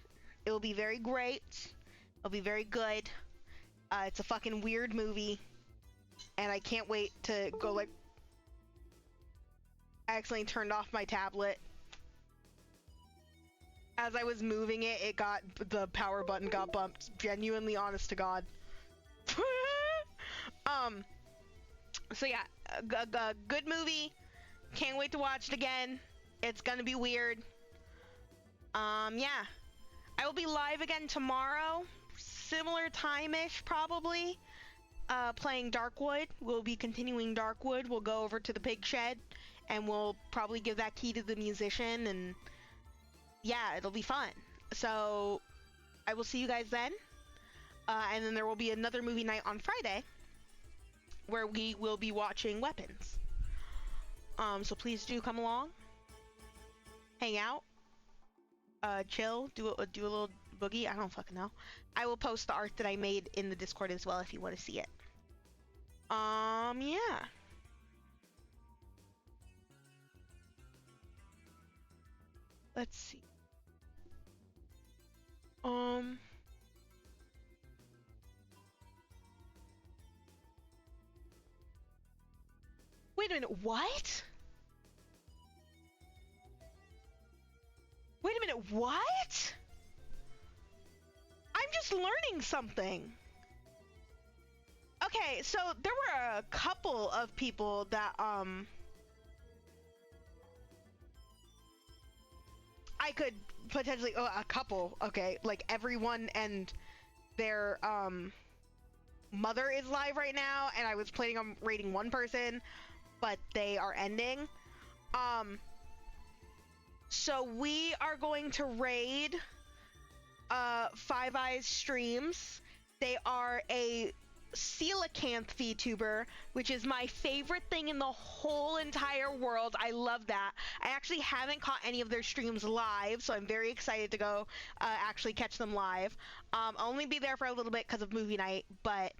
It will be very great. It'll be very good. It's a fucking weird movie, and I can't wait to go like. I accidentally turned off my tablet. As I was moving it, the power button got bumped. Genuinely, honest to God. So yeah, a good movie. Can't wait to watch it again. It's gonna be weird. Yeah. I will be live again tomorrow. Similar time-ish, probably. Playing Darkwood. We'll be continuing Darkwood. We'll go over to the pig shed, and we'll probably give that key to the musician, and yeah, it'll be fun. So I will see you guys then. And then there will be another movie night on Friday where we will be watching Weapons. So please do come along, hang out, chill, do a little boogie. I don't fucking know. I will post the art that I made in the Discord as well if you want to see it. Yeah. Let's see. Wait a minute, what? Wait a minute, what? just learning something. Okay, so there were a couple of people that I could potentially a couple, okay, like everyone and their mother is live right now, and I was planning on raiding one person, but they are ending. So we are going to raid Five Eyes Streams. They are a coelacanth VTuber, which is my favorite thing in the whole entire world. I love that. I actually haven't caught any of their streams live, so I'm very excited to go actually catch them live. I'll only be there for a little bit because of movie night, but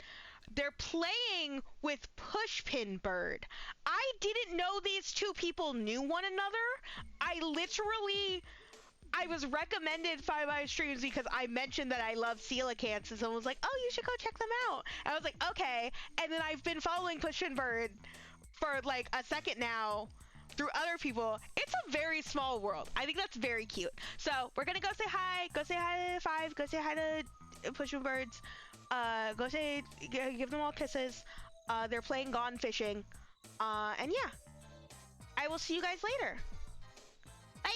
they're playing with Pushpin Bird. I didn't know these two people knew one another. I was recommended Five Eyes Streams because I mentioned that I love coelacanths, and someone was like, oh, you should go check them out. And I was like, okay. And then I've been following Pushpin Bird for like a second now through other people. It's a very small world. I think that's very cute. So we're gonna go say hi to Five, go say hi to Pushpin Birds, give them all kisses. They're playing Gone Fishing. And yeah, I will see you guys later. Bye!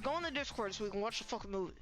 Go in the Discord so we can watch the fucking movie.